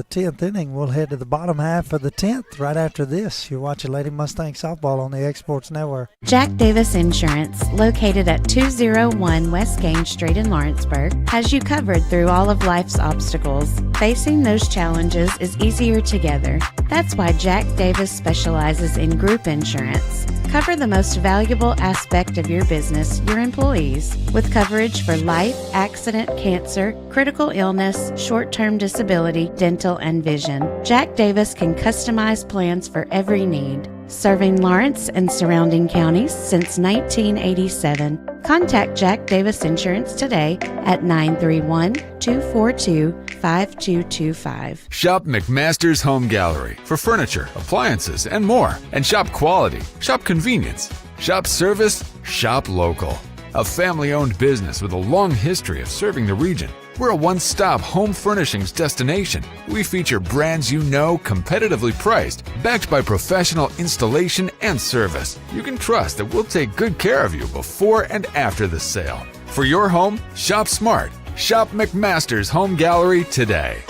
10th inning. We'll head to the bottom half of the 10th right after this. You're watching Lady Mustang Softball on the Exports Network. Jack Davis Insurance, located at 201 West Gaines Street in Lawrenceburg, has you covered through all of life's obstacles. Facing those challenges is easier together. That's why Jack Davis specializes in group insurance. Cover the most valuable aspect of your business, your employees, with coverage for life, accident, cancer, critical illness, short-term disability, dental, and vision. Jack Davis can customize plans for every need. Serving Lawrence and surrounding counties since 1987. Contact Jack Davis Insurance today at 931-242-5225. Shop McMaster's Home Gallery for furniture, appliances, and more. And shop quality, shop convenience, shop service, shop local. A family-owned business with a long history of serving the region. We're a one-stop home furnishings destination. We feature brands you know, competitively priced, backed by professional installation and service. You can trust that we'll take good care of you before and after the sale. For your home, shop smart. Shop McMaster's Home Gallery today.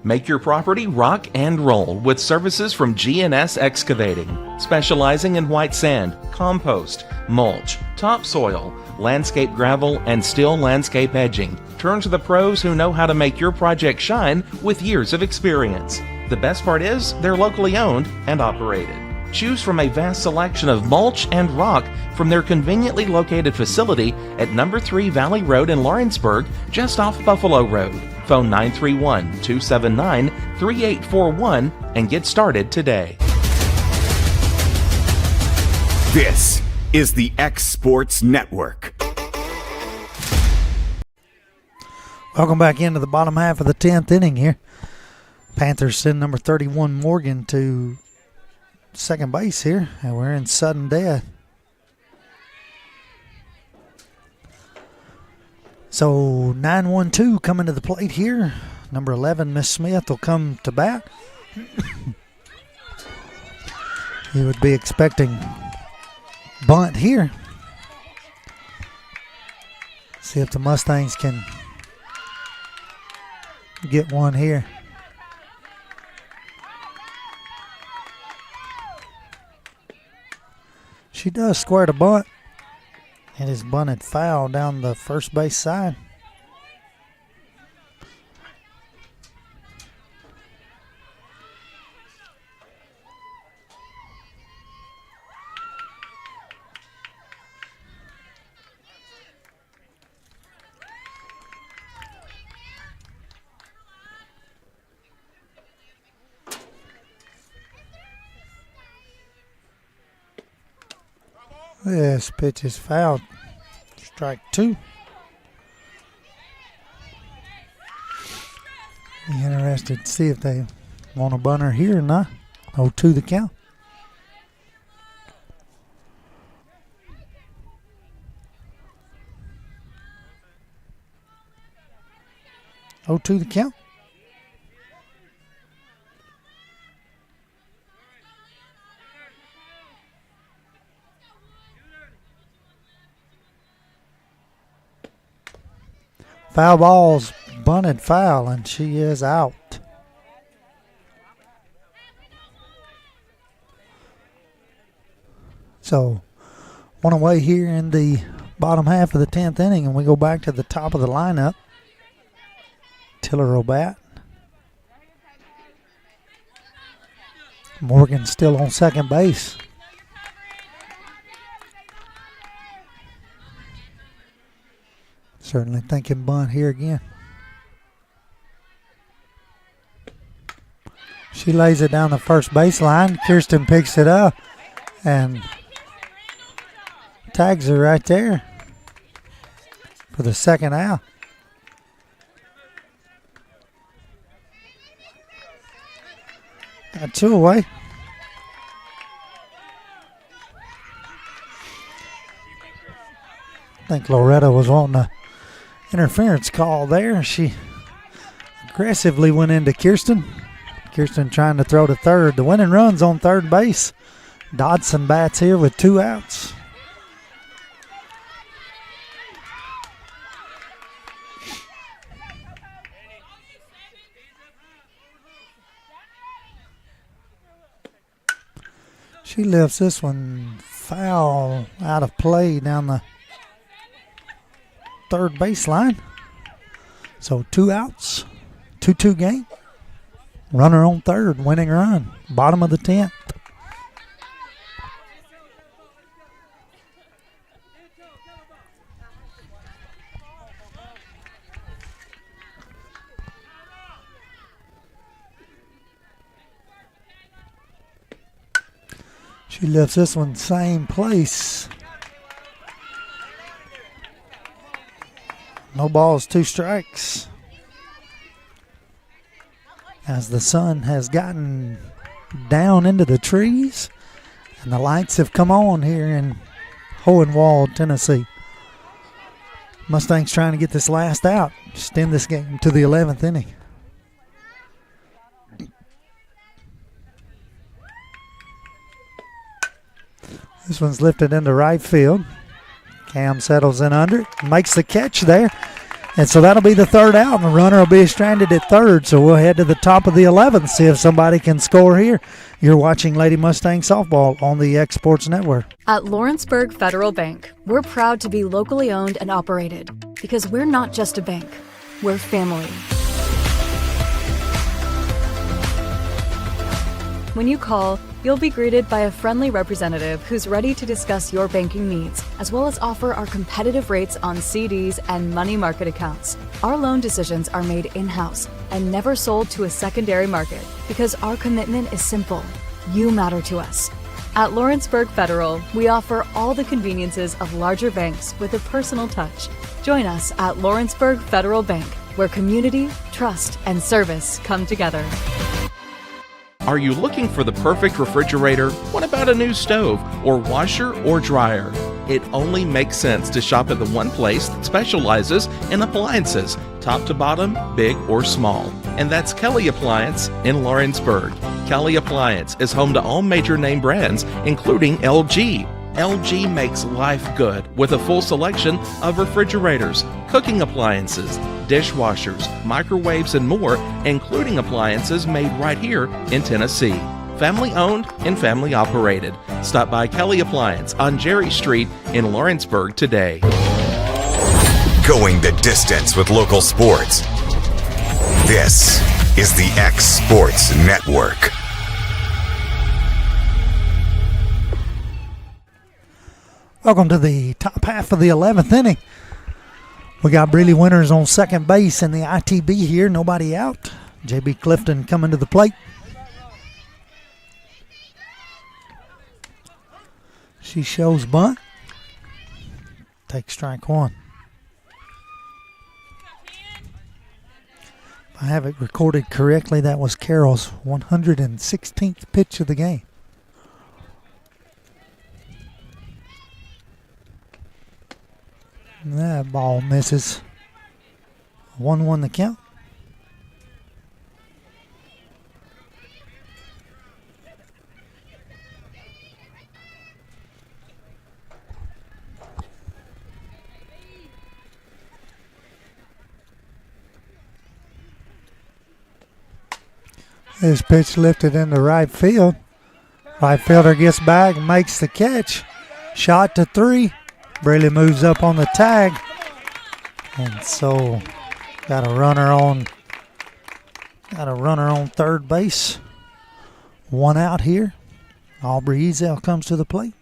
Make your property rock and roll with services from G&S Excavating, specializing in white sand, compost, mulch, topsoil, landscape gravel, and steel landscape edging. Turn to the pros who know how to make your project shine with years of experience. The best part is they're locally owned and operated. Choose from a vast selection of mulch and rock from their conveniently located facility at number 3 Valley Road in Lawrenceburg, just off Buffalo Road. Phone 931-279-3841 and get started today. This is the X Sports Network. Welcome back into the bottom half of the 10th inning here. Panthers send number 31 Morgan to second base here, and we're in sudden death. So 9-1-2 coming to the plate here. Number 11, Miss Smith, will come to bat. He would be expecting bunt here. See if the Mustangs can get one here. She does square the bunt. It is bunted foul down the first base side. This pitch is fouled. Strike 2. Be interested to see if they want a bunter here or not. 0-2 the count. To the count. Foul ball's bunted foul, and she is out. So, one away here in the bottom half of the 10th inning, and we go back to the top of the lineup. Tiller will bat. Morgan still on second base. Certainly thinking bunt here again. She lays it down the first baseline. Kirsten picks it up and tags her right there for the second out. Got 2 away. I think Loretto was wanting a interference call there. She aggressively went into Kirsten. Kirsten trying to throw to third. The winning run's on third base. Dodson bats here with 2 outs. She lifts this one foul out of play down the third baseline. So 2 outs, 2-2 game. Runner on third, winning run. Bottom of the 10th. She lifts this one same place. No balls, 2 strikes. As the sun has gotten down into the trees and the lights have come on here in Hohenwald, Tennessee. Mustangs trying to get this last out, extend this game to the 11th inning. This one's lifted into right field. Cam settles in under, makes the catch there. And so that'll be the third out, and the runner will be stranded at third. So we'll head to the top of the 11th, see if somebody can score here. You're watching Lady Mustang Softball on the X Sports Network. At Lawrenceburg Federal Bank, we're proud to be locally owned and operated because we're not just a bank, we're family. When you call, you'll be greeted by a friendly representative who's ready to discuss your banking needs, as well as offer our competitive rates on CDs and money market accounts. Our loan decisions are made in-house and never sold to a secondary market because our commitment is simple. You matter to us. At Lawrenceburg Federal, we offer all the conveniences of larger banks with a personal touch. Join us at Lawrenceburg Federal Bank, where community, trust, and service come together. Are you looking for the perfect refrigerator? What about a new stove or washer or dryer? It only makes sense to shop at the one place that specializes in appliances, top to bottom, big or small. And that's Kelly Appliance in Lawrenceburg. Kelly Appliance is home to all major name brands, including LG. LG makes life good with a full selection of refrigerators, cooking appliances, dishwashers, microwaves, and more, including appliances made right here in Tennessee. Family owned and family operated. Stop by Kelly Appliance on Jerry Street in Lawrenceburg today. Going the distance with local sports. This is the X Sports Network. Welcome to the top half of the 11th inning. We got Breely Winters on second base in the ITB here. Nobody out. JB Clifton coming to the plate. She shows bunt. Take strike one. If I have it recorded correctly, that was Carroll's 116th pitch of the game. That ball misses. 1-1 the count. This pitch lifted into right field. Right fielder gets back, makes the catch. Shot to three. Breely moves up on the tag. And so got a runner on third base. One out here. Aubrey Ezel comes to the plate.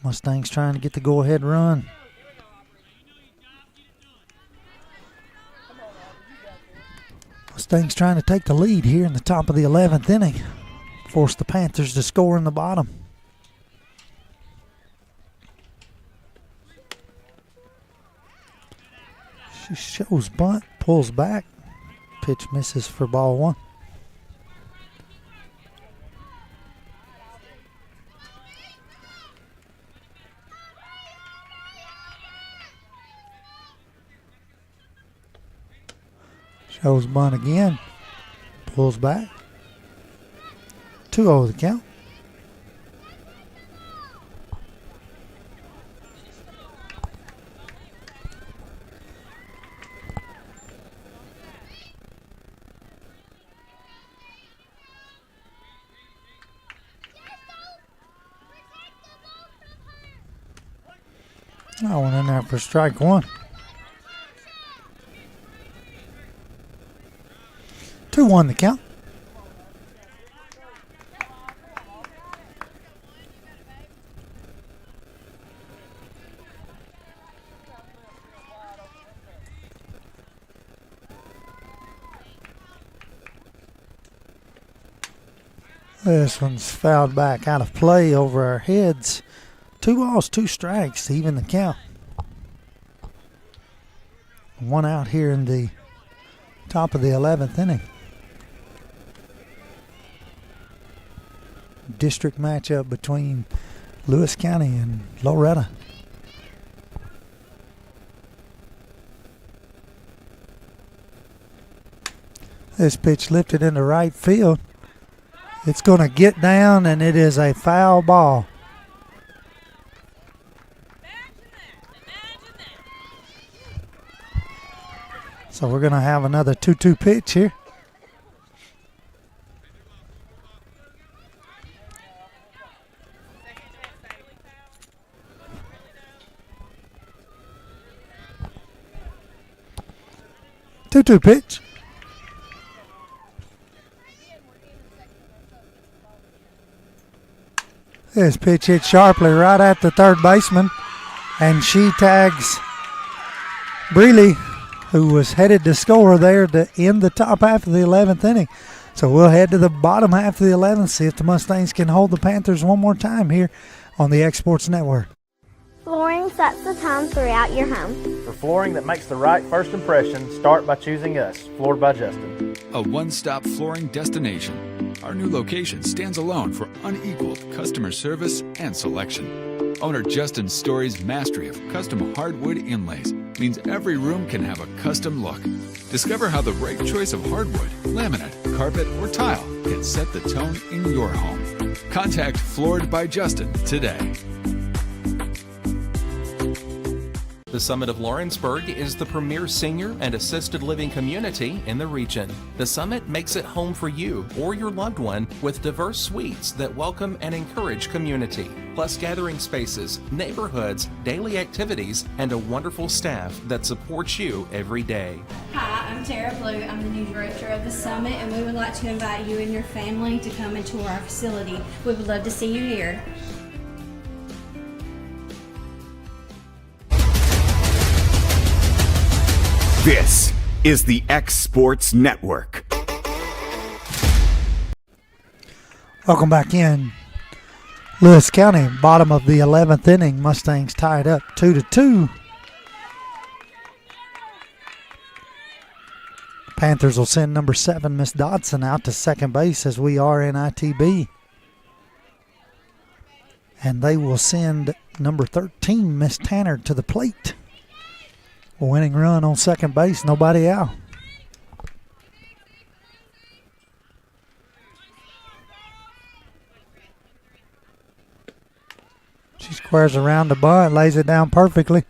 Mustangs trying to get the go-ahead run. Mustangs trying to take the lead here in the top of the 11th inning. Force the Panthers to score in the bottom. She shows bunt, pulls back. Pitch misses for ball one. Shows bunt again. Pulls back. 2-0 the count. That one in there for strike one. 2-1 the count. This one's fouled back out of play over our heads. 2 balls, 2 strikes to even the count. One out here in the top of the 11th inning. District matchup between Lewis County and Loretto. This pitch lifted into right field. It's going to get down, and it is a foul ball. So we're going to have another 2-2 pitch here. Two-two pitch. This pitch hit sharply right at the third baseman, and she tags Breeley, who was headed to score there to end the top half of the 11th inning. So we'll head to the bottom half of the 11th, see if the Mustangs can hold the Panthers one more time here on the X Sports Network. Flooring sets the tone throughout your home. For flooring that makes the right first impression, start by choosing us, Floored by Justin. A one-stop flooring destination. Our new location stands alone for unequaled customer service and selection. Owner Justin Story's mastery of custom hardwood inlays means every room can have a custom look. Discover how the right choice of hardwood, laminate, carpet, or tile can set the tone in your home. Contact Floored by Justin today. The Summit of Lawrenceburg is the premier senior and assisted living community in the region. The Summit makes it home for you or your loved one with diverse suites that welcome and encourage community, plus gathering spaces, neighborhoods, daily activities, and a wonderful staff that supports you every day. Hi, I'm Tara Blue. I'm the new director of the Summit, and we would like to invite you and your family to come and tour our facility. We would love to see you here. This is the X Sports Network. Welcome back in. Lewis County, bottom of the 11th inning. Mustangs tied up 2-2. Panthers will send number 7, Miss Dodson, out to second base as we are in ITB. And they will send number 13, Miss Tanner, to the plate. A winning run on second base, nobody out. She squares around the bunt, lays it down perfectly.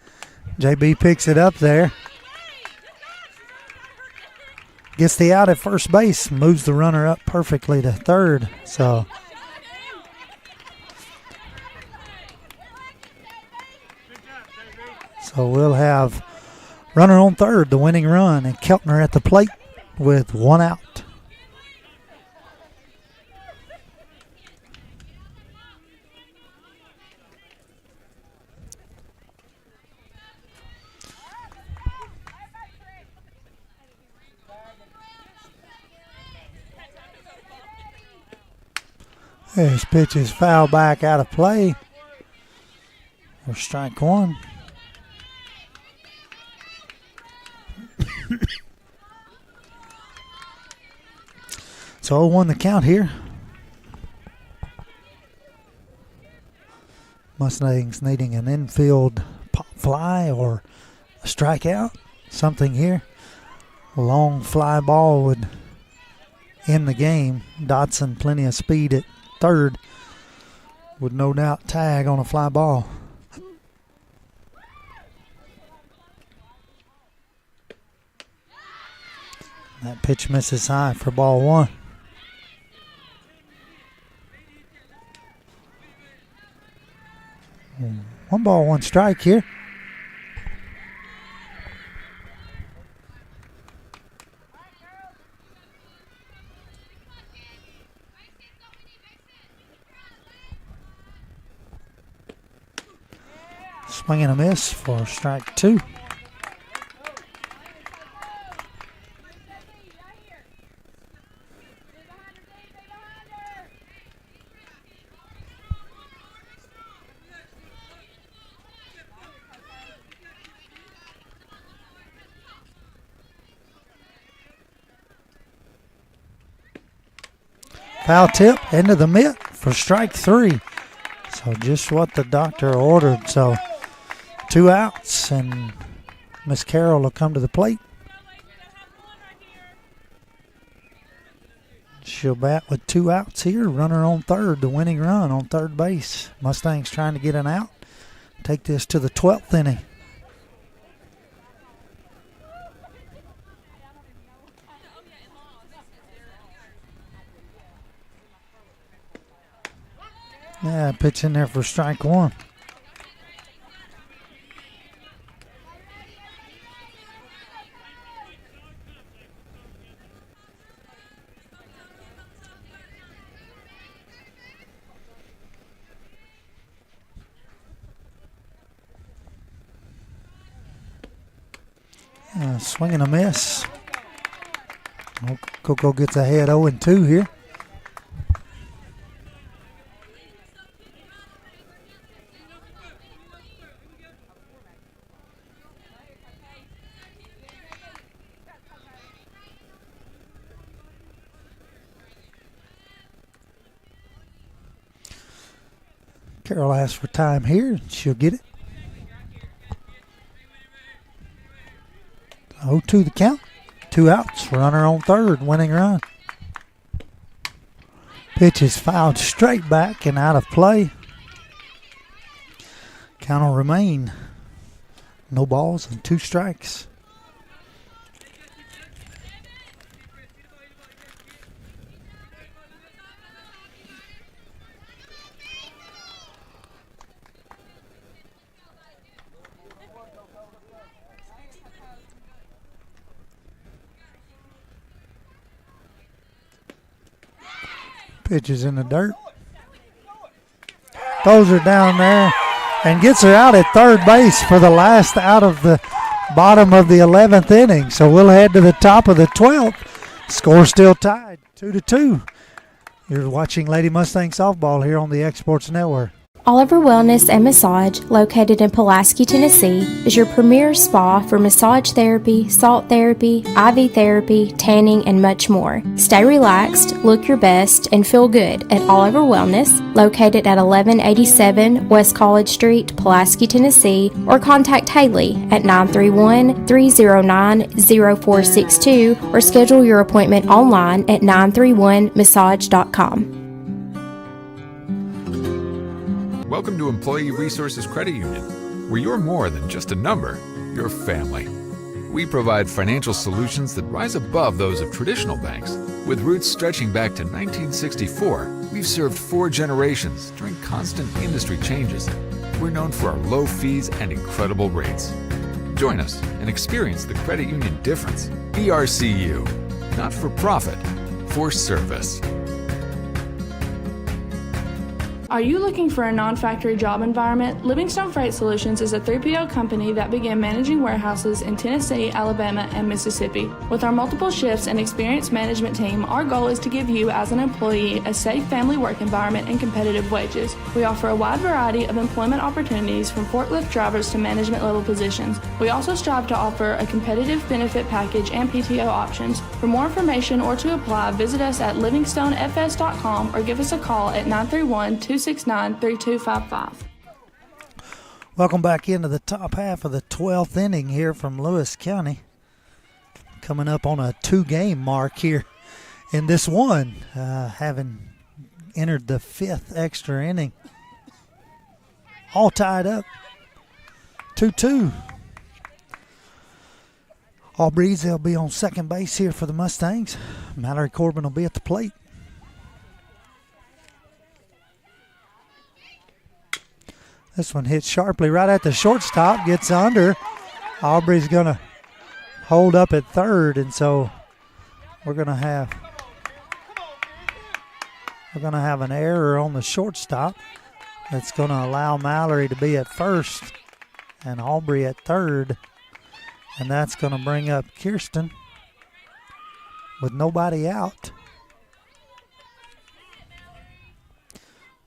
JB picks it up there. Gets the out at first base, moves the runner up perfectly to third. So we'll have runner on third, the winning run, and Keltner at the plate with one out. This pitch is foul back out of play for strike one. So 0-1 the count here. Mustangs needing an infield pop fly or a strikeout. Something here. A long fly ball would end the game. Dodson, plenty of speed at third, would no doubt tag on a fly ball. That pitch misses high for ball one. One ball, one strike here. Swing and a miss for strike two. Foul tip into the mitt for strike three. So just what the doctor ordered. So 2 outs, and Miss Carroll will come to the plate. She'll bat with 2 outs here. Runner on third, the winning run on third base. Mustangs trying to get an out. Take this to the 12th inning. Yeah, pitch in there for strike one. Swing and a miss. Coco gets ahead 0-2 here. Carol asks for time here. She'll get it. 0-2 the count. 2 outs. Runner on third. Winning run. Pitch is fouled straight back and out of play. Count will remain. No balls and 2 strikes. Pitches in the dirt. Throws her down there and gets her out at third base for the last out of the bottom of the 11th inning. So we'll head to the top of the 12th. Score still tied, 2-2. You're watching Lady Mustang Softball here on the Exports Network. Oliver Wellness and Massage, located in Pulaski, Tennessee, is your premier spa for massage therapy, salt therapy, IV therapy, tanning, and much more. Stay relaxed, look your best, and feel good at Oliver Wellness, located at 1187 West College Street, Pulaski, Tennessee, or contact Haley at 931-309-0462 or schedule your appointment online at 931massage.com. Welcome to Employee Resources Credit Union, where you're more than just a number, you're family. We provide financial solutions that rise above those of traditional banks. With roots stretching back to 1964, we've served 4 generations during constant industry changes. We're known for our low fees and incredible rates. Join us and experience the credit union difference. ERCU, not for profit, for service. Are you looking for a non-factory job environment? Livingstone Freight Solutions is a 3PL company that began managing warehouses in Tennessee, Alabama, and Mississippi. With our multiple shifts and experienced management team, our goal is to give you, as an employee, a safe family work environment and competitive wages. We offer a wide variety of employment opportunities from forklift drivers to management level positions. We also strive to offer a competitive benefit package and PTO options. For more information or to apply, visit us at livingstonefs.com or give us a call at 931-269-3255. Welcome back into the top half of the 12th inning here from Lewis County. Coming up on a 2-game mark here in this one, having entered the 5th extra inning. All tied up, 2-2. Aubrey will be on second base here for the Mustangs. Mallory Corbin will be at the plate. This one hits sharply right at the shortstop, gets under. Aubrey's going to hold up at third, and so we're going to have an error on the shortstop that's going to allow Mallory to be at first and Aubrey at third, and that's going to bring up Kirsten with nobody out.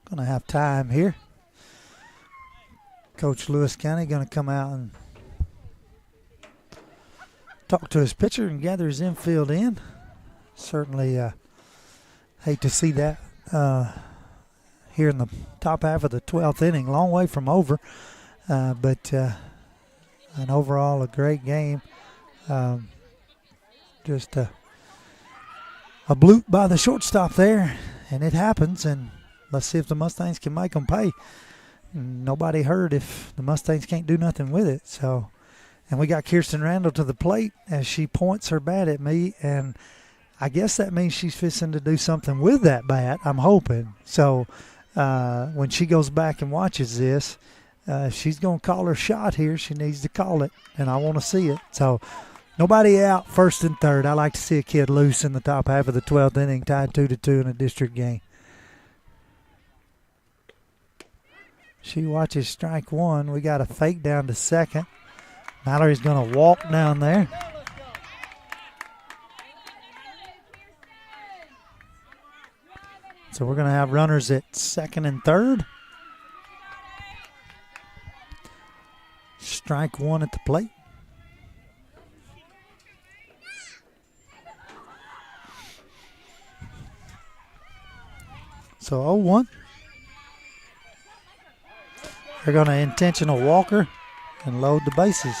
Going to have time here. Coach Lewis County going to come out and talk to his pitcher and gather his infield in. Certainly hate to see that here in the top half of the 12th inning. Long way from over, but an overall a great game. Just a bloop by the shortstop there, and it happens, and let's see if the Mustangs can make them pay. Nobody heard if the Mustangs can't do nothing with it. So, and we got Kirsten Randall to the plate as she points her bat at me, and I guess that means she's fixing to do something with that bat, I'm hoping. So when she goes back and watches this, if she's going to call her shot here, she needs to call it, and I want to see it. So nobody out, first and third. I like to see a kid loose in the top half of the 12th inning, tied 2-2 in a district game. She watches strike one. We got a fake down to second. Mallory's going to walk down there. So we're going to have runners at second and third. Strike one at the plate. So 0-1. They're going to intentional walker and load the bases.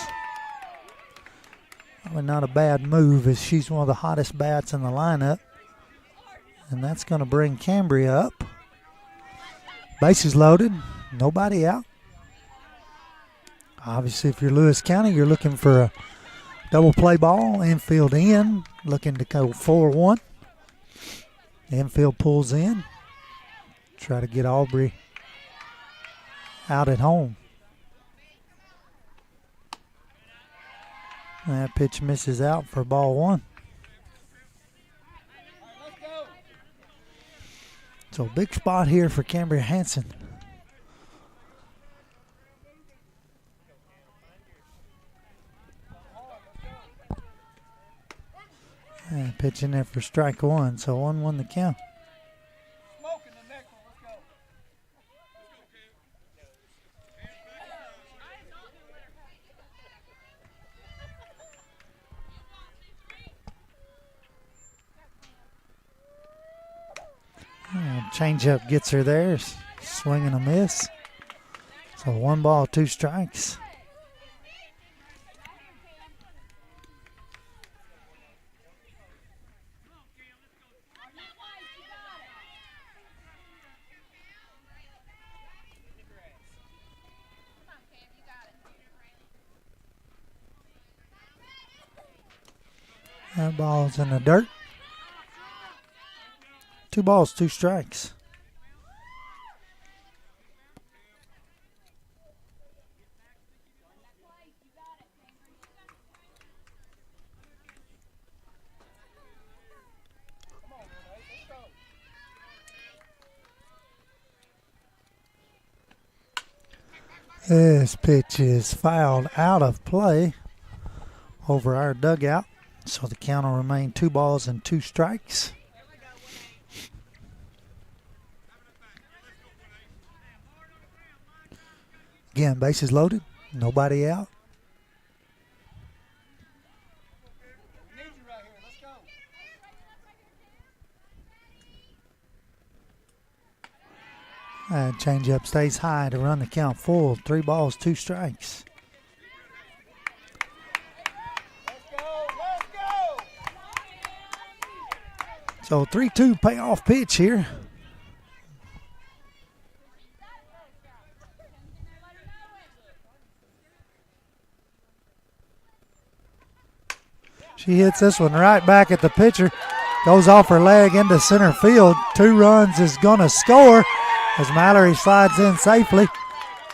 Probably not a bad move, as she's one of the hottest bats in the lineup. And that's going to bring Cambria up. Bases loaded, nobody out. Obviously, if you're Lewis County, you're looking for a double play ball, infield in, looking to go 4-1. Infield pulls in. Try to get Aubrey out at home. That pitch misses out for ball one. So big spot here for Cambria Hanson. And pitch in there for strike one. So 1-1 the count. Changeup gets her there. Swing and a miss. So 1 ball, 2 strikes. That ball's in the dirt. 2 balls, 2 strikes. This pitch is fouled out of play over our dugout. So the count will remain 2 balls and 2 strikes. Again, bases loaded, nobody out. And changeup stays high to run the count full. 3 balls, 2 strikes. So 3-2 payoff pitch here. She hits this one right back at the pitcher. Goes off her leg into center field. 2 runs is going to score as Mallory slides in safely.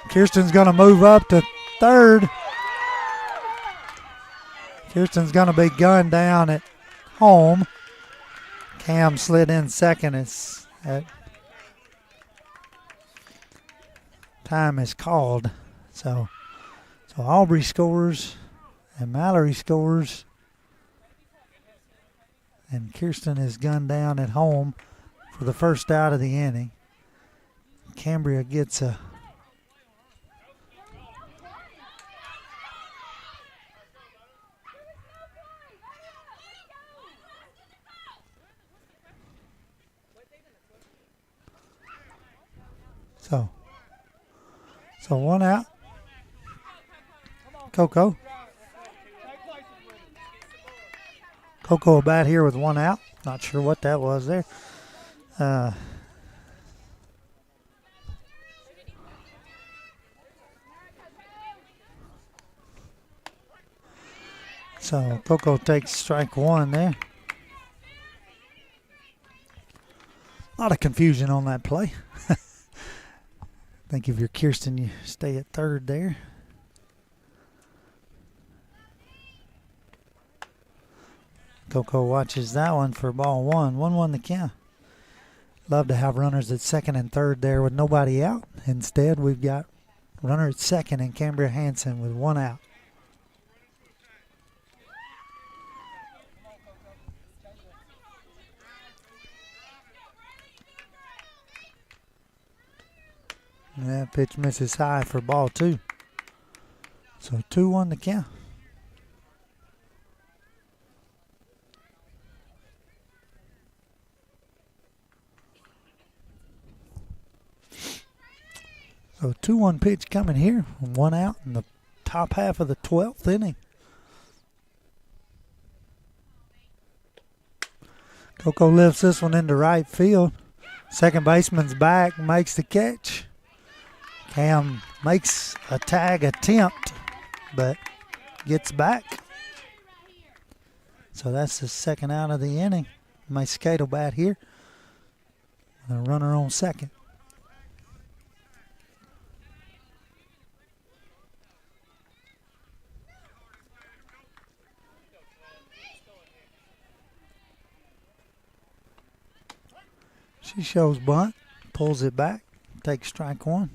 Kirsten's going to move up to third. Kirsten's going to be gunned down at home. Cam slid in second as time is called. So Aubrey scores and Mallory scores. And Kirsten is gunned down at home for the first out of the inning. Cambria gets a So 1 out. Coco will bat here with 1 out. Not sure what that was there. So Coco takes strike one there. A lot of confusion on that play. I think if you're Kirsten, you stay at third there. Coco watches that one for ball one. 1-1 the count. Love to have runners at second and third there with nobody out. Instead, we've got runner at second and Cambria Hansen with one out. And that pitch misses high for ball two. So 2-1 the count. So 2-1 pitch coming here. One out in the top half of the 12th inning. Coco lifts this one into right field. Second baseman's back, makes the catch. Cam makes a tag attempt, but gets back. So that's the second out of the inning. My skate bat here. A runner on second. She shows bunt, pulls it back, takes strike one.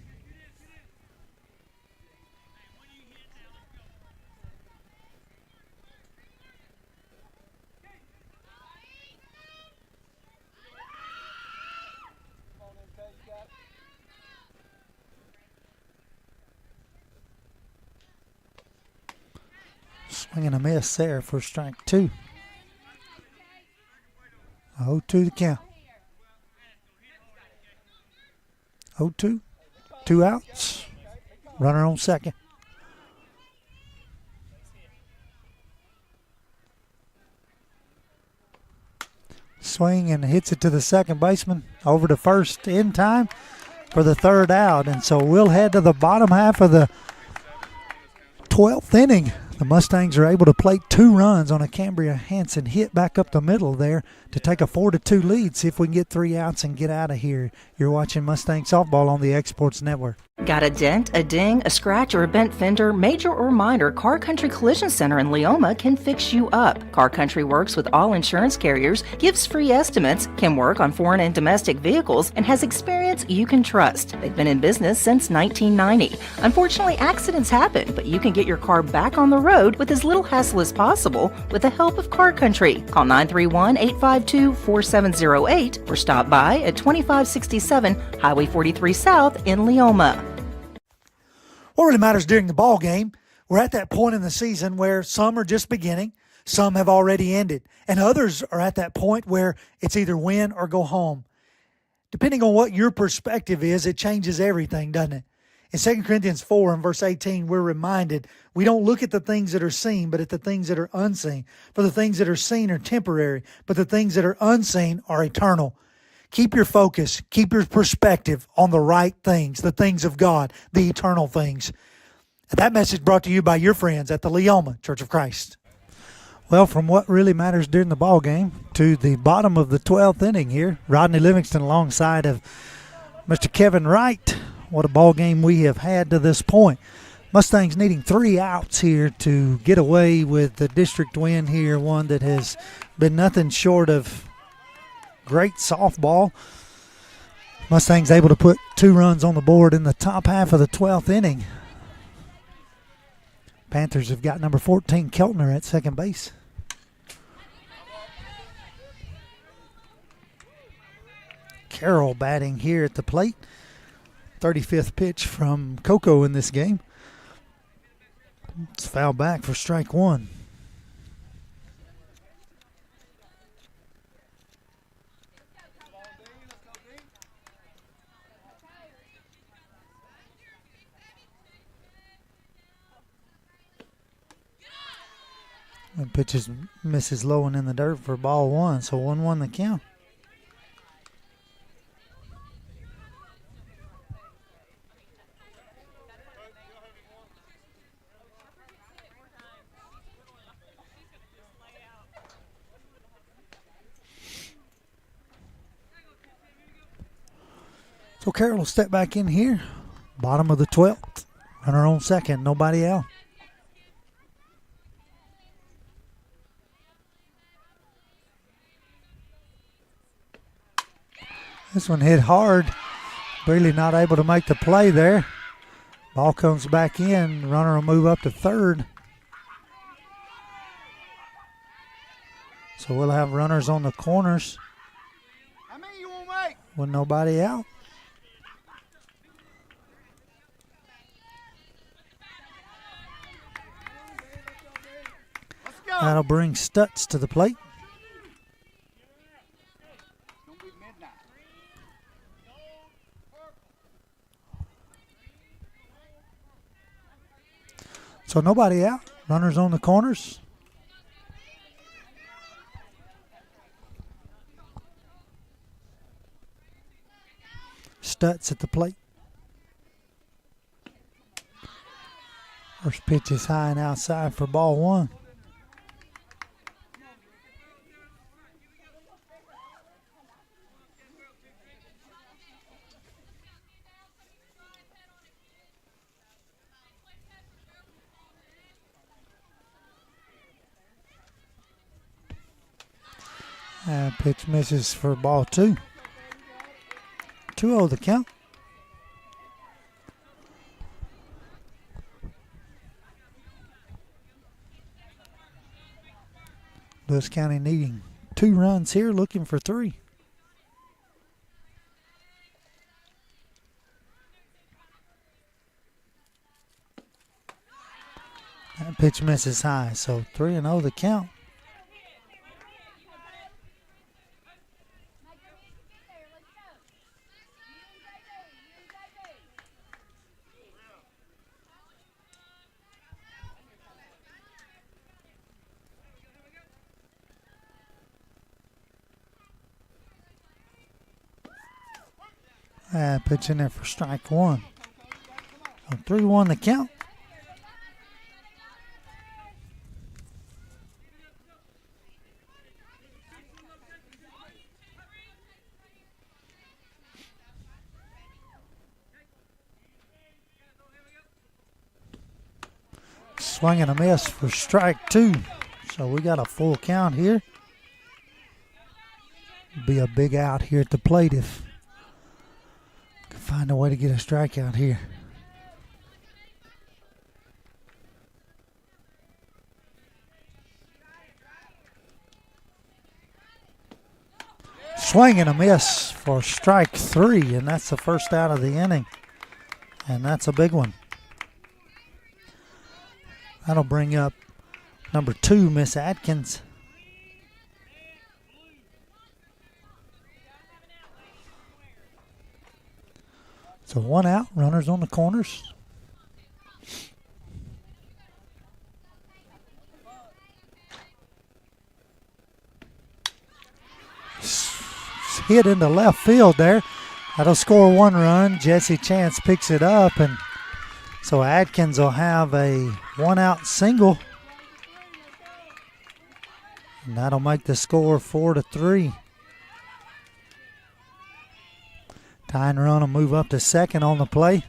Swing and a miss there for strike two. 0-2 the count. 0-2. 2 outs. Runner on second. Swing and hits it to the second baseman. Over to first in time for the third out. And so we'll head to the bottom half of the 12th inning. The Mustangs are able to plate 2 runs on a Cambria Hansen hit back up the middle there to take a 4-2 lead. See if we can get 3 outs and get out of here. You're watching Mustang Softball on the Exports Network. Got a dent, a ding, a scratch, or a bent fender? Major or minor, Car Country Collision Center in Leoma can fix you up. Car Country works with all insurance carriers, gives free estimates, can work on foreign and domestic vehicles, and has experience you can trust. They've been in business since 1990. Unfortunately, accidents happen, but you can get your car back on the road with as little hassle as possible with the help of Car Country. Call 931-852-4708 or stop by at 2567 Highway 43 South in Leoma. What really matters during the ball game, we're at that point in the season where some are just beginning, some have already ended, and others are at that point where it's either win or go home. Depending on what your perspective is, it changes everything, doesn't it? In 2 Corinthians 4 and verse 18, we're reminded we don't look at the things that are seen, but at the things that are unseen. For the things that are seen are temporary, but the things that are unseen are eternal. Keep your focus, keep your perspective on the right things, the things of God, the eternal things. And that message brought to you by your friends at the Leoma Church of Christ. Well, from what really matters during the ball game to the bottom of the 12th inning here, Rodney Livingston alongside of Mr. Kevin Wright. What a ball game we have had to this point. Mustangs needing 3 outs here to get away with the district win here, one that has been nothing short of great softball. Mustangs able to put 2 runs on the board in the top half of the 12th inning. Panthers have got number 14, Keltner, at second base. Carroll batting here at the plate. 35th pitch from Coco in this game. It's fouled back for strike one. And pitches misses low and in the dirt for ball one, so 1-1 the count. So Carroll will step back in here. Bottom of the 12th. Runner on second, nobody out. This one hit hard. Really not able to make the play there. Ball comes back in. Runner will move up to third. So we'll have runners on the corners. How many you want to make? With nobody out. That'll bring Stutz to the plate. So nobody out. Runners on the corners. Stutz at the plate. First pitch is high and outside for ball one. Pitch misses for ball two. 2-0 the count. Lewis County needing 2 runs here, looking for 3. That pitch misses high, so 3-0 the count. Pitch in there for strike one. So 3-1 the count. Swing and a miss for strike two. So we got a full count here. Be a big out here at the plate if find a way to get a strikeout here. Swing and a miss for strike three, and that's the first out of the inning. And that's a big one. That'll bring up number 2, Miss Atkins. So 1 out, runners on the corners. Hit into left field there. That'll score 1 run. Jesse Chance picks it up, and so Atkins will have a 1 out single. And that'll make the score 4-3. Tying run will move up to second on the play.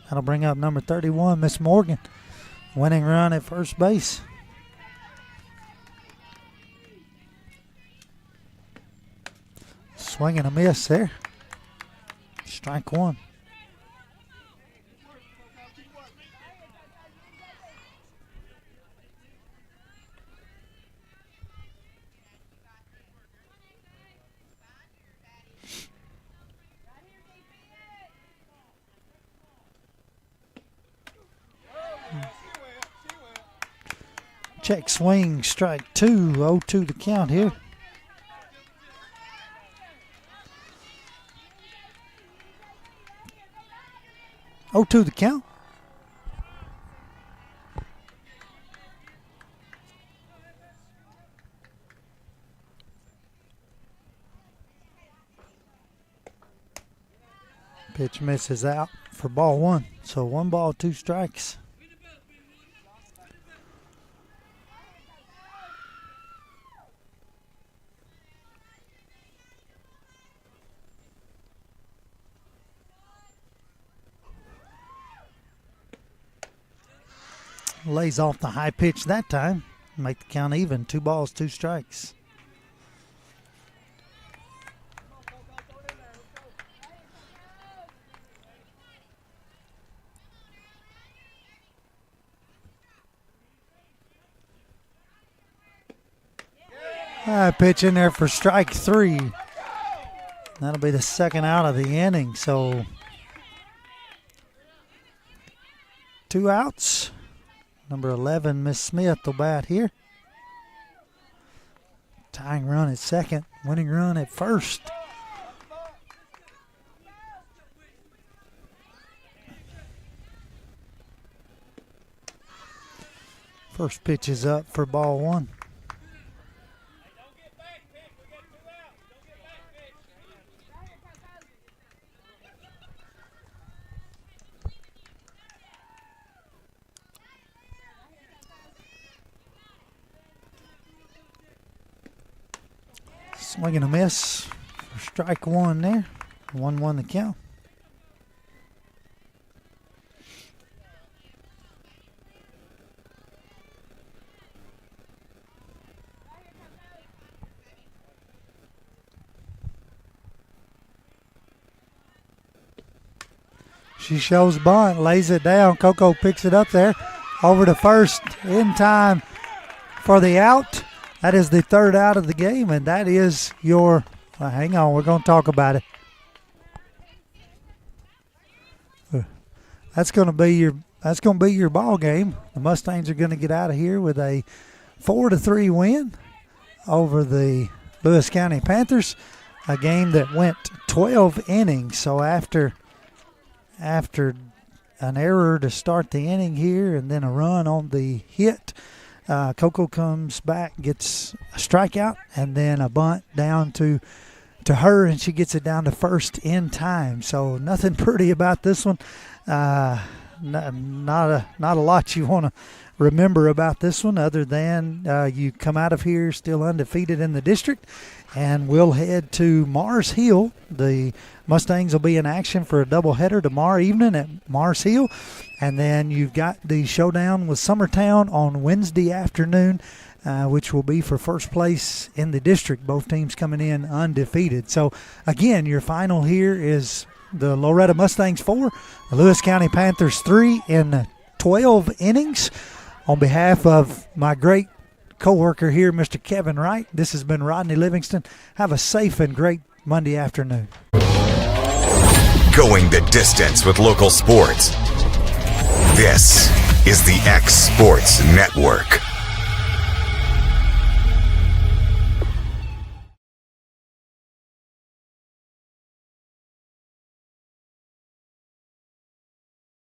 That'll bring up number 31, Miss Morgan. Winning run at first base. Swing and a miss there. Strike one. Check swing, strike two, 0-2 the count here. Oh, 2 the count. Pitch misses out for ball one. So 1 ball, 2 strikes. Lays off the high pitch that time. Make the count even. 2 balls, 2 strikes. High pitch in there for strike 3. That'll be the second out of the inning. So 2 outs. Number 11, Miss Smith will bat here. Tying run at second, winning run at first. First pitch is up for ball 1. Swing and a miss for strike 1 there. 1-1 the count. She shows bunt, lays it down. Coco picks it up there. Over to first in time for the out. That is the third out of the game, and that is your hang on, we're going to talk about it. That's going to be your ball game. The Mustangs are going to get out of here with a 4-3 win over the Lewis County Panthers, a game that went 12 innings. So after an error to start the inning here and then a run on the hit, Coco comes back, gets a strikeout, and then a bunt down to her, and she gets it down to first in time. So nothing pretty about this one. Not a lot you want to remember about this one other than you come out of here still undefeated in the district, and we'll head to Mars Hill. The Mustangs will be in action for a doubleheader tomorrow evening at Mars Hill. And then you've got the showdown with Summertown on Wednesday afternoon, which will be for first place in the district. Both teams coming in undefeated. So, again, your final here is the Loretto Mustangs 4, the Lewis County Panthers 3 in 12 innings. On behalf of my great co-worker here, Mr. Kevin Wright, this has been Rodney Livingston. Have a safe and great Monday afternoon. Going the distance with local sports. This is the X Sports Network.